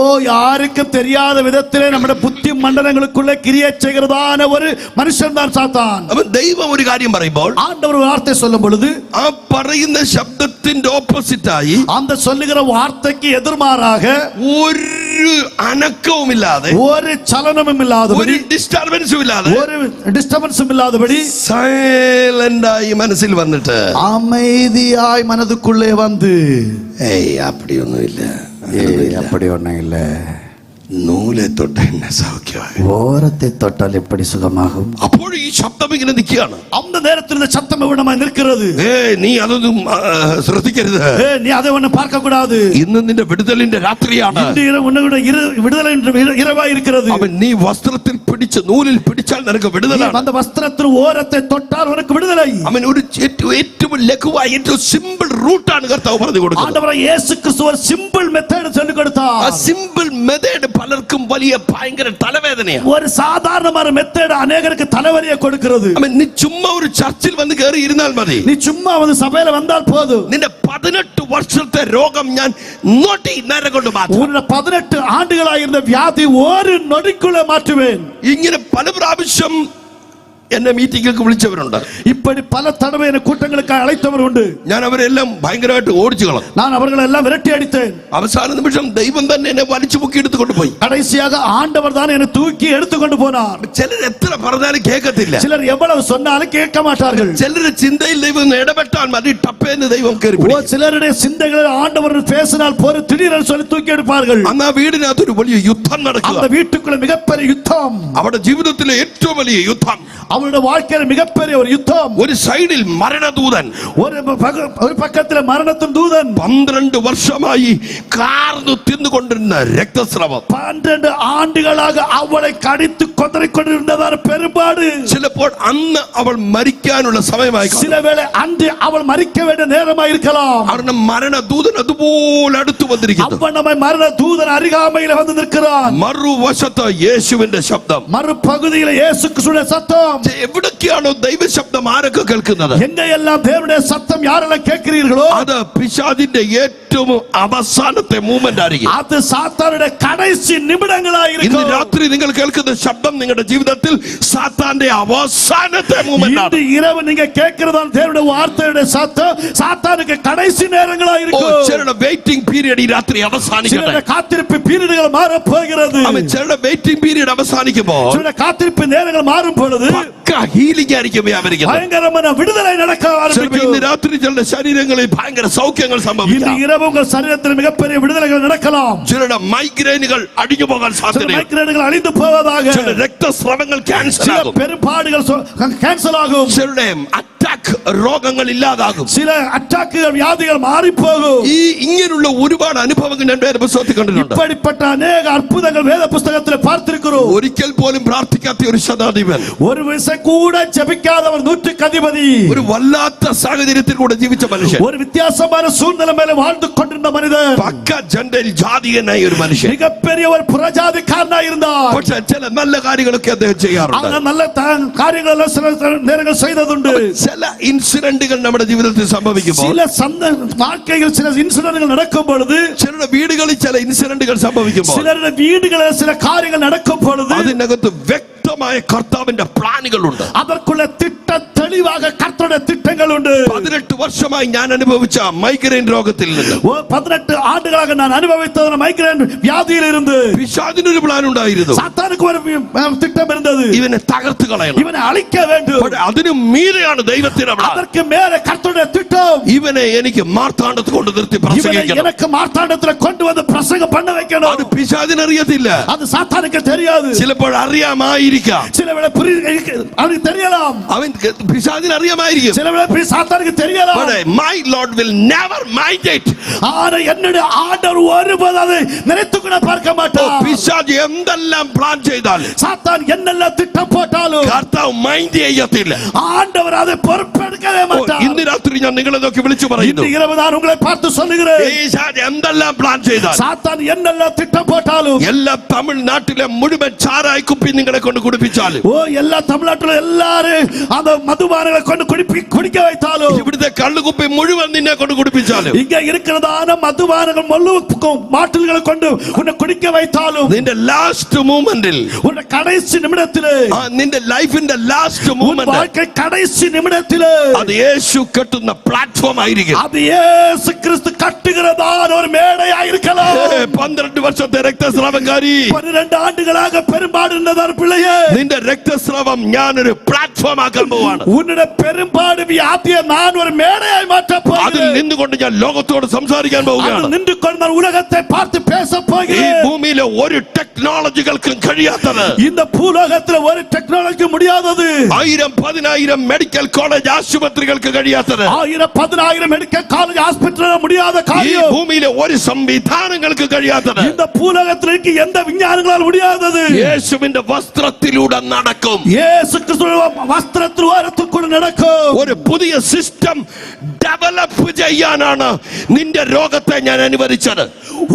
ആർക്കും தெரியாத വിധത്തിലെ നമ്മുടെ ബുദ്ധി മണ്ഡലങ്ങൾക്കുള്ള ക്രിയ ചെയ്യുന്നതാണ് ഒരു മനുഷ്യൻ താൻ സാത്താൻ. അവൻ ദൈവം ഒരു കാര്യം പറയുമ്പോൾ, ആണ്ടവർ വാർത്ത சொல்லும் பொழுது, ആ പറയുന്ന ശബ്ദത്തിന്റെ ഓപ്പോസിറ്റായി, அந்த சொல்லுகிற വാർത്തയ്ക്ക് എതിർമാറാக ഒരു അനക്കവുമില്ലാതെ, ഒരു ചലനവും ഇല്ലാതെ, ഒരു ഡിസ്റ്റർബൻസും ഇല്ലാതെ, ഒരു ഡിസ്റ്റർബൻസും ഇല്ലാതെപടി സൈലന്റായി മനസ്സിൽ വന്നിട്ട് அமைதியாய் மனதுக்குள்ளே வந்து, ഏയ് അപ്പടിയൊന്നുമില്ല, அப்படி ஒண்ணும் இல்ல, നൂലെ തൊട്ട എന്നെ സൗഖ്യമായി. ഓരത്തെ തൊട്ടാൽ എപ്പടി സുഖമാകും? അപ്പോൾ ഈ ശബ്ദം ഇങ്ങനെ നിൽക്കുകയാണ്. அந்த நேரத்தில் இந்த சத்தம் எவ்வளவு நிற்கிறது. നീ അതൊന്നും ശ്രദ്ധിക്കരുത്. நீ அதை ஒண்ணு பார்க்க கூடாது. ഇന്ന് നിന്റെ വിടുതലിന്റെ രാത്രിയാണ്. இந்த இரவு உன்னுடைய விடுதலை இரவாய் இருக்கிறது. അവൻ നീ വസ്ത്രത്തിൽ പിടിച്ച് നൂലിൽ പിടിച്ചാൽ നിനക്ക് വിടുതലാണ്. அந்த வஸ்திரத்தின் ஓரத்தை தொட்டால் உனக்கு விடுதலை. അവൻ ഒരു ഏറ്റവും ലഘുവായ ഏറ്റവും സിമ്പിൾ റൂട്ടാണ് കർത്താവ് പറഞ്ഞു കൊടുക്കുന്നത്. ஆண்டவர் இயேசு கிறிஸ்து ஒரு சிம்பிள் மெத்தட் சொல்லி கொடுத்தார். ആ സിമ്പിൾ മെത്തേഡ് പലർക്കും വലിയ ഭയങ്കര തലവേദനയാണ്. ஒரு சாதாரணமான மெத்தட் அநேகருக்கு தலைவலியை கொடுக்கிறது. നീ ചുമ്മാ ഒരു ചർച്ചിൽ വന്ന് കയറി ഇരുന്നാൽ മതി. நீ சும்மா வந்து சபையில வந்தால் போதும். നിന്റെ 18 വർഷത്തെ രോഗം ഞാൻ നൊടി നേരം കൊണ്ട് മാറ്റും. உன்னுடைய 18 ആണ്ടുകളായിരുന്ന വ്യാധി ഒരു നൊടിക്കുള്ള മാറ്റുവേൻ. ഇങ്ങനെ പല പ്രാവശ്യം എന്നെ മീറ്റിംഗിലേക്ക് വിളിച്ചവരുണ്ട്. இப்படி பல தடவை என கூட்டங்களுக்காக அழைத்தவர் உண்டு. ഞാൻ അവരെല്ലാം ഭയങ്കരമായിട്ട് ഓടിച്ചു കളഞ്ഞു. நான் அவர்களெல்லாம் விரட்டி அடித்தேன். അവസാന നിമിഷം ദൈവം തന്നെ എന്നെ വലിച്ചു പൊക്കി എടുത്തു കൊണ്ടുപോയി. கடைசியாக ஆண்டவர் தான் என்னை தூக்கி எடுத்து கொண்டு போனார். ചിലർ എത്ര പറഞ്ഞാലും കേൾക്കത്തില്ല. சிலர் எவ்வளவு சொன்னாலும் கேட்க மாட்டார்கள். ചിലരുടെ ചിന്തയിൽ ദൈവം ഇടപെട്ടാൽ മതി, ടപ്പേന്ന് ദൈവം കയറി പിടിക്കും. சிலருடைய சிந்தைகளில் ஆண்டவர் பேசினால் போற திடீரென சொல்லி தூக்கி எடுப்பார்கள். അന്ന് ആ വീടിനകത്ത് ഒരു വലിയ യുദ്ധം നടക്കുക. அந்த வீட்டுக்குள்ள மிகப்பெரிய யுத்தம். അവിടെ ജീവിതത്തിലെ ഏറ്റവും വലിയ യുദ്ധം. அவருடைய வாழ்க்கையில் மிகப்பெரிய ஒரு யுத்தம். ഒരു സൈഡിൽ മരണദൂതൻ, ഒരു പക്കത്തിലെ മരണത്തിൻ ദൂതൻ. 12 വർഷമായി കാർന്നു തിന്നുകൊണ്ടിരുന്ന രക്തസ്രവം. 12 ആണ്ടുകളാக അവളെ കടിച്ചു കൊതറിക്കൊണ്ടിരുന്നതാണ് പെരുമ്പാട്. ചിലപ്പോൾ അന്ന് അവൾ മരിക്കാനുള്ള സമയമായി. ചിലവേളെ അന്ന് അവൾ മരിക്ക വേണ്ട നേരമായിരിക്കാം. കാരണം മരണദൂതൻ അതുപോലെ അടുത്തു വന്നിരിക്കുന്നു. അവനമായി മരണദൂതൻ അരികാമയിൽ വന്ന് നിൽക്കുകയാണ്. മറുവശത്ത് യേശുവിന്റെ ശബ്ദം, മറുപകുതിയിലെ യേശു ക്രിസ്തുവിന്റെ സത്യം. എവിടൊക്കെയാണോ ദൈവശബ്ദം ആരൊക്കെ കേൾക്കുന്നത്? എങ്ങയെല്ലാം ദേവന്റെ സത്യം യാരെല്ലാം കേൾக்கிறீர்களோ അത് പിശാചിന്റെ ഏറ്റവും അവസാനത്തെ മൂവ്മെന്റ് ആയിരിക്കും. അത് സാത്താനുടെ കടൈസി നിമിടങ്ങളായിരിക്കും. ഇന്ന് രാത്രി നിങ്ങൾ കേൾക്കുന്ന ശബ്ദം നിങ്ങളുടെ ജീവിതത്തിൽ സാത്താന്റെ അവസാനത്തെ മൂവ്മെന്റ് ആണ്. ഇന്ന് ഇരവ് നിങ്ങൾ കേൾക്കുന്നതാണ് ദേവന്റെ വാർത്തയുടെ സത്യം സാത്താനുക്ക് കടൈസി നേരങ്ങളായിരിക്കും. ചിലരുടെ വെയിറ്റിംഗ് പീരിയഡ് ഈ രാത്രി അവസാനിക്കട്ടെ. ചിലരുടെ കാത്തിരിപ്പ് പീരീഡുകൾ മാറപ്പോകുന്നത്. ചിലരുടെ വെയിറ്റിംഗ് പീരിയഡ് അവസാനിക്കുമ്പോൾ ചിലരുടെ കാത്തിരിപ്പ് നേരങ്ങൾ മാറും പൊழுது ഹീലിംഗ് ആയിരിക്കും. ഭയങ്കരമായ വിടുതலை നടക്കാൻ ആരംഭിക്കും. ഇന്ന് രാത്രി ചിലരുടെ ശരീരങ്ങളിൽ ഭയങ്കര സൗഖ്യങ്ങൾ സംഭവിക്കാം. ഇരവ് ഉங்கள் ശരീരത്തിൽ மிகப்பெரிய വിടുതലകൾ നടக்கலாம். ചിലരുടെ മൈഗ്രെയിനുകൾ അടിഞ്ഞു പോകാൻ സാധ്യതയുണ്ട്. മൈഗ്രെയിനുകൾ അഴിഞ്ഞു പോവதாக. ചിലരുടെ രക്തസ്രവങ്ങൾ ക്യാൻസർ ആകും. പെരുമ്പാടുകൾ ക്യാൻസർ ആകും. ചിലരുടെ അറ്റാക്ക് രോഗങ്ങൾ ഇല്ലാതാകും. ചില അറ്റാക്കുകൾ വ്യാധികൾ മാറിപ്പോകും. ഈ ഇങ്ങനെയുള്ള ഒരുപാട് അനുഭവങ്ങൾ ഞാൻ വേറെ പുസ്തകത്തിൽ കണ്ടിട്ടുണ്ട്. ഇപ്പടിപ്പെട്ട അനേക അത്ഭുതങ്ങൾ വേദപുസ്തകത്തിൽ പാർത്തിരിക്കുന്നു. ഒരിക്കൽ പോലും പ്രാർത്ഥിക്കാത്ത ഒരു ശതാധിപൻ, ഒരു വിസ കൂടെ ജപിക്കാത്തവർ 100 അധിപതി, ഒരു വല്ലാത്ത സാഹചര്യത്തിൽ കൂടെ ജീവിച്ച മനുഷ്യൻ, ഒരു വ്യത്യാസമായ സൂழ்நிலை மேல வாழ்ந்து கொண்டிருந்த மனிதன், പക്ക ജനറൽ ജാതികനായ ഒരു മനുഷ്യൻ, മികപ്പെരിയ ഒരു പുറജാതിക്കാരനായിരുന്നാർ. പക്ഷേ ചില നല്ല കാര്യങ്ങളൊക്കെ അദ്ദേഹം ചെയ്യാറുണ്ട്. നല്ല കാര്യങ്ങളെല്ലാം ചില നേരങ്ങൾ ചെയ്തതുണ്ട്. ചില ഇൻസിഡന്റുകൾ നമ്മുടെ ജീവിതത്തിൽ സംഭവിക്കുമ്പോൾ, ചില வாழ்க்கைയിൽ ചില ഇൻസിഡന്റുകൾ നടക്കും പൊழுது, ചിലരുടെ വീടുകളിൽ ചില ഇൻസിഡന്റുകൾ സംഭവിക്കുമ്പോൾ, ചിലരുടെ വീടുകളിൽ ചില കാര്യങ്ങൾ നടക്കും പൊழுது, അതിനകത്ത് വ്യക്തമായ കർത്താവിന്റെ പ്ലാനുകളുണ്ട്. അതற்குள்ள திட்டம் தெளிவாக கர்த்தருடைய திட்டங்களுണ്ട്. 18 വർഷമായി ഞാൻ അനുഭവിച്ച മൈഗ്രെയിൻ രോഗത്തിൽ നിന്ന് 18 ആണ്ടുകളാக நான் അനുഭവിച്ച മൈഗ്രെയിൻ വ്യാധിയിൽ ഇருந்து പിശാചിന് ഒരു പ്ലാൻ ഉണ്ടായിരുന്നു. സാത്താനുക്ക് ഒരു திட்டம் இருந்தது. ഇവനെ തകർത്ത് കളയണം, ഇവനെ അழிக்க வேண்டும். അതിനു മീതെയാണ് ദൈവത്തിന്റെ പ്ലാൻ. அதற்கு மேலே கர்த்தருடைய திட்டம். ഇവനെ എനിക്ക് മാർത്താണ്ഡത്ത് കൊണ്ട് നിർത്തി പ്രസംഗിക്കണം. எனக்கு മാർത്താണ്ഡത്തിൽ കൊണ്ടുവന്ന് പ്രസംഗം பண்ண வைக்கணும். അത് പിശാചിന് അറിയത്തില്ല. അത് സാത്താനുക്ക് தெரியாது. ചിലപ്പോൾ അറിയാമായിരിക്കാം. ചിലവേള അവന് தெரியலாம். അവൻ പിശാചിന് അറിയാമായിരിക്കും. ചിലവേള സാത്താനുക്ക് தெரியலாம். My Lord will never mind it. ആന എന്നോട് ആണ്ടർ ഒരുപോലെ അത് നിരത്തുകൂടെ பார்க்க മാட்டார். പിശാച് എന്തെല്ലാം പ്ലാൻ ചെയ്താലും, സാത്താൻ എന്നെല്ലാം തിട്ടം പോട്ടാലും കർത്താവ് മൈൻഡ് ചെയ്യത്തില്ല. ആണ്ടവർ അത് പൊറുപ്പെടുക്കவே മാட்டார். ഇന്ന് രാത്രി ഞാൻ നിങ്ങളെ നോക്കി വിളിച്ചു പറയുന്നു, ഇന്ന് இரவு நான் உங்களை பார்த்து சொல்லுகிறேன், പിശാച് എന്തെല്ലാം പ്ലാൻ ചെയ്താൽ, സാത്താൻ എന്നെല്ലാം തിട്ടം പോട്ടാലും, എല്ലാ തമിഴ്നാട്ടിലെ മുഴുവൻ ചാരായ കുപ്പി നിങ്ങളെ കൊണ്ട് കുടിപ്പിച്ചാലും, എല്ലാ തമിഴ്നാട്ടിലെ എല്ലാരും അത് മധുപാനങ്ങളെ കൊണ്ട് കുടിക്ക வைத்தாலும், ഇവിടുത്തെ കള്ളുകുപ്പി മുഴുവൻ നിന്നെ കൊണ്ട് കുടിപ്പിച്ചാലും, ഇങ്ങ ഇരിക്കുന്നതാണ് മധുപാനങ്ങൾ മുഴുവൻ മാട്ടുകളെ കൊണ്ട് ഉന്നെ കുടിക്ക வைத்தாலும், നിന്റെ ലാസ്റ്റ് മൂമെന്റിൽ, ഉന്നെ കടൈസി നിമിടത്തില്, നിന്റെ ലൈഫിന്റെ ലാസ്റ്റ് മൂമെന്റ്, வாழ்க்கை കടൈസി നിമിടത്തില് അത് യേശു കെട്ടുന്ന പ്ലാറ്റ്ഫോം ആയിരിക്കും. അത് യേശു ക്രിസ്തു കട്ടുகிறதான ഒരു മേടയായിരിക്കണം. 12 വർഷത്തെ രക്തസ്രാവക്കാരി, 12 ആണ്ടുകളാக പെരുമ്പാടുന്നതാണ് പിള്ളയെ, നിന്റെ രക്തസ്രാവം ഞാനൊരു പ്ലാറ്റ്ഫോം ആക്കാൻ പോവാണ്. உன்னுடைய பெரும்பாடு வியாதியை நான் ஒரு மேடையாய் மாற்றப் അതിൽ போகிறேன். നിന്നുകൊണ്ട് ഞാൻ ലോകത്തോട് സംസാരിക്കാൻ പോവുകയാണ്. அதில் நின்று கொண்டு நான் உலகத்தை பார்த்து பேசப் ഈ போகிறேன். ഭൂമിയിലെ ഒരു ടെക്നോളജികൾക്കും കഴിയാത്തത്, இந்த பூலோகத்தில் ஒரு டெக்னாலஜி முடியாதது, 1000-10000 മെഡിക്കൽ കോളേജ് ആശുപത്രികൾക്ക് കഴിയാത്തത്, 1000-10000 மெடிக்கல் காலேஜ் ஹாஸ்பிடல் முடியாத ഈ காரியம், ഭൂമിയിലെ ഒരു സംവിധാനങ്ങൾക്ക് കഴിയാത്തത് இந்த பூலோகத்தில் இருக்க எந்த விஞ்ஞானங்களால் முடியாதது യേശുവിന്റെ വസ്ത്രത്തിലൂടെ നടക്കും. இயேசு கிறிஸ்துவின் வஸ்திரத்தில் ஓரத்துக்குள்ள நடக்கும். ഒരു പുതിയ സിസ്റ്റം ഡെവലപ്പ് ചെയ്യാനാണ് നിന്റെ രോഗത്തെ ഞാൻ അനുവദിച്ചത്.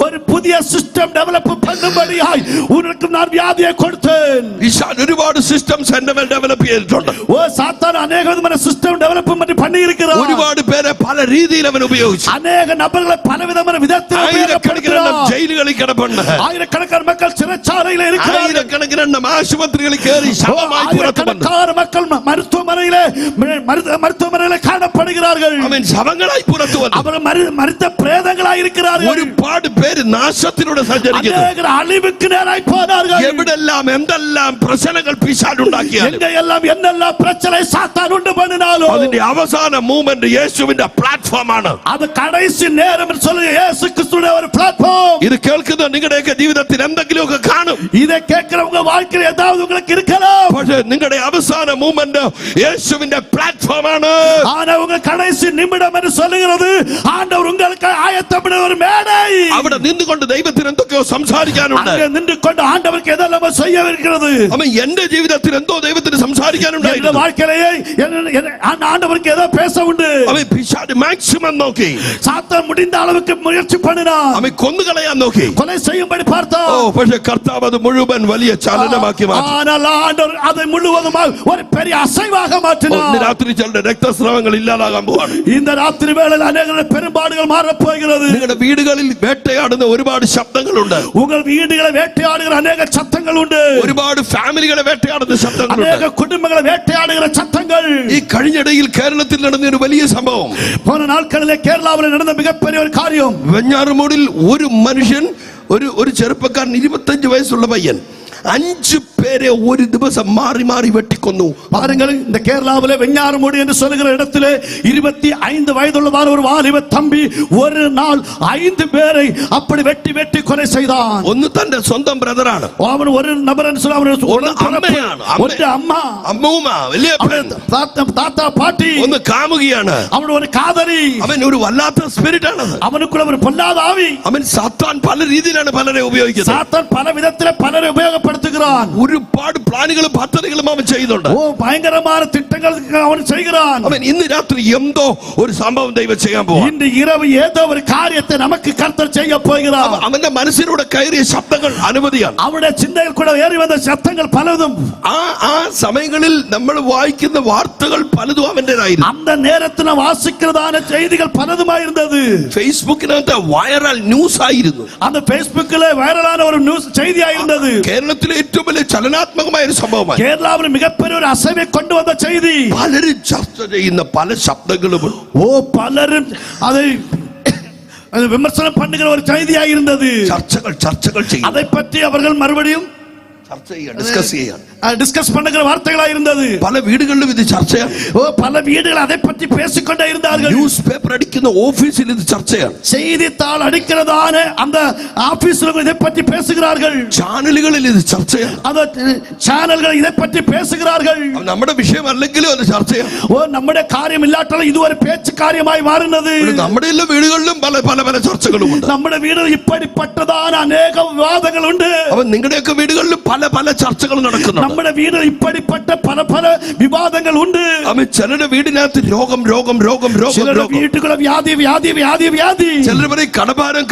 ஒரு புதிய சிஸ்டம் டெவலப் பண்ணும்படியாய் உனக்கு நான் வியாதியை கொடுத்தேன். ഈശാൻ ഒരുപാട് സിസ്റ്റംസ് എന്റെ മേൽ ഡെവലപ്പ് ചെയ്തിട്ടുണ്ട്. ஓ சாத்தான் अनेक விதமான சிஸ்டம் டெவலப் பண்ணி இருக்கிறான். ഒരുപാട് പേരെ പല രീതിയിൽ അവൻ ഉപയോഗിച്ചു. अनेक நபர்களை பல விதமான விதத்தில் ആയിരക്കണക്കിന് உபயோகப்படுத்துகிறான். ജയിലുകളിൽ കിടപ്പുണ്ട്. ஆயிரக்கணக்கான மக்கள் சிறைச்சாலையில் இருக்கிறார்கள். ആയിരക്കണക്കിന് ആശുപത്രികളിൽ കയറി ശവമായി പുറത്തു വന്നു. ஆயிரக்கணக்கான மக்கள் மருத்துவமனையிலே காணப்படுகிறார்கள். അവൻ ശവങ്ങളായി പുറത്തു വന്നു. அவர்கள் மரித்த பிரேதங்களாய் இருக்கிறார்கள். ഒരുപാട് പേര് നാശത്തിലൂടെ സഞ്ചരിക്കുന്നു. அநேகர் அழிவுக்கு நேராய் போனார்கள். എവിടെല്ലാം എന്തെല്ലാം പ്രശ്നങ്ങൾ പിശാചുണ്ടാക്കിയാലും, எங்கெல்லாம் என்னெல்லாம் பிரச்சனை சாத்தான் உண்டு பண்ணினாலும், അതിന്റെ അവസാന മൂവ്മെന്റ് യേശുവിന്റെ പ്ലാറ്റ്ഫോം ആണ്. அது கடைசி நேரம் என்று சொல்லி இயேசு கிறிஸ்துவின் ஒரு பிளாட்ஃபார்ம். ഇത് കേൾക്കുന്ന നിങ്ങളുടെയൊക്കെ ജീവിതത്തിൽ എന്തെങ്കിലുമൊക്കെ കാണും. இதை கேட்கிறவங்க வாழ்க்கையில் ஏதாவது உங்களுக்கு இருக்கலாம். പക്ഷേ നിങ്ങളുടെ അവസാന മൂവ്മെന്റ് യേശുവിന്റെ പ്ലാറ്റ്ഫോം ആണ്. ஆனா உங்க கடைசி நிமிடம் என்று சொல்லுகிறது ஆண்டவர் உங்களுக்கு ஆயத்தப்பட்ட ஒரு மேடை. അവിടെ നിന്നുകൊണ്ട് ദൈവത്തിന് എന്തൊക്കെയോ സംസാരിക്കാനുണ്ട്. அங்கே நின்று கொண்டு ஆண்டவருக்கு எதெல்லாம் செய்ய இருக்கிறது. അവൻ എന്റെ ജീവിതത്തിൽ എന്തോ ദൈവത്തിന് இந்த സംസാരിക്കാനുണ്ടായിരുന്നു. வாழ்க்கையிலேயே ஆண்டவருக்கு ஏதோ பேச உண்டு. അവൻ പിശാച് മാക്സിമം നോക്കി. சாத்தான் முடிந்த அளவுக்கு முயற்சி பண்ணினான். അവൻ കൊന്നുകളയാൻ നോക്കി. கொலை செய்யும்படி பார்த்தான். പക്ഷേ കർത്താവ് അത് മുഴുവൻ വലിയ ചലനമാക്കി മാറ്റി. ஆனால் ஆண்டவர் அதை முழுவதுமாக ஒரு பெரிய அசைவாக ഇന്ന് மாற்றினார். രാത്രി ചിലരുടെ രക്തസ്രാവങ്ങൾ ഇല്ലാതാകാൻ പോവാണ്. இந்த ராத்திரி வேளையில் அநேகருடைய பெரும்பாடுகள் மாறப் போகிறது. നിങ്ങളുടെ വീടുകളിൽ വേട്ടയാടുന്ന ഒരുപാട് ശബ്ദങ്ങളുണ്ട്. உங்கள் வீடுகளை வேட்டையாடுகிற அநேக சத்தங்கள் உண்டு. ഒരുപാട് ഫാമിലികളെ വേട്ടയാടുന്ന ശബ്ദങ്ങളുണ്ട്. அநேக குடும்பங்களை வேட்டையாடுகிற சத்தங்கள். ഈ കഴിഞ്ഞിടയിൽ കേരളത്തിൽ നടന്ന ഒരു വലിയ സംഭവം, போன நாட்களிலே கேரளாவில் நடந்த மிகப்பெரிய ஒரு காரியம். വെഞ്ഞാറുമൂടിൽ ഒരു മനുഷ്യൻ, ഒരു ചെറുപ്പക്കാരൻ, 25 വയസ്സുള്ള പയ്യൻ, 5 പേരെ ഒരു ദിവസം മാറി മാറി വെട്ടിക്കൊന്നു. பாருங்கள், இந்த கேரளாவிலே வெஞ்ஞாரமூடி என்று சொல்லுகிற இடத்திலே 25 வயதுள்ளதான ஒரு வாலிப தம்பி ஒரு நாள் 5 பேரை அப்படி வெட்டி வெட்டி கொலை செய்தான். ഒന്ന് തന്റെ സ്വന്തം ബ്രദറാണ്, அவன் ஒரு நபர் என்று சொல்ல அவன் ഒന്ന് അമ്മയാണ്, ஒரு அம்மா, അമ്മൂമ്മ, വലിയ தாத்தா பாட்டி, ഒന്ന് കാമുകിയാണ്, அவன் ஒரு காதலி, അവൻ ഒരു വല്ലാത്ത സ്പിരിറ്റ് ആണ്. அவனுக்குள்ள ஒரு பொல்லாத ஆவி. അവൻ സാത്താൻ പല രീതിയിലാണ് പലരെ ഉപയോഗിക്കുന്നത്. சாத்தான் பல விதத்திலே பலரை உபயோகப்படுத்துகிறான். ഒരുപാട് പ്ലാനുകളും പദ്ധതികളും അവൻ ചെയ്യുന്നുണ്ട്. ஓ பயங்கரமான திட்டங்கள் அவன் செய்கிறான். അവൻ ഇന്ന് രാത്രി എന്തോ ഒരു സംഭവം ദൈവം ചെയ്യാൻ പോവാ. இன்று இரவு ஏதோ ஒரு காரியத்தை நமக்கு கர்த்தர் செய்ய போகிறார். അവന്റെ മനസ്സിലൂടെ കയറിയ ശബ്ദങ്ങൾ അനവധിയാണ്. அவருடைய சிந்தையில் கூட ஏறி வந்த சத்தங்கள் பலதும். ആ സമയങ്ങളിൽ നമ്മൾ വായിക്കുന്ന വാർത്തകൾ പലതും അവന്റേതായിരുന്നു. அந்த நேரத்தில் வாசிக்கிறதான செய்திகள் பலதுமாயிருந்தது. ഫേസ്ബുക്കിനകത്ത് വൈറൽ ന്യൂസ് ആയിരുന്നു. அந்த Facebookல வைரலான ஒரு நியூஸ் செய்தியாயிருந்தது. കേരളത്തിലെ ഏറ്റവും വലിയ ചലനാത്മകമായ ഒരു സംഭവമാണ്. கேரளாவில் மிகப்பெரிய ஒரு அசைவை கொண்டு வந்த செய்தி. പലരും ചർച്ച ചെയ്യുന്ന പല ശബ്ദങ്ങളുമുണ്ട്. ஓ பலரும் அதை விமர்சனம் பண்ணுகிற ஒரு செய்தியாயிருந்தது. ചർച്ചകൾ ചെയ്യും. அதை பற்றி அவர்கள் மறுபடியும் டிஸ்கஸ் பண்ணுகிற வார்த்தைகளாக இருந்தது. പല വീടുകളിലും ഇത് ചർച്ചയാണ്. ஓ பல வீடுகள் அதை பற்றி பேசிக்கொண்டே இருந்தார்கள். ന്യൂസ് പേപ്പർ അടിക്കുന്ന ഓഫീസിൽ ഇത് ചർച്ചയാണ്. செய்தித்தாள் அடிக்கிறதான அந்த ஆபீஸ்ல இதை பற்றி பேசுகிறார்கள். ചാനലുകളിൽ ഇത് ചർച്ചയാണ്. அந்த சேனல்கள் இதை பற்றி பேசுகிறார்கள். നമ്മുടെ വിഷയം അല്ലെങ്കിലും അത് ചർച്ചയാണ്. ஓ നമ്മുടെ കാര്യം ഇല്ലാട്ടാലും ഇത് ഒരു പേച്ച് കാര്യമായി മാറുന്നത്. നമ്മുടെ എല്ലാ വീടുകളിലും പല പല പല ചർച്ചകളുമുണ്ട്. നമ്മുടെ വീടുകളിൽ ഇപ്പടിപ്പെട്ടതാന അനേക വിവാദങ്ങളുണ്ട്. അവൻ നിങ്ങളുടെയൊക്കെ വീടുകളിലും പല പല ചർച്ചകൾ നടക്കുന്നുണ്ട്. നമ്മുടെ വീടുകളിൽ ഇപ്പടിപ്പെട്ട പല പല വിവാദങ്ങൾ ഉണ്ട്. അവൻ ചിലരുടെ വീടിനകത്ത് രോഗം വീട്ടുകളെ വ്യാധി വ്യാധി വ്യാധി വ്യാധി. ചിലർ പറയും കടഭാരം.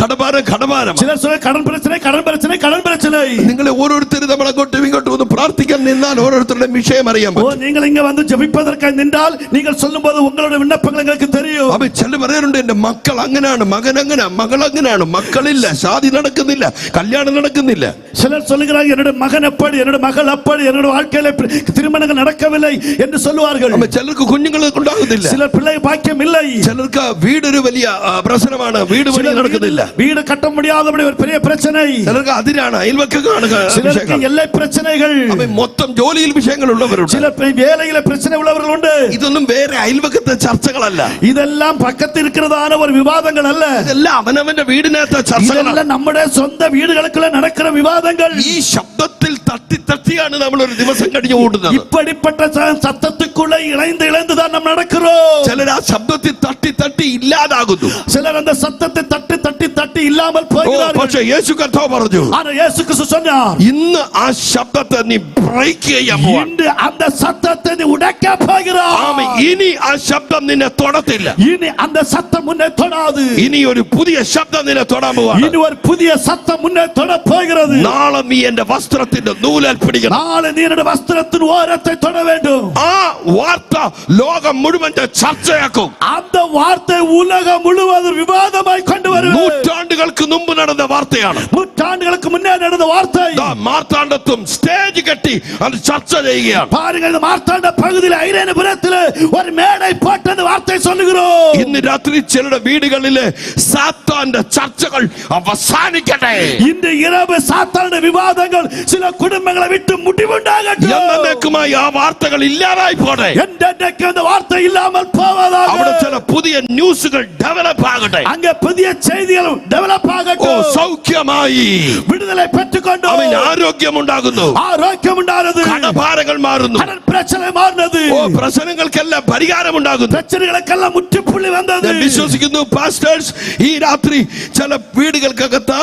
ചിലർ കടൽ പ്രശ്നം. നിങ്ങളെ ഓരോരുത്തരും നമ്മൾ അങ്ങോട്ടും ഇങ്ങോട്ടും ഒന്ന് പ്രാർത്ഥിക്കാൻ നിന്നാൽ ഓരോരുത്തരുടെ വിഷയം അറിയാൻ പറ്റും. നിങ്ങൾ ഇങ്ങ വന്ന് ജപിപ്പதற்காയി നിന്നാൽ നിങ്ങൾ சொல்லும்போது உங்களுடைய விண்ணப்பங்கள் உங்களுக்கு தெரியும். അവൻ ചിലർ പറയാറുണ്ട്, എന്റെ മക്കൾ അങ്ങനെയാണ്, മകൻ അങ്ങനെ, മകൾ അങ്ങനെയാണ്, മക്കളില്ല, ശാദി നടക്കുന്നില്ല, കല്യാണം നടക്കുന്നില്ല. ചിലർ சொல்லுகிறார்கள் என்னுடைய மகன் மகன் எப்படி, என்னோட மகள் அப்படி, என்னோட வாழ்க்கையில திருமணங்கள் நடக்கவில்லை என்று சொல்லுவார்கள். ചിലർക്ക് കുഞ്ഞുങ്ങൾക്ക് ഉണ്ടാകുന്നില്ല, சில பிள்ளை பாக்கியம் இல்லை, ചിലർക്ക് വീടൊരു വലിയ പ്രശ്നമാണ്, വീട് പണി നടക്കുന്നില്ല, வீடு கட்ட முடியாதபடி ஒரு பெரிய பிரச்சனை, ചിലർക്ക് അതിരാണ് അയൽവക്കം കാണുക, சிலருக்கு எல்லை பிரச்சனைகள், മൊത്തം ജോലിയിൽ വിഷയങ്ങൾ ഉള്ളവരുണ്ട്, சில வேலையில பிரச்சனை உள்ளவர்கள் உண்டு. ഇതൊന്നും വേറെ അയൽവക്കത്തെ ചർച്ചകളല്ല, இதெல்லாம் பக்கத்தில் இருக்கிறதான ஒரு விவாதங்கள் அல்ல, ഇതെല്ലാം അവനവന്റെ വീടിനകത്തെ ചർച്ചകളാണ്, இதெல்லாம் நம்முடைய சொந்த வீடுகளுக்குள்ள நடக்கிற விவாதங்கள். ഈ ശബ്ദത്തിൽ തട്ടി തട്ടിയാണ് നമ്മൾ ഒരു ദിവസം കഴിഞ്ഞു കൂടുന്നത്. இப்படிப்பட்ட சத்தத்துக்குள்ள இணைந்துதான் நாம் நடக்கிறோம். ചിലർ ആ ശബ്ദത്തിൽ തട്ടി തട്ടി ഇല്ലാതാകുന്നു, சிலர் அந்த சத்தத்தை தட்டி தட்டி தட்டி இல்லாமல் போகிறார்கள். പക്ഷേ യേശു കർത്താവ് പറഞ്ഞു, ஆனா இயேசு கிறிஸ்து சொன்னார், ഇന്ന് ആ ശബ്ദത്തെ നീ ബ്രേക്ക് ചെയ്യാൻ പോവാ, இன்று அந்த சத்தத்தை நீ உடைக்க போகிறாய். ആമേൻ. ഇനി ആ ശബ്ദം നിന്നെ തൊടത്തില്ല, இனி அந்த சத்தம் உன்னை தொடாது. ഇനി ഒരു പുതിയ ശബ്ദം നിന്നെ തൊടാൻ പോവാണ്. இனி ஒரு புதிய சத்தம் உன்னை தொட போகிறது. നാളെ നീ എന്റെ വസ്ത്രത്തിന്റെ നൂലാൽ പിടിക്കണം, நாளை நீ என்னுடைய வஸ்திரத்தின் ஓரத்தை தொட வேண்டும். ആ വാർത്ത ലോകം മുഴുവൻ ചർച്ചയാക്കും. அந்த வார்த்தை உலகம் முழுவதும் விவாதமாய் கொண்டு வரும். നൂറ്റാണ്ടുകൾക്ക് മുമ്പ് നടന്ന വാർത്തയാണ്, நூற்றாண்டுகளுக்கு முன்னே நடந்த வார்த்தை. മാർത്താണ്ഡത്തും സ്റ്റേജ് കെട്ടി അത് ചർച്ച ചെയ്യുകയാണ്. பாருங்க, இந்த மார்த்தாண்ட பகுதியில் ஐரேனபுரத்தில் ஒரு மேடை போட்டு அந்த வார்த்தை சொல்லுகிறோம். ഇന്ന് രാത്രി ചിലരുടെ വീടുകളിലെ സാത്താന്റെ ചർച്ചകൾ അവസാനിക്കട്ടെ. இன்று இரவு சாத்தானுடைய விவாதங்கள் சில குடும்பங்களை விட்டு முடிவுண்டாகட்டும். എന്നേക്കുമായി ആ വാർത്തകൾ ഇല്ലാതായി പോട്ടെ. என்றென்றைக்கு அந்த வார்த்தை இல்லாமல் போவதாக. അവിടെ ചില പുതിയ ന്യൂസുകൾ ഡെവലപ്പ് ആകട്ടെ. அங்கே புதிய செய்திகள் டெவலப் ஆகட்டும். സൗഖ്യമായി விடுதலை பெற்றுக்கொண்டு അവൻ ആരോഗ്യം ഉണ്ടാകുന്നു, ஆரோக்கியம் உண்டானது, കടഭാരങ്ങൾ മാറുന്നു, கடன் பிரச்சனை மாறினது, പ്രശ്നങ്ങൾക്കെല്ലാം പരിഹാരം ഉണ്ടാകുന്നു. பிரச்சனைகளுக்கெல்லாம் മുற்றுப்புള്ളി വന്നത്. ഞാൻ വിശ്വസിക്കുന്നു പാസ്റ്റേഴ്സ്, ഈ രാത്രി ചില വീടുകൾക്കകത്ത്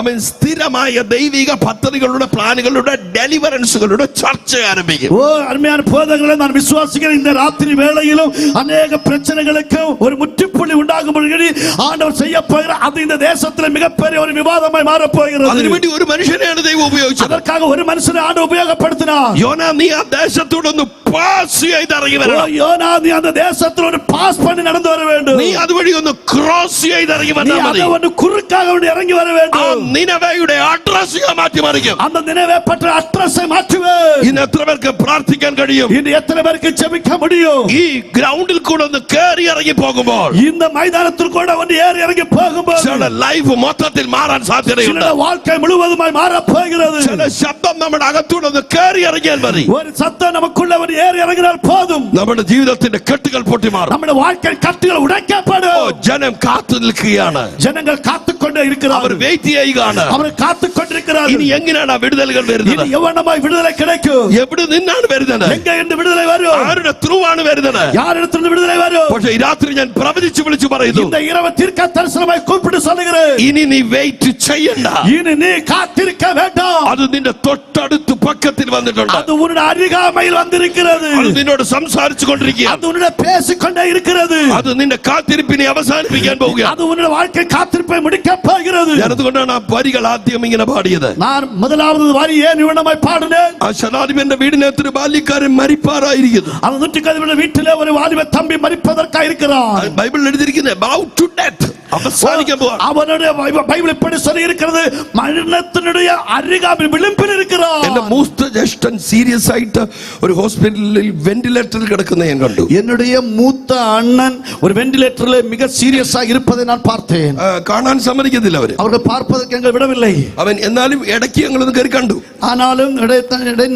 അവൻ സ്ഥിരമായ ദൈവിക പദ്ധതികളുടെ പ്ലാനുകളുടെ ഡെലിവറൻസുകളുടെ ചർച്ച ആരംഭിക്കും. ஓ அருமையான போதகர்களை நான் விசுவாசிக்கிறேன். இந்த ராத்திரி வேளையிலும் அநேக பிரச்சனைகளுக்கு ஒரு முற்றுப்புள்ளி உண்டாகும் பொழுது ஆண்டவர் செய்ய போகிற அது இந்த தேசத்தில் மிகப்பெரிய ஒரு விவாதமாய் மாற போகிறது. അതിനുവേണ്ടി ഒരു മനുഷ്യനെയാണ് ദൈവം ഉപയോഗിച്ചത്. அதற்காக ஒரு மனுஷனை ஆண்டவர் உபயோகப்படுத்தினார். യോനാ, നീ ആ ദേശത്തോടൊന്ന് പാസ് ചെയ്ത് ഇറങ്ങി ஓ വരണം, யோனா, நீ அந்த தேசத்தில் ஒரு பாஸ் பண்ணி நடந்து வர வேண்டும். നീ അതുവഴി ഒന്ന് ക്രോസ് ചെയ്ത് ഇറങ്ങി நீ വന്നാൽ മതി. அதை ஒன்று குறுக்காக ஒன்று இறங்கி வர ആ வேண்டும். നിനവയുടെ അഡ്രസ് മാറ്റിമറിക്കും. அந்த நினைவை பற்ற அட்ரஸை மாற்றுவேன். ഇന്ന് എത്ര പേർക്ക് പ്രാർത്ഥിക്കാൻ കഴിയും? இன்று எத்தனை பேருக்கு ஜெபிக்க முடியும்? ഈ ഗ്രൗണ്ടിൽ കൂടെ ഒന്ന് കയറി ഇറങ്ങി പോകുമ്പോൾ இந்த மைதானத்தில் கூட ஒன்று ஏறி இறங்கி போகும்போது ചില ലൈഫ് മൊത്തത്തിൽ മാറാൻ സാധ്യതയുണ്ട്. சிலருடைய வாழ்க்கை முழுவதுமாய் மாற போகிறது. ചില ശബ്ദം നമ്മുടെ അകത്തൂടെ ഒന്ന് കയറി ഇറങ്ങിയാൽ മതി. ஒரு சத்தம் நமக்குள்ள ஒரு ஏறி இறங்கினால் போதும். നമ്മുടെ ജീവിതത്തിന്റെ കെട്ടുകൾ പൊട്ടി മാറും. நம்முடைய வாழ்க்கை கட்டுகள் உடைக்கப்படும். ജനം കാത്തു നിൽക്കുകയാണ്, ஜனங்கள் காத்துக்கொண்டே അവർ இருக்கிறார்கள். വെയിറ്റ് ചെയ്യുകയാണ്. അവർ காத்துக்கொண்டிருக்கிறார்கள். ഇനി എങ്ങനെയാണ് ആ വിടുതലുകൾ വരുന്നത്? இனி எவ்வளமாய் விடுதலை கிடைக்கும்? എവിടെ നിന്നാണ് വരുന്നത്? எங்க இருந்து விடுதலை வரும்? ആരുടെ ത്രൂ ആണ് വരുന്നത്? யாரிடத்திலிருந்து விடுதலை வரும்? പക്ഷേ ഈ രാത്രി ഞാൻ പ്രവചിച്ചു വിളിച്ചു പറയുന്നു, இந்த இரவு தீர்க்க தரிசனமாய் கூப்பிட்டு சொல்லுகிறேன், ഇനി നീ വെയിറ്റ് ചെയ്യണ്ട. இனி நீ காத்திருக்க வேண்டாம். അത് നിന്റെ തൊട്ടടുത്ത് പക്കത്തിൽ വന്നിട്ടുണ്ട്. அது உன்னுடைய அருகாமையில் வந்திருக்கிறது. അത് നിന്നോട് സംസാരിച്ചു കൊണ്ടിരിക്കുക. அது உன்னுடைய பேசிக்கொண்டே இருக்கிறது. അത് നിന്റെ കാത്തിരിപ്പിനെ അവസാനിപ്പിക്കാൻ പോവുകയാണ്. அது உன்னுடைய வாழ்க்கை காத்திருப்பை முடிக்க போகிறது. അതുകൊണ്ടാണ് ആ വരികൾ ആദ്യം ഇങ്ങനെ പാടിയത്. நான் முதலாவது வரி ஏன் இவனமாய் பாடினேன்? ആ ശതാധിപന്റെ വീടിനകത്തൊരു ബാല്യക്കാരൻ മരിപ്പാറായിരിക്കുന്നു. அந்த 150 வீட்டிலே ஒரு வாலிப தம்பி மரிப்பதற்காக இருக்கிறான். ബൈബിളിൽ എഴുതിയിരിക്കുന്നത് about to death, അവസാനിക്കാൻ പോവാ. அவனுடைய பைபிள் இப்படி சொல்லி இருக்கிறது, മരണത്തിനുடைய അരികാമിൽ വിളിമ്പിൽ இருக்கிறான். എന്റെ മൂത്ത ജ്യേഷ്ഠൻ സീരിയസ് ആയിട്ട് ഒരു ഹോസ്പിറ്റലിൽ വെന്റിലേറ്ററിൽ കിടക്കുന്ന ഞാൻ കണ്ടു. என்னுடைய மூத்த அண்ணன் ஒரு வெண்டிலேட்டரில் மிக சீரியஸா இருப்பதை நான் பார்த்தேன். കാണാൻ സമ്മതിക്കത്തില്ല അവര്. அவர்கள் பார்ப்பதற்கு எங்கள் விடவில்லை. അവൻ എന്നാലും ഇടയ്ക്ക് ഞങ്ങളൊന്ന് കയറി കണ്ടു. ஆனாலும்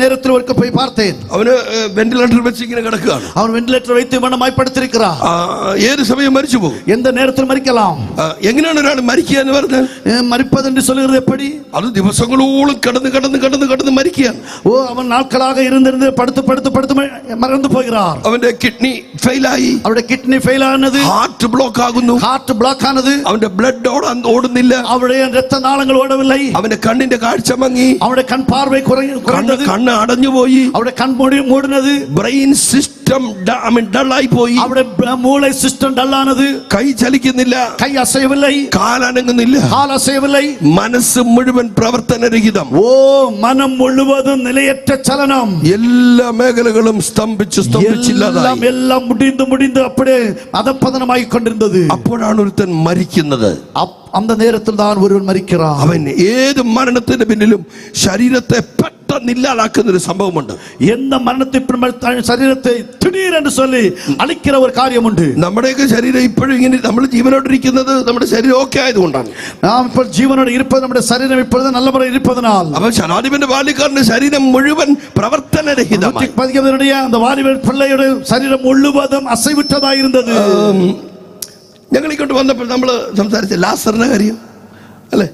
நேரத்தில் ஒருக்க போய் பார்த்தேன். അവന് വെന്റിലേറ്ററിൽ വെച്ച് ഇങ്ങനെ കിടക്കുകയാണ്. அவன் வெண்டிலேட்டர் வைத்து மனமாய் படுத்திருக்கிறார். ഏത് സമയം മരിച്ചു പോകും, எந்த நேரத்தில் மரிக்கலாம். എങ്ങനെയാണ് ഒരാൾ മരിക്കുക എന്ന് പറഞ്ഞാൽ? மரிப்பது என்று சொல்லுகிறது எப்படி? അത് ദിവസങ്ങളോളം കടന്ന് മരിക്കുകയാണ്. ஓ அவன் நாட்களாக இருந்து படுத்து மறந்து போகிறார். അവന്റെ കിഡ്നി ഫെയിലായി, அவருடைய கிட்னி ஃபெயில் ஆனது, ഹാർട്ട് ബ്ലോക്ക് ആകുന്നു, ஹார்ட் பிளாக் ஆனது, അവന്റെ ബ്ലഡ് ഓടുന്നില്ല, அவருடைய இரத்த நாளங்கள் ஓடவில்லை, അവന്റെ കണ്ണിന്റെ കാഴ്ച മങ്ങി, அவருடைய கண் பார்வை குறைந்தது, കണ്ണ് അടഞ്ഞുപോയി, அவருடைய கண் மூடினது, ബ്രെയിൻ സിസ്റ്റം ഡള്ളായി പോയി, அவருடைய மூளை சிஸ்டம் டல்லானது, കൈ ചലിക്കുന്നില്ല, கை അസையவில்லை, കാലനങ്ങുന്നില്ല, கால் அசையவில்லை, മനസ്സ് മുഴുവൻ പ്രവർത്തനരഹിതം. ஓ மனம் முழுவதும் நிலையற்ற சலனம், എല്ലാ മേഖലകളും സ്തംഭിച്ചില്ലാതായി. எல்லாம் முடிந்து அப்படியே அதப்பதனமாகி கொண்டிருந்தது. അപ്പോഴാണ് ഒരുത്തൻ മരിക്കുന്നത്. அந்த நேரத்தில் தான் ஒருவன் மரிக்கிறான். അവൻ ഏത് മരണത്തിന് പിന്നിലും ശരീരത്തെ പെട്ടെന്ന് പെട്ടെന്ന് ഇല്ലാതാക്കുന്ന ഒരു സംഭവമുണ്ട്. എന്ന മരണത്തെ ശരീരത്തെ തിടീരെന്ന് சொல்லி അളിക്കുന്ന ഒരു കാര്യമുണ്ട്. നമ്മുടെയൊക്കെ ശരീരം ഇപ്പോഴും ഇങ്ങനെ നമ്മൾ ജീവനോടിരിക്കുന്നത് നമ്മുടെ ശരീരം ഓക്കെ ആയതുകൊണ്ടാണ്. നാം ഇപ്പോൾ ജീവനോടെ ഇരുപ്പത് നമ്മുടെ ശരീരം ഇപ്പോഴും നല്ല മുറയിൽ ഇരുപ്പതിനാൽ. അപ്പോൾ ശതാധിപന്റെ ബാല്യക്കാരന്റെ ശരീരം മുഴുവൻ പ്രവർത്തനരഹിതമായി. அந்த வாலிபன் பிள்ளைയുടെ ശരീരം മുഴുവതും അസൈവിട്ടതായിരുന്നത്. ഞങ്ങൾ ഇങ്ങോട്ട് വന്നപ്പോൾ നമ്മൾ സംസാരിച്ച ലാസറിന്റെ കാര്യം അല്ലേ?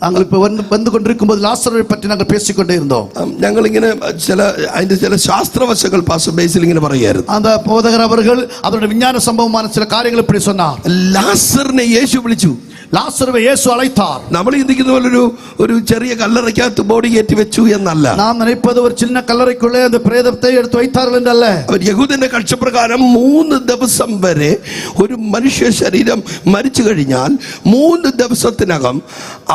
நாங்கள் இப்போ வந்து கொண்டிருக்கும்போது லாசரை பற்றி நாங்கள் பேசிக்கொண்டே இருந்தோம். ഞങ്ങൾ ഇങ്ങനെ അതിന്റെ ചില ശാസ്ത്രവശങ്ങൾ പാസ്റ്റർ ബേസിൽ ഇങ്ങനെ പറയായിരുന്നു. அந்த போதகர் அவர்கள் அவருடைய விஞ்ஞான சம்பவமான சில காரியங்களை இப்படி சொன்னார். ലാസറിനെ യേശു വിളിച്ചു. ലാസറുവെ യേശു അழைத்தார். നമ്മൾ ചിന്തിക്കുന്ന പോലെ ഒരു ചെറിയ കല്ലറയ്ക്കകത്ത് ബോഡി കയറ്റി വെച്ചു എന്നല്ല. നാം നിனைப்பது ഒരു ചിന്ന കല്ലറയ്ക്കുള്ളേ அந்த പ്രേതത്തെ എടുത്ത് வைத்தார்கள் എന്നല്ല. യഹൂദന്റെ കൽച്ചപ്രകാരം 3 ദിവസം വരെ ഒരു മനുഷ്യ ശരീരം മരിച്ചു കഴിഞ്ഞാൽ 3 ദിവസത്തിനകം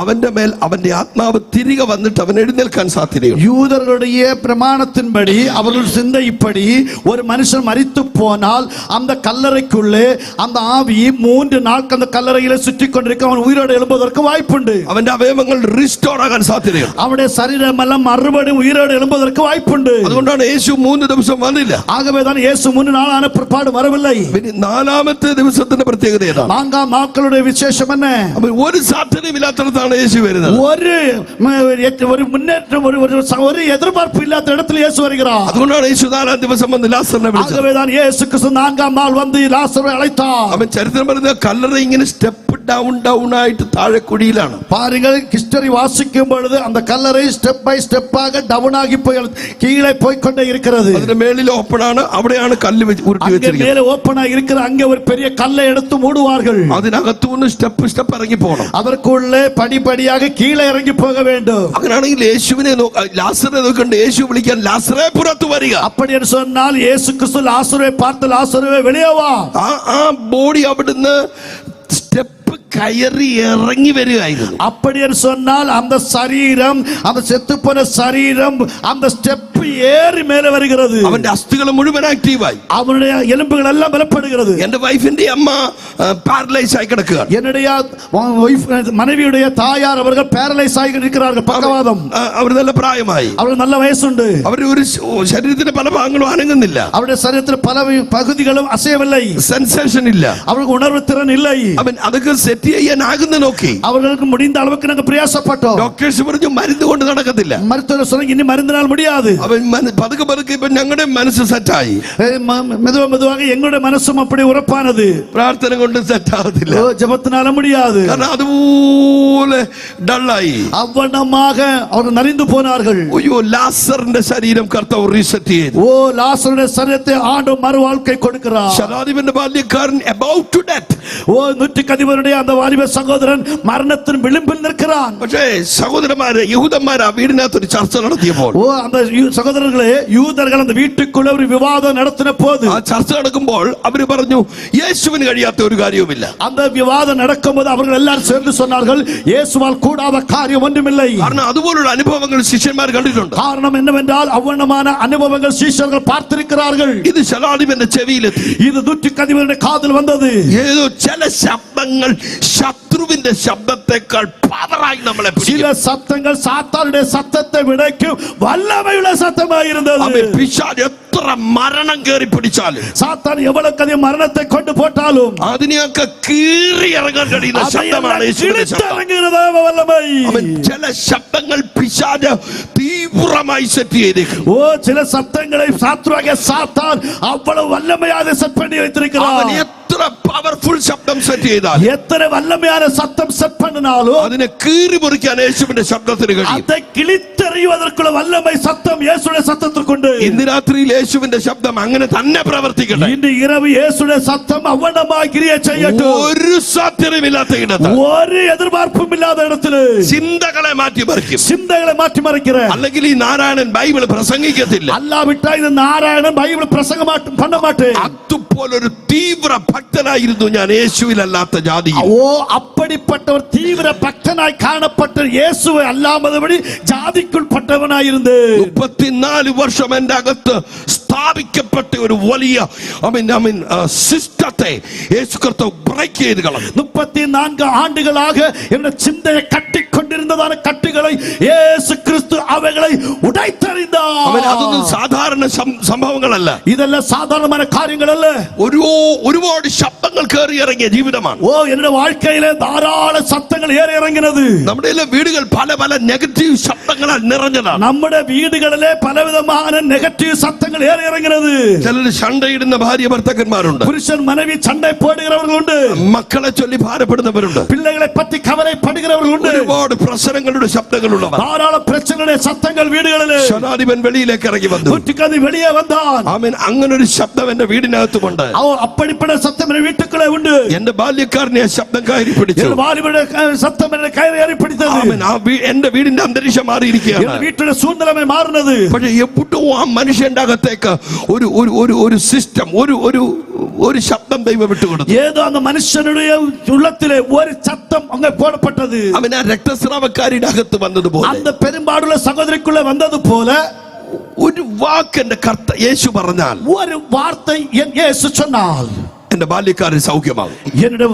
അവന്റെ മേൽ അവന്റെ ആത്മാവ് തിരികെ വന്നിട്ട് അവൻ എഴുന്നേൽക്കാൻ സാധ്യതയുണ്ട്. யூதர்களுடைய பிரமாணத்தின்படி அவர்கள் சிந்தைப்படி ஒரு மனுஷன் மரித்து போனால் அந்த கல்லறைக்குள்ளே அந்த ஆவி 3 நாட்கள் அந்த கல்லறையிலே சுற்றி கொண்டிருக்க அவன் உயிரோடு எழும்புவதற்கு வாய்ப்புண்டு. അവന്റെ അവയവങ്ങൾ റീസ്റ്റോർ ആകാൻ സാധ്യതയുണ്ട്. அவனுடைய ശരീരമെല്ലാം മറുപടിയും ഉയിരോடு எழும்புவதற்கு വാய்ப்புണ്ട്. അതുകൊണ്ടാണ് യേശു 3 ദിവസം വന്നില്ല. ஆகவேதான் இயேசு 3 நாளான பிற்பாடு வரவில்லை. നാലാമത്തെ ദിവസത്തിന്റെ പ്രത്യേകത ഏതാണ്? 4ஆம் നാളുടെ വിശേഷം என்ன? ഒരു സാധ്യതയും ഇല്ലാത്തടത്താണ് യേശു വരുന്നത്. ഒരു മുന്നേറ്റം ഒരു എതിർപ്പാർപ്പ് ഇല്ലാത്ത ഇടത്തിൽ യേശു வருகிறார். അതുകൊണ്ടാണ് യേശു 4ആം ദിവസം വന്ന് ലാസറിനെ വിളിച്ചത്. ஆகவேதான் இயேசு கிறிஸ்து 4ஆம் நாள் வந்து ലാസറെ அழைத்தார். അവൻ ചരിത്രം പറയുന്ന കല്ലറ ഇങ്ങനെ സ്റ്റെപ്പ് ഡൗൺ ആയിട്ട് താഴെ കുഴിയിലാണ്. பாருங்கள் ஹிஸ்டரி வாசிக்கும் பொழுது அந்த கல்லறை ஸ்டெப் பை ஸ்டெப்பாக டவுன் ஆகி போய் கீழே போய் கொண்டே இருக்கிறது. അതിന്റെ മേളിൽ ഓപ്പൺ ആണ്, അവിടെയാണ് കല്ല് ഉരുട്ടി വെച്ചിരിക്കുന്നത്. மேலே ஓபன் ஆகி இருக்கிற அங்கே ஒரு பெரிய கல்லை எடுத்து மூடுவார்கள். അതിനകത്തുനിന്ന് സ്റ്റെപ്പ് ഇറങ്ങി പോകണം. அதற்குள்ளே படிப்படியாக கீழே இறங்கி போக வேண்டும். അങ്ങനെയാണെങ്കിൽ യേശുവിനെ ലാസറെ നോക്കണ്ട, യേശു വിളിക്കാൻ ലാസറെ പുറത്തു വരിക. அப்படி என்று சொன்னால் இயேசு கிறிஸ்து லாசரை பார்த்து லாசரே வெளியே வா. ആ ബോഡി അവിടുന്ന് സ്റ്റെപ്പ് കയറി ഇറങ്ങി വരികയായിരുന്നു. அப்படி என்று சொன்னால் அந்த சரீரம், அந்த செத்துப்போன சரீரம் அந்த ஸ்டெப் ஏறி மேலே வருகிறது. അവന്റെ അസ്ഥികൾ മുഴുവൻ ആക്റ്റീവായി. அவனுடைய എലുമ്പുകൾ എല്ലാം ബലപ്പെടുகிறது. എന്റെ വൈഫിന്റെ അമ്മ പാരലൈസ് ആയി കിടക്കുകയാണ്. என்னுடைய மனைவியுடைய தாயார் அவர்கள் പാരലൈസ് ആയി இருக்கிறார்கள், പക്കവാതം. അവർ നല്ല പ്രായമായി, അവർക്ക് നല്ല വയസ്സുണ്ട്. അവർ ഒരു ശരീരത്തിന്റെ പല ഭാഗങ്ങളും അനങ്ങുന്നില്ല. അവരുടെ ശരീരത്തിൽ പല പകുതികളും അസൈവിல்லை, സെൻസേഷൻ ഇല്ല, അവർക്ക് ഉണർവ് തിறன் இல்லை. അവൻ അതൊക്കെ സെറ്റ് ചെയ്യാനാകുന്ന നോക്കി അവർക്ക് முடிந்த அளவுக்கு நாங்க பிரயாசப்பட்டோம். ഡോക്ടേഴ്സ് പറഞ്ഞു മരുന്ന് കൊണ്ട് നടക്കത്തില്ല. மருத்துவர் சொன்னாங்க இனி மருந்தினால் முடியாது. അവൻ പതുക്കെ ഇപ്പൊ ഞങ്ങളുടെ മനസ്സ് സെറ്റായി. மெதுவாக எங்களுடைய മനസ്സും அப்படி ഉറപ്പാனது. പ്രാർത്ഥന കൊണ്ട് സെറ്റ് ആകത്തില്ല, ജപത്തിനാല முடியாது. കാരണം അതുപോലെ ഡള്ളായി. അവനமாக അവർ നലിந்து போனார்கள். അയ്യോ, ലാസറിന്റെ ശരീരം കർത്താവ് റീസെറ്റ് ചെയ്തു. ഓ, ലാസറുടെ ശരീരത്തെ ആണ്ടും മറുവാഴ്ക്കை കൊടുக்கிறார். ശതാധിപന്റെ ബാല്യക്കാരൻ about to death. ഓ, നൂറ്റിക്കധിപരുടെ அந்த വാലിബ സഹോദരൻ മരണത്തിന് വിളിമ്പിൽ നിൽக்கிறாൻ. പക്ഷേ സഹോദരന്മാര് യഹൂദന്മാര് ആ വീടിനകത്ത് ഒരു ചർച്ച നടത്തിയപ്പോൾ, ഓ, அந்த സഹോദരങ്ങളെ യൂദர்கள் அந்த വീട്ടിற்குள்ள ഒരു വിവാദം നടത്തുന്ന പോது, ആ ചർച്ച നടക്കുമ്പോൾ അവര് പറഞ്ഞു യേശുവിന് കഴിയാത്ത ഒരു കാര്യവുമില്ല. அந்த விவாதம் நடக்கும்போது அவர்கள் எல்லாரும் சேர்ந்து சொன்னார்கள் இயேசுவால் கூடாத காரியம் ஒன்றுமில்லை. കാരണം അതുപോലുള്ള അനുഭവങ്ങൾ ശിഷ്യന്മാർ കണ്ടിട്ടുണ്ട്. காரணம் என்னவென்றால் அவ்வளவான அனுபவங்கள் சீஷர்கள் பார்த்திருக்கிறார்கள். ഇത് ശതാധിപന്റെ ചെവിയിലെത്തി. இது நூற்றுக்கதிபருடைய காதில் வந்தது. ഏതോ ചില ശബ്ദങ്ങൾ ശത്രുവിന്റെ ശബ്ദത്തെക്കാൾ പവറായി നമ്മളെ ചില സത്തങ്ങൾ സാത്താനുடைய സത്തത്തെ വിടയ്ക്കും വല്ലമയുള്ള സത്തമായിരുന്നത്. പിശാച് എത്ര മരണം കയറി പിടിച്ചാലും, സാത്താൻ എവളക്കധികം മരണത്തെ കൊണ്ട് പോട്ടാലും അതിനെയൊക്കെ കീറി ഇറങ്ങാൻ കഴിയുന്ന ശബ്ദമാണ് യേശുവിന്റെ ശബ്ദം. ചില ശബ്ദങ്ങൾ പിശാച് തീവ്രമായി സെറ്റ് ചെയ്തേക്കും. ഓ, ചില സത്തങ്ങളെ ശത്രുവാകിയ സാത്താൻ അவ்வளவு വല്ലമയാതെ സെറ്റ് பண்ணி வைத்திருக்கிறார். എത്ര പവർഫുൾ ശബ്ദം സെറ്റ് ചെയ്താൽ, എത്ര വല്ലമயான സത്തം സെറ്റ് பண்ணினாலும் അതിനെ കീറി മുറിക്കാൻ യേശുവിന്റെ ശബ്ദത്തിന് കഴിയും. அதை கிழித்தெறிவதற்குള്ള വല്ലമை സത്തം യേശുവിന്റെ സത്തത്തിൽക്കുണ്ട്. ഇന്ന് രാത്രിയിൽ യേശുവിന്റെ ശബ്ദം അങ്ങനെ തന്നെ പ്രവർത്തിക്കട്ടെ. ഇന്ന് இரவு യേശുവിന്റെ സത്തം അവണ്ണമായി ക്രിയ ചെയ്യട്ടെ. ഒരു സാധ്യതയില്ലാത്ത ഇടത്ത്, ഒരു എതിർപ്പാർപ്പും ഇല്ലാത്ത ഇടത്തിൽ ചിന്തകളെ മാറ്റിമറിക്കും. ചിന്തകളെ മാറ്റിമറിக்கிறேன். അല്ലെങ്കിൽ ഈ നാരായണൻ ബൈബിൾ പ്രസംഗിക്കത്തില്ല. അല്ലാവിട്ടാ ഇത് നാരായണൻ ബൈബിൾ പ്രസംഗം பண்ண மாட்டேன். അതുപോലൊരു തീവ്ര ഭക്തനായിരുന്നു ഞാൻ യേശുവിലല്ലാത്ത ജാതിയിൽ. ഓ, அப்படிப்பட்ட ஒரு தீவிர பக்தனாய் காணப்பட்ட இயேசுவை அல்லாதபடி ஜாதிக்குள்பட்டவனாயிருந்து 34 വർഷം എന്റെ അകത്ത് സ്ഥാപിക്കപ്പെട്ട ഒരു വലിയ സിസ്റ്റത്തെ യേശു കർത്താവ് ബ്രേക്ക് ചെയ്ത് കളഞ്ഞു. 34 ஆண்டுகளாக என்னுடைய சிந்தையை கட்டிக்கொண்டிருந்த இருந்ததான கட்டுகளை இயேசு கிறிஸ்து அவைகளை உடைத்தெறிந்தார். അതൊന്നും സാധാരണ സംഭവങ്ങളല്ല. ഇതെല്ലാം സാധാരണമായ കാര്യങ്ങളല്ല. ഒരുപാട് ശബ്ദങ്ങൾ കയറി ഇറങ്ങിയ ജീവിതമാണ്. എന്റെ வாழ்க்கையிலே ധാരാളം ശബ്ദങ്ങൾ ഏറി ഇറങ്ങിയത്. നമ്മുടെ വീടുകൾ പല പല നെഗറ്റീവ് ശബ്ദങ്ങളാൽ നിറഞ്ഞതാണ്. നമ്മുടെ വീടുകളിലെ പലവിധമായ നെഗറ്റീവ് ശബ്ദങ്ങൾ ഏറി ഇറങ്ങിയത്. ചിലർ ചണ്ടയിടുന്ന ഭാര്യ ഭർത്താക്കന്മാരുണ്ട്. പുരുഷൻ മനവി ചണ്ട പോടുகிறவர்களுണ്ട്. മക്കളെ ചൊല്ലി ഭാരപ്പെടുന്നവരുണ്ട്. പിള്ളകളെ പറ്റി കവലൈപ്പെടുகிறவர்களுണ്ട്. ഒരുപാട് പ്രശ്നങ്ങളുടെ ശബ്ദങ്ങളുള്ളവർ. ധാരാളം പ്രശ്നങ്ങളുടെ ശബ്ദങ്ങൾ വീടുകളിൽ. ശതാധിപൻ വെളിയിലേക്ക് ഇറങ്ങി വന്നു. കുട്ടിക്കതി വെളിയെ വന്നാൽ. ആമേൻ. അങ്ങനെ ഒരു ശബ്ദം എന്റെ വീടിനകത്തുമുണ്ട്. അപ്പടിപ്പട ശബ്ദം എന്റെ വീട്ടുകളെ ഉണ്ട്. എന്റെ ബാല്യക്കാരനെ ആ ശബ്ദം കയറി പിടിച്ചു. വാലിബയുടെ ശബ്ദം എന്നെ കയറി പിടിച്ചത്. ആമേൻ. എന്റെ വീടിന്റെ അന്തരീക്ഷം മാറിയിരിക്കുകയാണ്. വീട്ടിലെ സൂന്ദരമേ മാറുന്നത്. പക്ഷെ എപ്പോഴും ആ മനുഷ്യന്റെ അകത്തേക്ക് ഒരു സിസ്റ്റം ഒരു ശബ്ദം ദൈവം വിട്ടുകൊടുത്തു. ഏതോ അന്ന് മനുഷ്യനുடைய ഉള്ളത്തിലെ ഒരു ശബ്ദം അങ്ങ് പോടപ്പെട്ടത്. അവൻ ആ രക്തസ്രാവക്കാരിയുടെ അകത്ത് വന്നതുപോലെ, അന്ന് പെരുമ്പാടുള്ള സഹോദരിക്കുള്ള വന്നതുപോലെ ഒരു വാക്കെന്റെ യേശു പറഞ്ഞാൽ, ഒരു വാർത്ത യേശു சொன்னால் എന്റെ ബാല്യക്കാരൻ സൗഖ്യമാകും. എന്റെ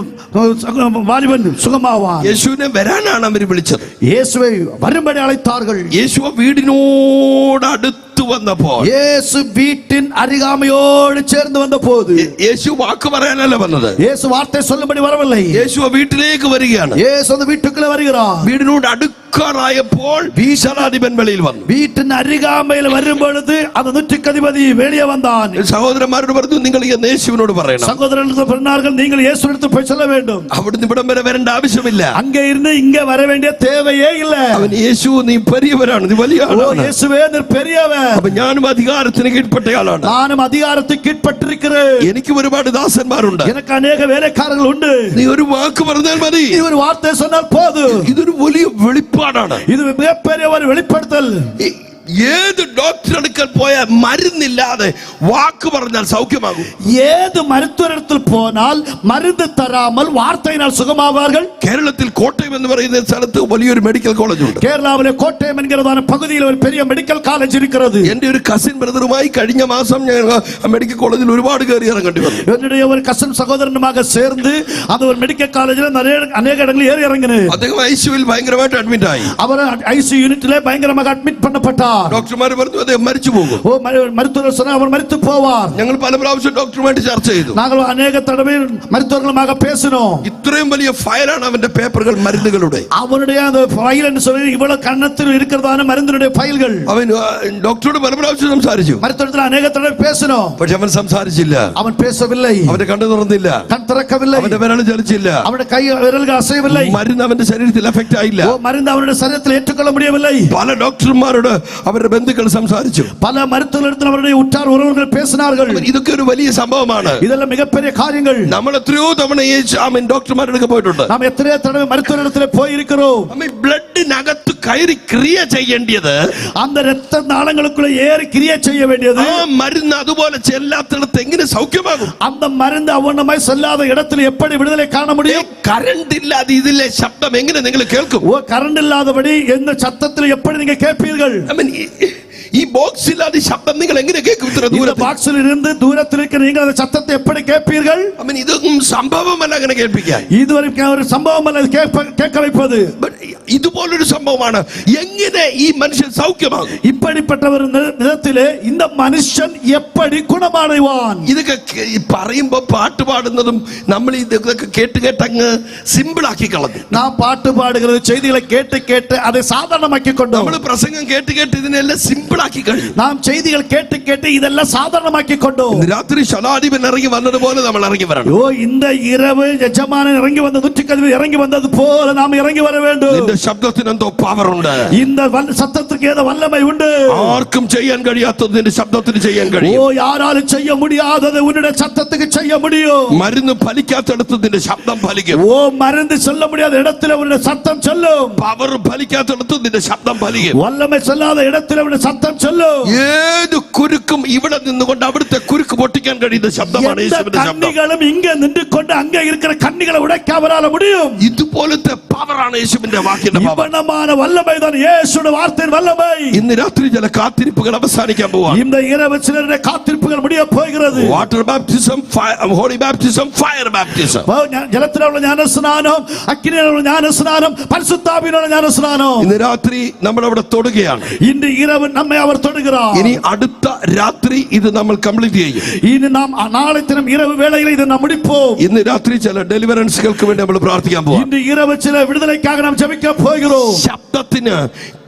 വാലിബൻ സുഖമാവാൻ. യേശുവിനെ വരാനാണ് അവർ വിളിച്ചത്. യേശുവെ വരുമ്പടി അழைத்தார்கள். യേശു വീടിനോട് അടുത്ത് വന്നപ്പോൾ, യേശു വീട്ടിൻ അരികാമയോട് ചേർന്ന് വന്നപ്പോൾ, യേശു വാക്ക് പറയാനല്ല വന്നത്. യേശു വാർത്ത சொல்லும்படி வரவில்லை. യേശു വീട്ടിലേക്ക് വരികയാണ്. യേശു அந்த വീട്ടുக்குள்ள வருகிறார். വീടിനോട് അടുക്കാറായപ്പോൾ ശതാധിപൻ വെളിയിൽ വന്നു. വീട്ടിൻ അരികാമയിൽ വരുമ്പൊழுது அந்த நூற்றுக்கதிபதி வெளியே வந்தான். സഹോദരന്മാരോട് പറഞ്ഞു, നിങ്ങൾ ഈ യേശുവിനോട് പറയണം. സഹോദരന്മാർ പറഞ്ഞാர்கள், நீங்கள் இயேசுவிடத்து போய் சொல்ல வேண்டும். അവിടുന്ന് ഇവിടം വരെ വരേണ്ട ആവശ്യമില്ല. அங்கே இருந்து இங்க வர வேண்டிய தேவையே இல்ல. അവൻ യേശു, നീ പെരിയവരാണ്, നീ വലിയ ആളാണ്. യേശുവേ നീ പെരിയവൻ. അപ്പൊ ഞാനും അധികാരത്തിന് കീഴ്പ്പെട്ടയാളാണ്. ഞാനും അധികാരത്തിന് കീഴ്പ്പെട്ടിരിக்கிறேன். എനിക്ക് ഒരുപാട് ദാസന്മാരുണ്ട്. എനിക്ക് അനേക വേലക്കാരകൾ ഉണ്ട്. നീ ഒരു വാക്ക് പറഞ്ഞാൽ മതി. നീ ഒരു വാർത്ത சொன்னால் போதும். ഇതൊരു വലിയ വെളിപ്പാടാണ്. ഇത് മികപ്പേറിയ ഒരു വെളിപ്പെടുത്തൽ. ഏത് ഡോക്ടർ അടുക്കൽ പോയാൽ മരുന്നില്ലാതെ വാക്ക് പറഞ്ഞാൽ സൗഖ്യമാകും. ഏത് മരുത്തുവരത്തിൽ പോയാൽ മരുന്ന് തരാമൽ വാർത്തയിനാൽ സുഖമാവാர்கள். കേരളത്തിൽ കോട്ടയം എന്ന് പറയുന്ന സ്ഥലത്ത് വലിയൊരു മെഡിക്കൽ കോളേജ് ഉണ്ട്. കേരളത്തിലെ കോട്ടയം എன்கிறதான പകുതിയിൽ ഒരു പെരിയ മെഡിക്കൽ കോളേജ് ഇരിക്കുന്നത്. എന്റെ ഒരു കസിൻ ബ്രദറുമായി കഴിഞ്ഞ മാസം ഞാൻ മെഡിക്കൽ കോളേജിൽ ഒരുപാട് കയറി ഇറങ്ങേണ്ടി വന്നു. என்னுடைய ஒரு கசின் சகோதரனுமாக சேர்ந்து അത് ഒരു മെഡിക്കൽ കോളേജിൽ അനേക ഇടങ്ങളിൽ ഏറി ഇറങ്ങിனு. അദ്ദേഹം ഐസിയുവിൽ ഭയങ്കരമായിട്ട് അഡ്മിറ്റ് ആയി. അവർ ഐസിയു യൂണിറ്റിലെ ഭയങ്കരമായി അഡ്മിറ്റ് பண்ணப்பட்டார். ഡോക്ടർമാർ പറഞ്ഞു അദ്ദേഹം മരിച്ചു പോകും. മരുത്തുവർ சொன்னார் அவர் മരിച്ചു പോവാർ. ഞങ്ങൾ പല പ്രാവശ്യം ഡോക്ടറുമായിട്ട് ചർച്ച ചെയ്തു. ഞങ്ങൾ അനേക തടവ മരുത്തുവர்களுமாக பேசினோம். ഇത്രയും വലിയ ഫയലാണ് അവന്റെ പേപ്പറുകൾ, മരുന്നുകളുടെ. അവനുடைய அந்த ഫയൽ എന്ന് சொல்லி ഇവള കണ്ണത്തിൽ ഇരിക്കുന്നതാണ് മരുന്നിന്റെ ഫയലുകൾ. അവൻ ഡോക്ടറോട് പല പ്രാവശ്യം സംസാരിച്ചു. മരുത്തുവത്തിൽ അനേക തടവ பேசினோம். പക്ഷെ അവൻ സംസാരിച്ചില്ല. അവൻ பேசவில்லை. അവന്റെ കണ്ണ് തുറന്നില്ല. കണ്ണ് തുറക്കവില്ല. അവന്റെ വിരൽ ചലിച്ചില്ല. അവന്റെ കൈ വിരലുകൾ അസൈവില്ല. മരുന്ന് അവന്റെ ശരീരത്തിൽ എഫക്ട് ആയില്ല. മരുന്ന് അവരുടെ ശരീരത്തിൽ ഏറ്റുകൊള്ള முடியவில்லை. പല ഡോക്ടർമാരോട് അവരുടെ ബന്ധുക്കൾ സംസാരിച്ചു. പല മരുത്തുകളിടത്തിൽ അവരുടെ ഉറ്റാർ ഉറവുകൾ പേസിനാர்கள். ഇതൊക്കെ ഒരു വലിയ സംഭവമാണ്. ഇതെല്ലാം മികപ്പെരിയ കാര്യങ്ങൾ. നമ്മൾ എത്രയോ തവണ ഡോക്ടർമാരുടെ പോയിട്ടുണ്ട്. നാം എത്രയോ തവണ മരുത്തുകളിടത്തിൽ പോയിരിக்கிறோம். ബ്ലഡിനകത്ത് കയറി ക്രിയ ചെയ്യേണ്ടത്, அந்த രക്ത നാളങ്ങളുക്കുള്ള ഏറി ക്രിയ ചെയ്യ വേണ്ടിയത്, ആ മരുന്ന് അതുപോലെ ചെല്ലാത്തിടത്ത് എങ്ങനെ സൗഖ്യമാകും? அந்த മരുന്ന് അവണ്ണമായി ചെല്ലാത്ത ഇടത്തിൽ എപ്പടി വിടുതலை കാണ முடியும்? കറണ്ട് ഇല്ലാതെ ഇതിലെ ശബ്ദം എങ്ങനെ നിങ്ങൾ കേൾക്കും? കറണ്ട് ഇല്ലാത്തപടി എന്ന ശബ്ദത്തിൽ എപ്പടി നിങ്ങൾ കേൾപ്പീர்கள்? ഈ ബോക്സ് ഇല്ലാതെ ശബ്ദം നിങ്ങൾ എങ്ങനെ കേൾക്കും? ബോക്സിൽ ഇരുന്ന് ദൂരത്തിലേക്ക് നിങ്ങൾ ശബ്ദത്തെ എപ്പടി കേൾപ്പീர்கள்? ഇതൊന്നും സംഭവമല്ല അങ്ങനെ കേൾപ്പിക്കാൻ. ഇതുവരെ ഒരു സംഭവമല്ല കേൾക്ക വയ്പത്. ഇതുപോലൊരു സംഭവമാണ്. എങ്ങനെ ഈ മനുഷ്യൻ സൗഖ്യമാകും? ഇപ്പടിപ്പെട്ട ഒരു വിധത്തില് இந்த മനുഷ്യൻ എപ്പടി ഗുണമടയുവാൻ? ഇതൊക്കെ പറയുമ്പോ പാട്ട് പാടുന്നതും നമ്മൾ ഇതൊക്കെ കേട്ടങ്ങ് സിമ്പിൾ ആക്കി കളഞ്ഞു. നാം പാട്ട് പാടുന്നത് ചെയ്തികളെ കേട്ട് அதை സാധാരണമാക്കിക്കൊണ്ടു. നമ്മൾ പ്രസംഗം കേട്ട് ഇതിനെല്ലാം സിമ്പിൾ ആക്കി കഴിഞ്ഞു. നാം ചെയ്തികൾ കേട്ട് ഇതെല്ലാം സാധാരണമാക്കിക്കൊണ്ടു. രാത്രി ശതാധിപൻ ഇറങ്ങി വന്നതുപോലെ നമ്മൾ ഇറങ്ങി വരണം. இந்த இரவு യജമാനൻ ഇറങ്ങി വന്ന നൂറ്റിക്കതിൽ ഇറങ്ങി വന്നതുപോലെ നാം ഇറങ്ങി വര வேண்டும். നിന്റെ ശബ്ദത്തിന് എന്തോ പവർ ഉണ്ട്. இந்த சத்தத்துக்கு ஏதோ வல்லமை உண்டு. ആർക്കും ചെയ്യാൻ കഴിയാത്തത് നിന്റെ ശബ്ദത്തിന് ചെയ്യാൻ കഴിയും. யாராலும் செய்ய முடியாதது உன்னுடைய சத்தத்துக்கு செய்ய முடியும். മരുന്ന് ഫലിക്കാത്തടത്ത് നിന്റെ ശബ്ദം ഫലിക്കും. மருந்து சொல்ல முடியாத இடத்துல உன்னுடைய சத்தம் சொல்லும். പവർ ഫലിക്കാത്തടത്ത് നിന്റെ ശബ്ദം ഫലിക്കും. വല്ലമ ചെല്ലാത്ത ഇടത്തിൽ അവന്റെ ശബ്ദം ചൊല്ലും. ഏത് കുരുക്കും ഇവിടെ നിന്നുകൊണ്ട് അവിടുത്തെ കുരുക്ക് പൊട്ടിക്കാൻ കഴിയുന്ന ശബ്ദമാണ് യേശുവിന്റെ ശബ്ദം. കണ്ണികളും ഇങ്ങ നിന്നുകൊണ്ട് അങ്ങേ ഇരിക്കുന്ന കണ്ണികളെ ഉടയ്ക്കാൻ അവരാൽ முடியும். ഇതുപോലത്തെ പവറാണ് യേശുവിന്റെ വാക്കിൽ. വാക്കിന്റെ power. இவ்வளமான வல்லமை தான் இயேசுவின் வார்த்தையின் வல்லமை. ഇന്ന് രാത്രി ചില കാത്തിരിപ്പുകൾ അവസാനിക്കാൻ പോവാണ്. இந்த இரவு சிலருடைய காத்திருப்புகள் முடிய போகிறது. Water baptism, holy baptism, fire baptism. ജലത്തിലുള്ള ജ്ഞാനസ്നാനം, അഗ്നിയിലുള്ള ജ്ഞാനസ്നാനം, പരിശുദ്ധാത്മാവിലുള്ള ജ്ഞാനസ്നാനം. ഇന്ന് രാത്രി നമ്മൾ അവിടെ തൊടുകയാണ്. ഇന്ന് இரவு നമ്മെ അവർ തൊടുகிறார். ഇനി അടുത്ത രാത്രി ഇത് നമ്മൾ കംപ്ലീറ്റ് ചെയ്യും. ഇനി നാം നാളെ ദിനം இரவு വേളയിൽ ഇത് നാം முடிப்போம். ഇന്ന് രാത്രി ചില ഡെലിവറൻസുകൾക്ക് വേണ്ടി നമ്മൾ പ്രാർത്ഥിക്കാൻ പോവാം. ഇന്ന് இரவு ചില വിടുതലയ്ക്കാக നാം ജപിക്കാൻ പോകുகிறோம். ശബ്ദത്തിന്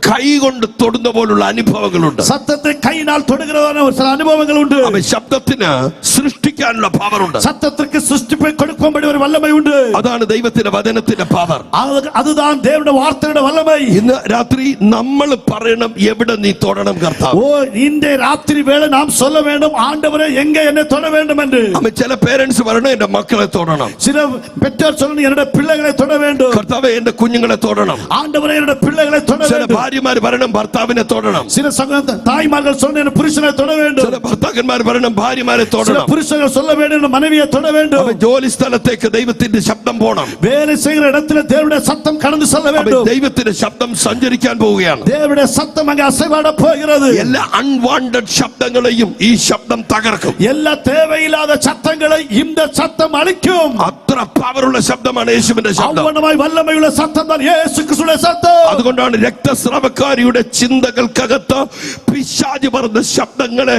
കൈ കൊണ്ട് തൊടുന്ന പോലുള്ള അനുഭവങ്ങളുണ്ട്. സത്യത്തെ കൈനാൽ തൊടുகிறதான ചില അനുഭവങ്ങളുണ്ട്. ശബ്ദത്തിന് സൃഷ്ടിക്കാനുള്ള പവറുണ്ട്. സത്യത്തിற்கு സൃഷ്ടിപ്പ് കൊടുക്കുമ്പോൾ ഒരു വല്ലമയുണ്ട്. അതാണ് ദൈവത്തിന്റെ വചനത്തിന്റെ പവർ. അതുதான் தேவனுடைய வார்த்தைയുടെ വല്ലമை. ഇന്ന് രാത്രി നമ്മൾ പറയണം, എവിടെ നീ തൊടണം കർത്താവ്. ഓ ഇന്റെ രാത്രി വേള നാം சொல்ல வேண்டும், ஆண்டவரே எங்க என்னை தொட வேண்டும் என்று. ചില പേരൻസ് പറയണം, എന്റെ മക്കളെ തൊടണം. ചില பெற்றோர் சொல்லணும், என்னோட பிள்ளைகளை தொட வேண்டும். കർത്താവേ എന്റെ കുഞ്ഞുങ്ങളെ തൊടണം. ஆண்டவரே என்னோட பிள்ளைகளை தொட வேண்டும். ഭാര്യമാർ പറയണം, ഭർത്താവിനെ തൊടണം. ചില தாய்மார்கள் சொல்லணும், என்னோட പുരുഷനെ തൊட வேண்டும். ചില ഭർത്താക്കന്മാർ പറയണം, ഭാര്യമാരെ തൊടണം. പുരുഷകൾ சொல்ல வேண்டும், மனைவியை தொட வேண்டும். ജോലി സ്ഥലത്തേക്ക് ദൈവത്തിന്റെ ശബ്ദം പോണം. வேலை செய்கிற இடத்துல தேவனுடைய சத்தம் கடந்து செல்ல வேண்டும். ദൈവത്തിന്റെ ശബ്ദം സഞ്ചരിക്കാൻ പോവുകയാണ്. தேவனுடைய சத்தம் அங்கே அசைவாட போகிறது. എല്ലാ അൺവാണ്ടഡ് ശബ്ദങ്ങളെയും ഈ ശബ്ദം തകർക്കും. എല്ലാ தேவையில்லாத சத்தங்களை இந்த சத்தம் அழிக்கும். അത്ര പവറുള്ള ശബ്ദമാണ് യേശുവിന്റെ ശബ്ദം. അவ்வளവായി വല്ലമയുള്ള சத்தம் தான் இயேசு கிறிஸ்துவின் சத்தம். അതുകൊണ്ടാണ് രക്തസ്രാവക്കാരിയുടെ ചിന്തകൾക്കകത്ത് പിശാച് പറഞ്ഞ ശബ്ദങ്ങളെ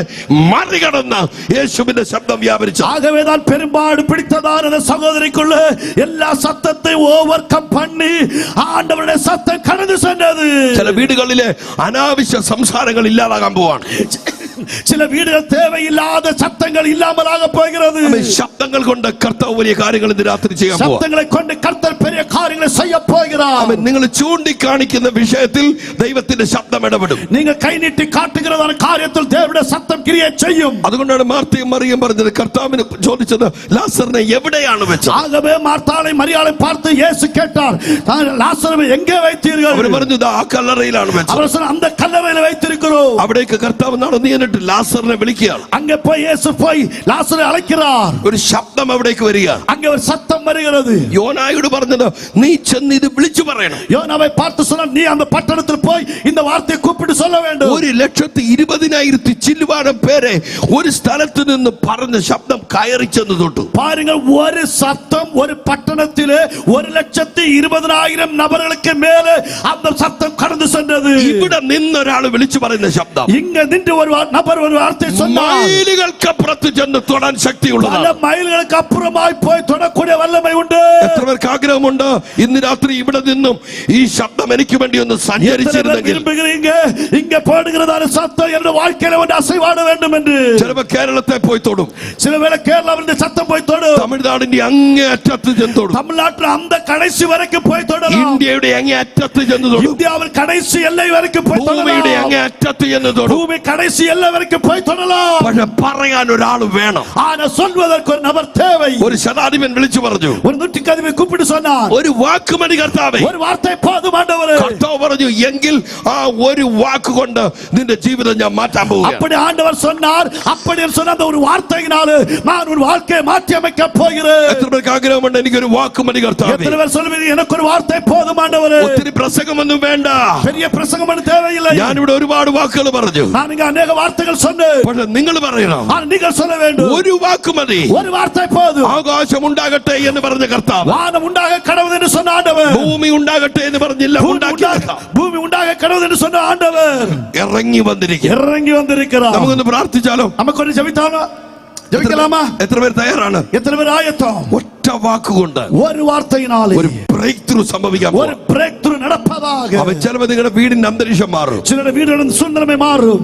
മറികടന്ന് യേശുവിന്റെ ശബ്ദം വ്യാപരിച്ചു. ஆகவேதான் பெரும்பாடு பிடித்ததான சகோதரிக்குள்ள எல்லா சத்தத்தை ஓவர் கம் பண்ணி ஆண்டவருடைய சத்தம் கடந்து சென்றது. ചില വീടുകളിലെ അനാവശ്യ സംസാരങ്ങൾ ഇല്ലാതാകാൻ പോവാണ്. ചില വീടുകൾ தேவையில்லாத சத்தங்கள் இல்லாமலாக போகிறது. ശബ്ദങ്ങൾ കൊണ്ട് കർത്താവ് വലിയ കാര്യങ്ങൾ ഇന്ന് രാത്രി ചെയ്യാൻ പോവാ. ശബ്ദങ്ങളെ കൊണ്ട് കർത്താവ് പെരിയ കാര്യങ്ങൾ ചെയ്യ പോകുகிறார். നിങ്ങൾ ചൂണ്ടിക്കാണിക്കുന്ന വിഷയത്തിൽ ദൈവത്തിന്റെ ശബ്ദം ഇടപെടും. നിങ്ങൾ കൈനീട്ടി കാട്ടുகிறதான കാര്യത്തിൽ ദൈവത്തിന്റെ ശബ്ദം ക്രിയ ചെയ്യും. അതുകൊണ്ടാണ് മാർത്തയും മറിയം പറഞ്ഞത്, കർത്താവിന് ചോദിച്ചത് ലാസറിനെ എവിടെയാണ് വെച്ചത്. ആകவே മാർത്താളെ മറിയാളെ பார்த்து இயேசு கேட்டார், லாசரை எங்கே வைத்தீர்கள்? അവർ പറഞ്ഞു, ആ കല്ലറയിലാണ് വെച്ചത്. അവർ சொன்னார், அந்த கல்லறையில் வைத்திருக்கிறோம். അവിടേക്ക് കർത്താവ് നടന്നു ചെന്നിട്ട് ലാസറിനെ വിളിക്കുകയാണ്. அங்கே போய் இயேசு போய் லாசரை அழைக்கிறார். ഒരു ശബ്ദം അവിടേക്ക് വരികയാണ്. அங்கே ஒரு சத்தம் வருகிறது. യോനായോട് പറഞ്ഞത്, നീ ചെന്ന് ഇത് വിളിച്ചു പറയണം. யோனாவை பார்த்து சொன்னார், நீ அந்த பட்டணத்தில் போய் இந்த வார்த்தையை கூப்பிட்டு சொல்ல வேண்டும். 1,20,000 ചില്ലുവാനം പേരെ ഒരു സ്ഥലത്ത് നിന്ന് പറഞ്ഞ ശബ്ദം കയറി ചെന്ന് തൊട്ടു. பாருங்கள், ஒரு சத்தம் ஒரு பட்டணத்திலே 1,20,000 நபர்களுக்கு மேலே அந்த சத்தம் கடந்து சென்றது. ഇവിടെ നിന്നൊരാൾ വിളിച്ചു പറയുന്ന ശബ്ദം இங்க நின்று ஒரு நபர் ஒரு வார்த்தை சொன்னார். മൈലുകൾക്കപ്പുറത്ത് ചെന്ന് തൊടാൻ ശക്തിയുള്ളതാണ്. പല മൈലുകൾക്ക് അപ്പുറമായി പോയി തൊടக்கூடிய വല്ലമൈ ഉണ്ട്. എത്ര പേർക്ക് ആഗ്രഹമുണ്ട് ഇന്ന് രാത്രി ഇവിടെ നിന്നും ഈ ശബ്ദം എനിക്ക് വേണ്ടി ഒന്ന് സഞ്ചരിച്ചിരുന്നെങ്കിൽ. இங்க போடுகிறதான சத்தம் என்னுடைய வாழ்க்கையில ஒன்று அசைவாட வேண்டும் என்று. ചിലപ്പോൾ കേരളത്തെ പോയി തൊടും. சில வேளை கேரளாவின் சத்தம் போய் தொடும். തമിഴ്നാടിന്റെ അങ്ങേ അറ്റത്ത് ചെന്ന് തൊടും. தமிழ்நாட்டில் அந்த கடைசி வரைக்கும் போய் தொடரும். ഇന്ത്യയുടെ അങ്ങേ അറ്റത്ത് ചെന്ന് തൊടും. இந்தியாவில் கடைசி எல்லை வரைக்கும் போய் தொடரும். ഭൂമിയുടെ അങ്ങേ അറ്റത്ത് ചെന്ന് തൊടും. பூமி கடைசி எல்லை வரைக்கும் போய் தொடலாம். പക്ഷെ പറയാൻ ഒരാൾ വേണം. ஆனா சொல்வதற்கு ஒரு நபர் தேவை. ഒരു ശതാധിപൻ വിളിച്ചു പറഞ്ഞു, ஒரு நூற்றுக்கதிபதி கூப்பிட்டு சொன்னார், ഒരു വാക്ക് മതി കർത്താവേ. ஒரு வார்த்தை போதும் ஆண்டவரே. കർത്താവ് പറഞ്ഞു, എങ്കിൽ ആ ഒരു വാക്ക് കൊണ്ട് നിന്റെ ജീവിതം ഞാൻ മാറ്റാൻ പോവുകയാണ്. அப்படி ஆண்டவர் சொன்னார். அப்படி சொன்ன அந்த ஒரு வார்த்தையினால நான் ஒரு வாழ்க்கையை மாற்றி அமைக்க போகிறேன். എത്ര പേർക്ക് ആഗ്രഹമുണ്ട്, എനിക്കൊരു വാക്ക് മതി കർത്താവേ. எத்தனை பேர் சொல்லுவீங்க, எனக்கு ஒரு வார்த்தை போதும் ஆண்டவரே. ഒത്തിരി പ്രസംഗമൊന്നും വേണ്ട, பெரிய பிரசங்கம் பண்ண தேவையில்லை. ഞാനിവിടെ ഒരുപാട് വാക്കുകൾ പറഞ്ഞു. நான் இங்க अनेक வார்த்தைகள் சொன்னேன். പക്ഷെ നിങ്ങൾ പറയണം, ஆனா நீங்கள் சொல்ல வேண்டும், ഒരു വാക്ക് മതി. ஒரு வார்த்தை போதும். ആകാശം ഉണ്ടാകട്ടെ എന്ന് പറഞ്ഞ കർത്താവ്, வானம் உண்டாக கடவுள் என்று சொன்ன ஆண்டவர், ഭൂമി ഉണ്ടാകട്ടെ എന്ന് പറഞ്ഞില്ല, ഉണ്ടാക്കി பூமி உண்டாக கடவுள் என்று சொன்ன ஆண்டவர் ഇറങ്ങി വന്നിരിക്കും. இறங்கி வந்திருக்கிறார். നമുക്കൊന്ന് പ്രാർത്ഥിച്ചാലോ? நமக்கு ஒரு ஜெபிக்கலாமா? എത്ര പേർ തയ്യാറാണ്? எத்தனை பேர் ஆயத்தம்? ഒറ്റ വാക്കുകൊണ്ട് ஒரு വാർത്തയിനാലെ ഒരു ബ്രേക്ക് ത്രൂ സംഭവിക്കാൻ ഒരു ബ്രേക്ക് ത്രൂ നടപ്പதாக. ചിലപ്പോൾ നിങ്ങളുടെ വീടിന്റെ അന്തരീക്ഷം മാറും. ചിലരുടെ വീടുകളുടെ സൂழ்நிலைமை മാറും.